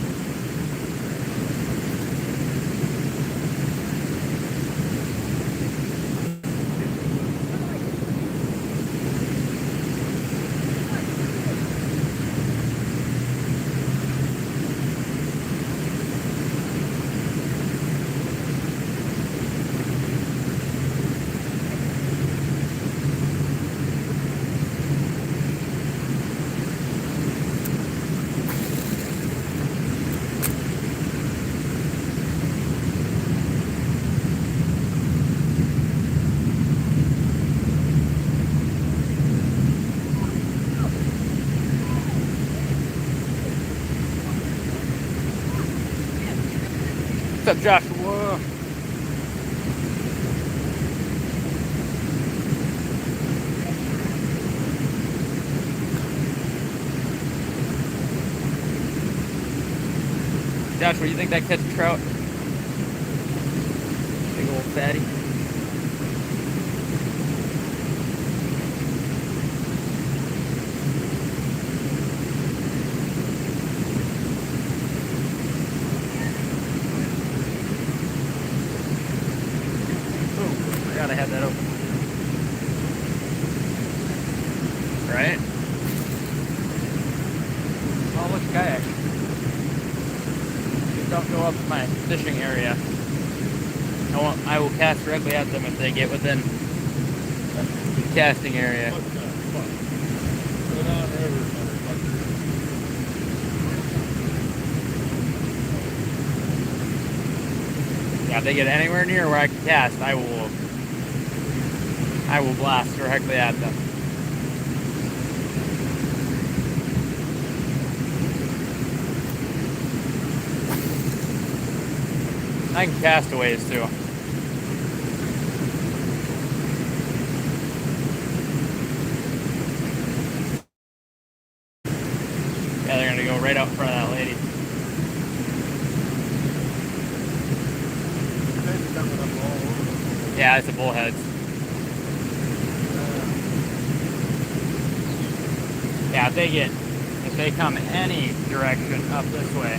[SPEAKER 1] What's up, Joshua? Joshua, you think that catch a trout? Big old fatty. I had that open. Right? Oh, look, kayak. Just don't go up to my fishing area. I will cast directly at them if they get within the casting area. Yeah, if they get anywhere near where I can cast, I will blast directly at them. I can castaways too. Yeah, they're gonna go right out in front of that lady. Yeah, it's a bullheads. Yeah, if they come any direction up this way.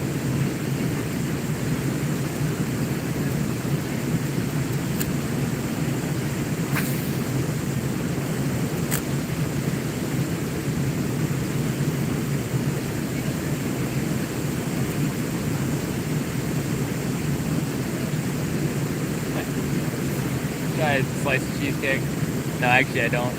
[SPEAKER 1] Guys, slice of cheesecake. No, actually I don't.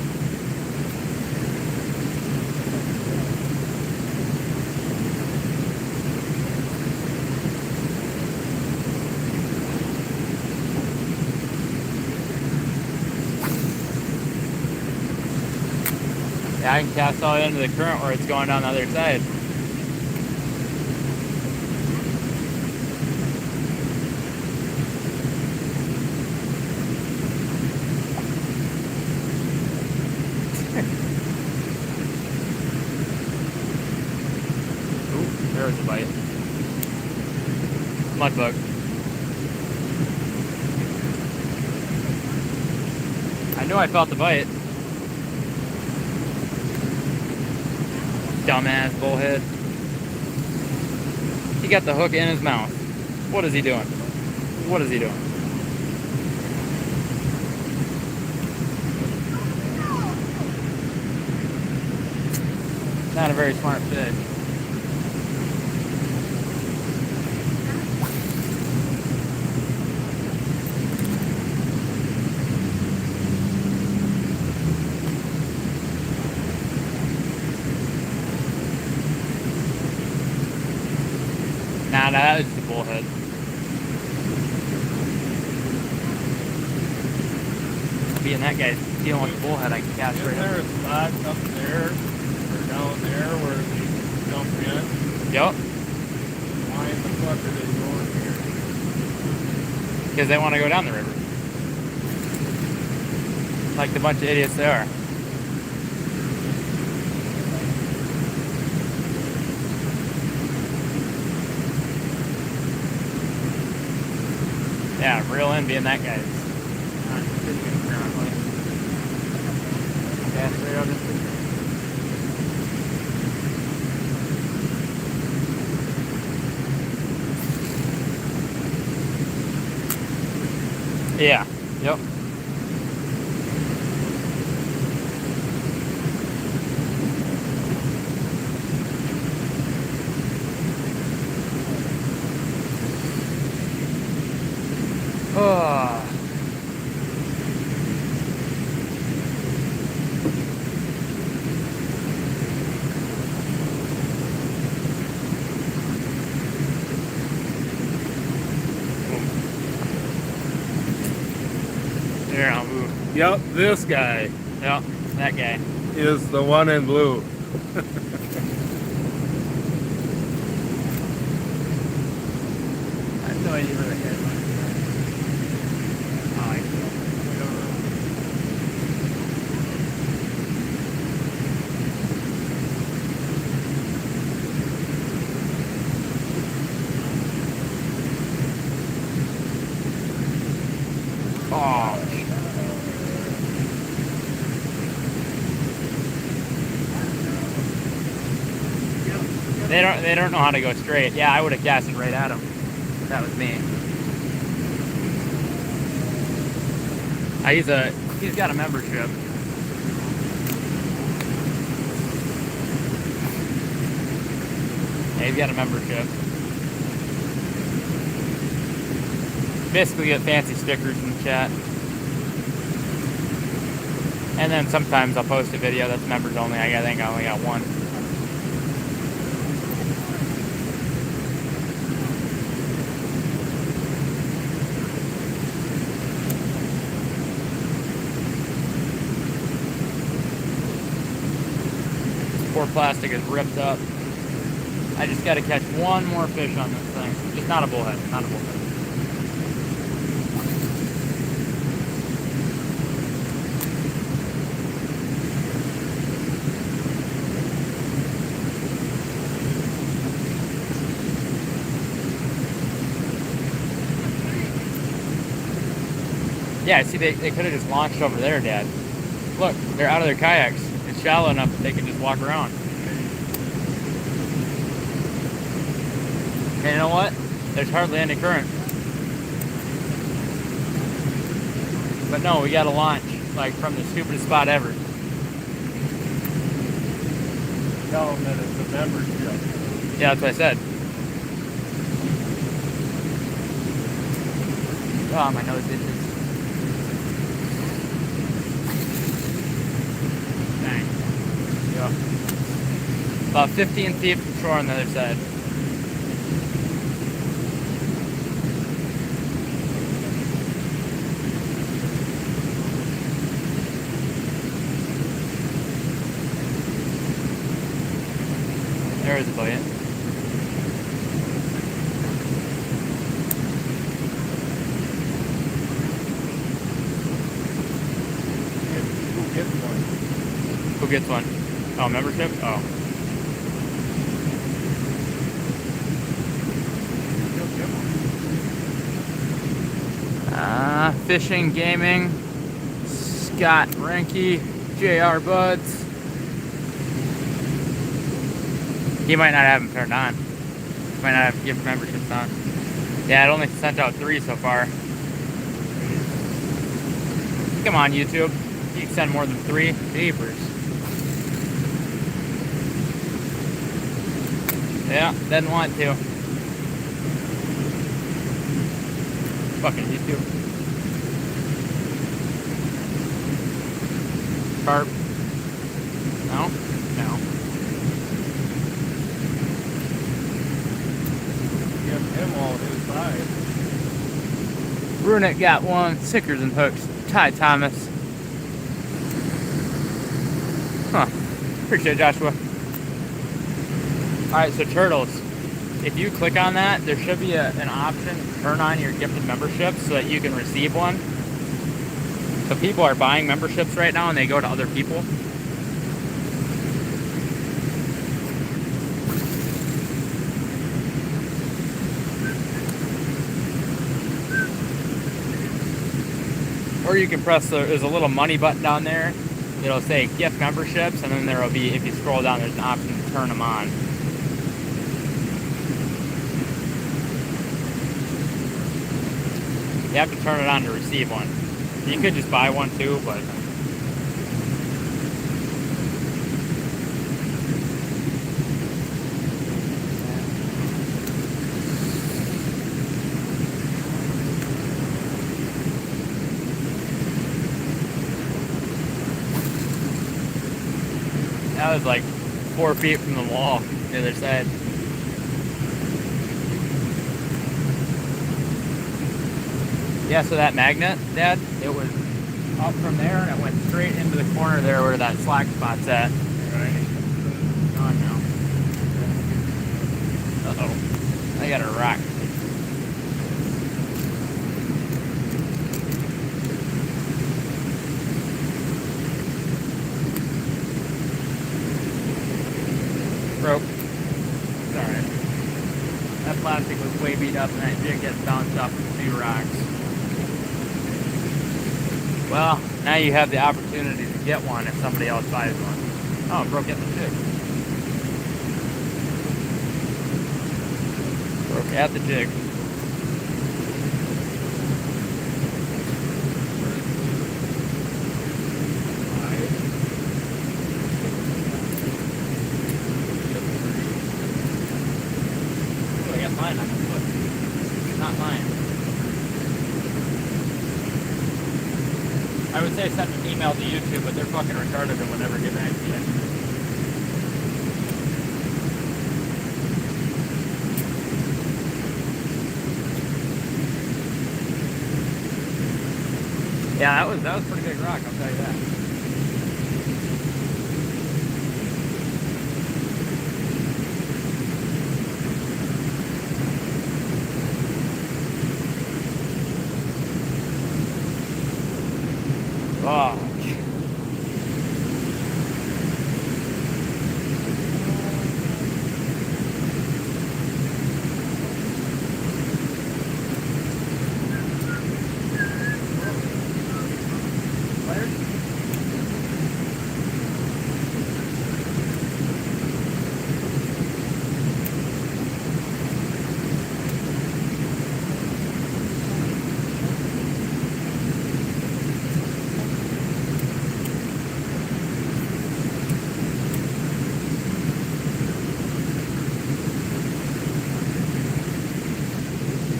[SPEAKER 1] Yeah, I can cast all into the current where it's going down the other side. There's a bite. Mud bug. I knew I felt the bite. Dumbass bullhead. He got the hook in his mouth. What is he doing? What is he doing? Not a very smart fish. Nah, that was the bullhead. Being that guy's dealing with the bullhead, I can catch right
[SPEAKER 2] there a spot up there or down there where they jump in?
[SPEAKER 1] Yup.
[SPEAKER 2] Why in the fuck are they going here?
[SPEAKER 1] Because they want to go down the river. Like the bunch of idiots they are. Yeah, reel in being that guy's not fishing currently. Yeah, straight out into the yeah, yep. Oh. Here, I'll move.
[SPEAKER 2] Yep, this guy
[SPEAKER 1] Yep, that guy.
[SPEAKER 2] is the one in blue.
[SPEAKER 1] I have no idea where the head went. Oh, I don't know. Oh. They don't know how to go straight. Yeah, I would have casted right at him. That was me. He's got a membership. Yeah, he's got a membership. Basically get fancy stickers in the chat. And then sometimes I'll post a video that's members only. I think I only got one. Poor plastic is ripped up. I just got to catch one more fish on this thing. Just not a bullhead. Not a bullhead. Yeah, see, they could have just launched over there, Dad. Look, they're out of their kayaks. It's shallow enough that they can just walk around. And you know what? There's hardly any current. But no, we gotta launch, like, from the stupidest spot ever.
[SPEAKER 2] Tell them that it's a membership.
[SPEAKER 1] Yeah, that's what I said. Oh, my nose itches. Dang. Yeah. About 15 feet from shore on the other side. There's a bite.
[SPEAKER 2] Who gets one?
[SPEAKER 1] Who gets one? Oh, membership? Oh. Yeehaw Fishing Gaming, Scott Renke, JR Buds. He might not have them turned on. He might not have gift memberships on. Yeah, it only sent out 3 so far. Come on, YouTube. You can send more than 3. Jeepers. Yeah, didn't want to. Fucking YouTube. Carp. No? No.
[SPEAKER 2] Give him all his size.
[SPEAKER 1] Brunette got 1. Sickers and hooks. Ty Thomas. Huh. Appreciate it, Joshua. Alright, so turtles. If you click on that, there should be an option to turn on your gifted membership so that you can receive one. So people are buying memberships right now and they go to other people. Or you can press there's a little money button down there. It'll say gift memberships, and then there will be, if you scroll down, there's an option to turn them on. You have to turn it on to receive one. You could just buy one too, but that was like 4 feet from the wall, the other side. Yeah, so that magnet, Dad, it was up from there and it went straight into the corner there where that slack spot's at.
[SPEAKER 2] Right.
[SPEAKER 1] Oh no. Uh-oh. I got a rock. Broke. It's alright. That plastic was way beat up and that jig gets bounced off a few rocks. Well, now you have the opportunity to get one if somebody else buys one. Oh, broke at the jig. Broke at the jig. Oh, I got mine on the foot. Not mine. I would say send an email to YouTube, but they're fucking retarded and would never get back to you. Yeah, that was pretty big rock, I'll tell you that. Oh.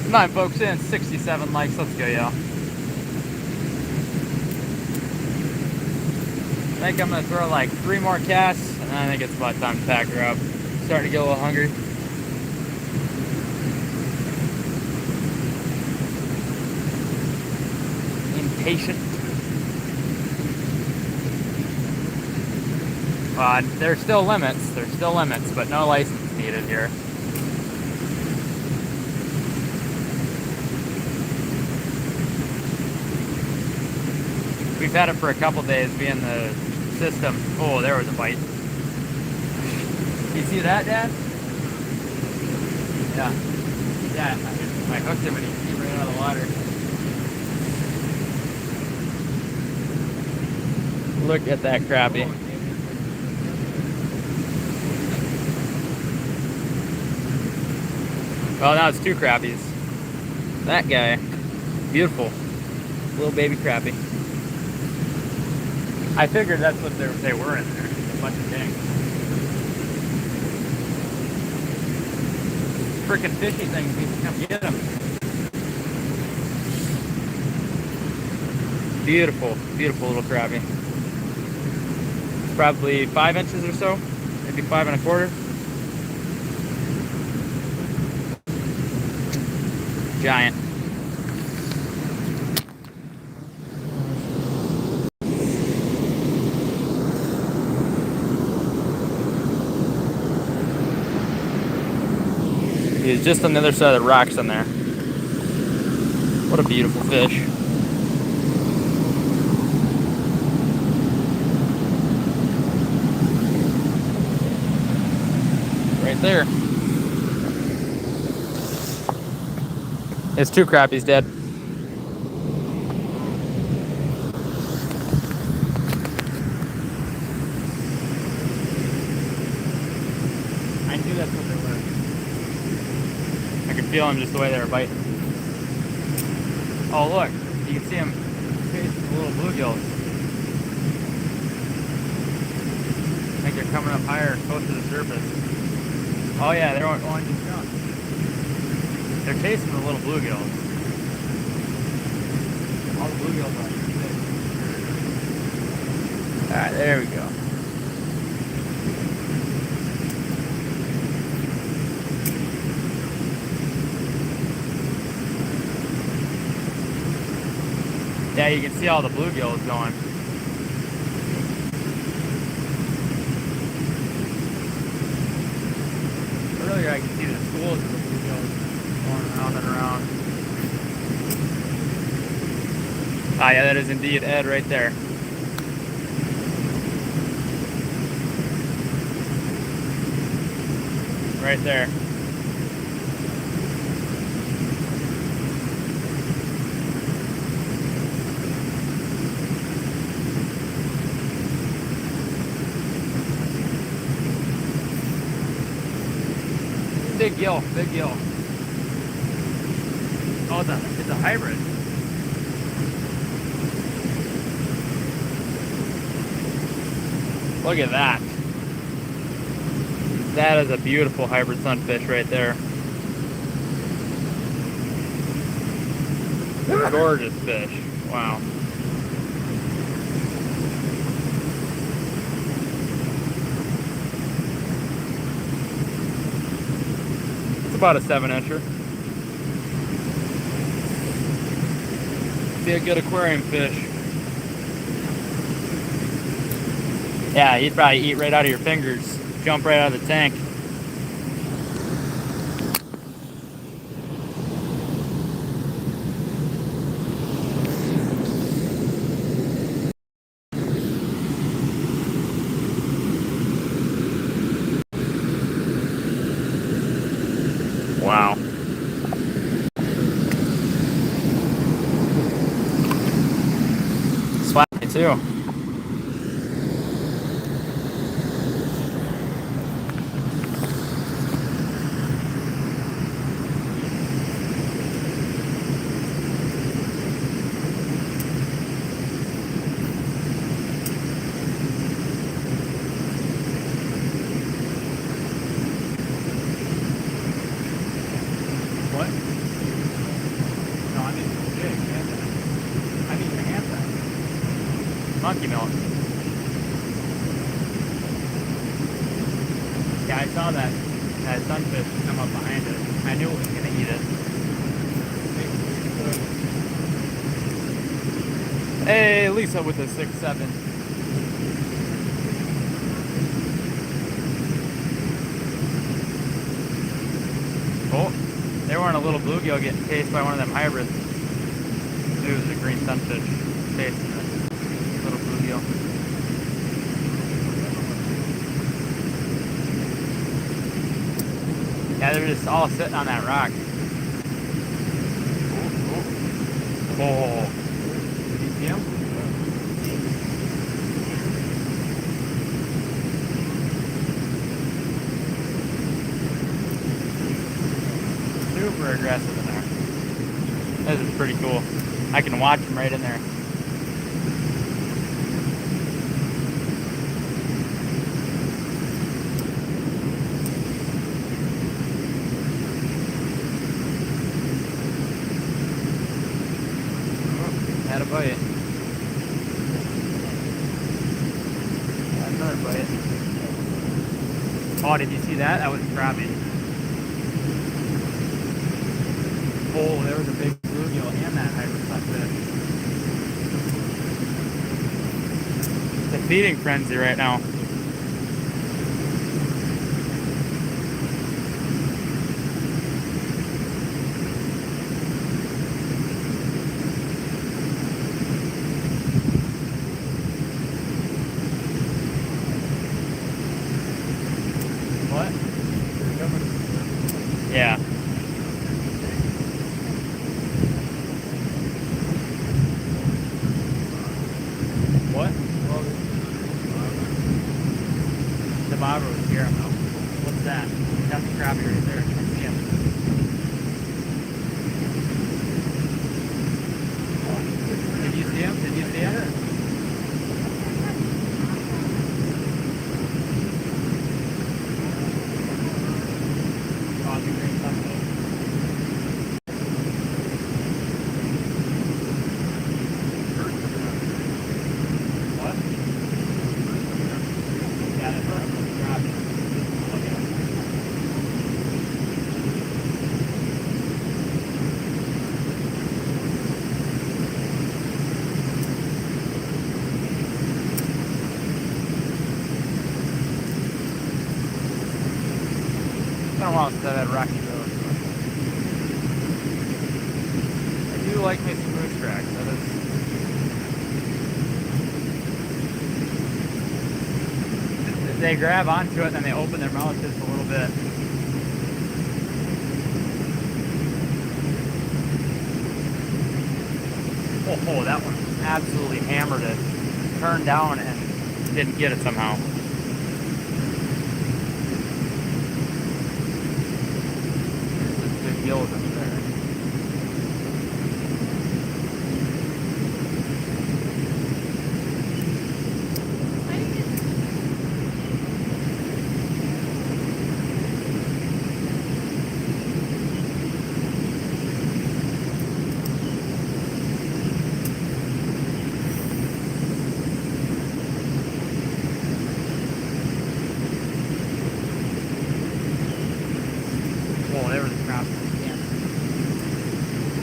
[SPEAKER 1] Come on, folks, in 67 likes. Let's go, y'all. I think I'm gonna throw like 3 more casts, and I think it's about time to pack her up. Starting to get a little hungry. Impatient. There's still limits. There's still limits, but no license needed here. We've had it for a couple days being the system. Oh, there was a bite. You see that, Dad? Yeah. Yeah, I hooked him and he ran out of the water. Look at that crappie. Well, now it's two crappies. That guy, beautiful, little baby crappie. I figured that's what they were in there, a bunch of things. Freaking fishy things need to come get them. Beautiful, beautiful little crappie. It's probably 5 inches or so, maybe 5 1/4. Giant. He's just on the other side of the rocks on there. What a beautiful fish. Right there. It's two crappies dead. I knew that's what they were. I could feel them just the way they were biting. Oh look, you can see them chasing the little bluegills. I think they're coming up higher, close to the surface. Oh yeah, they're on just jump. They're chasing the little bluegills. All the bluegills are. Alright, there we go. Yeah, you can see all the bluegills going. Earlier I could see the schools of the bluegills going around and around. Ah, yeah, that is indeed Ed right there. Right there. Big gill, big gill. Oh, it's a hybrid. Look at that. That is a beautiful hybrid sunfish right there. Gorgeous fish. Wow. It's about a 7-incher. Be a good aquarium fish. Yeah, he'd probably eat right out of your fingers. Jump right out of the tank. Wow. Slappy too. What? No, I mean big. I mean the hand size. Monkey milk. Yeah, I saw that sunfish come up behind it. I knew it was gonna eat it. Hey, Lisa with a 6-7. Oh, they weren't a little bluegill getting chased by one of them hybrids. It was a green sunfish chasing a little bluegill. Yeah, they're just all sitting on that rock. Oh, did you see them? super aggressive in there. This is pretty cool. I can watch them right in there. Had a bite. Had another bite. Oh, did you see that? That was crappie. Oh, there was a big bluegill and that hypercut fish. It's a feeding frenzy right now. What? Yeah. What? The bobber was here. What's that? That's the crappie right there. I see him. Did you see him? Did you see him? It's been a while since I've had Rocky Road. I do like me some moose tracks. That is. They grab onto it and then they open their mouth just a little bit. Oh, that one absolutely hammered it. Turned down and didn't get it somehow. There's big gills up there. Oh, there was a crop.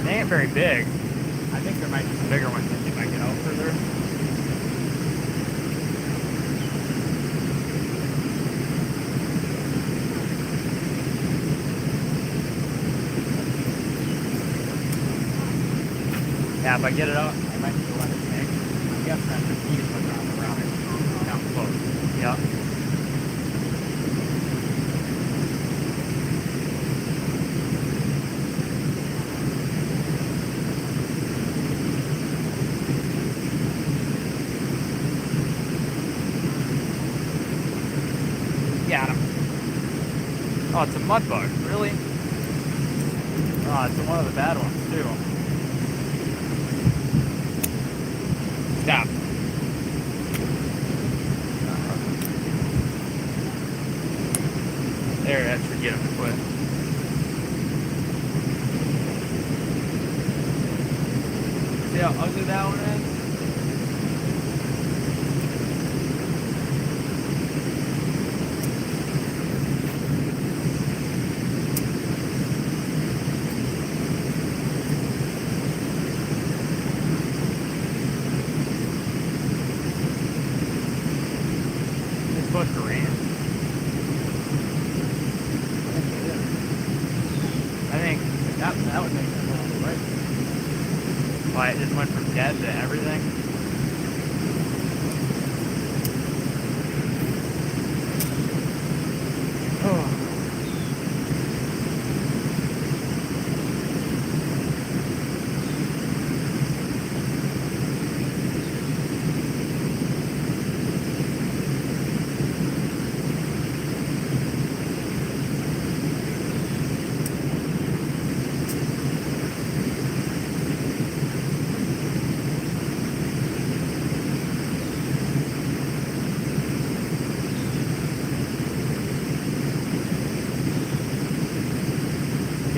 [SPEAKER 1] They ain't very big. I think there might be some bigger ones if I get out further. Yeah, if I get it out, I might need to let it take. I'm guessing that's just heat putting on the ground. Down close. Yeah. Got him. Oh, it's a mud bug, really? Oh, it's one of the bad ones, too. Stop. There, that should get him to quit. See how ugly that one is? Supposed to rain. I think that would make sense a little right. Why it just went from dead to everything.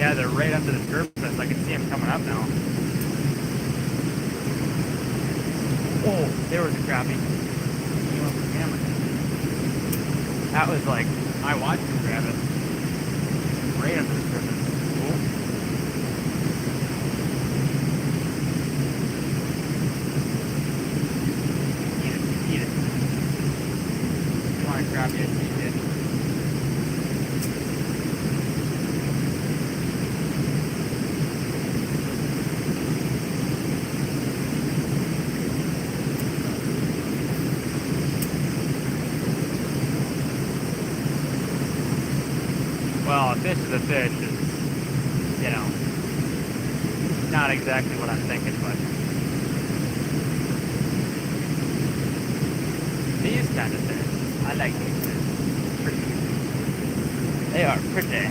[SPEAKER 1] Yeah, they're right under the surface. I can see them coming up now. Oh, there was a crappie. He went for camera. That was like, I watched him grab it. Right under the surface. Cool. Eat it. Come on, crappie. Eat it. Well, a fish is a fish is, you know, not exactly what I'm thinking, but these kind of fish, I like these fish. Pretty. They are pretty.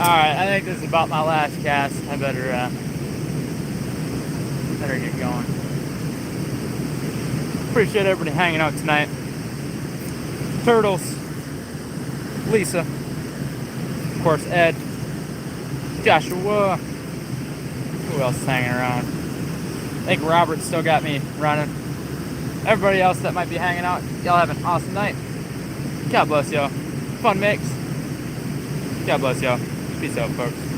[SPEAKER 1] Alright, I think this is about my last cast. I better get going. Appreciate everybody hanging out tonight. Turtles, Lisa, of course Ed, Joshua, who else is hanging around? I think Robert still got me running. Everybody else that might be hanging out, y'all have an awesome night. God bless y'all. Fun mix. God bless y'all. Peace out, folks.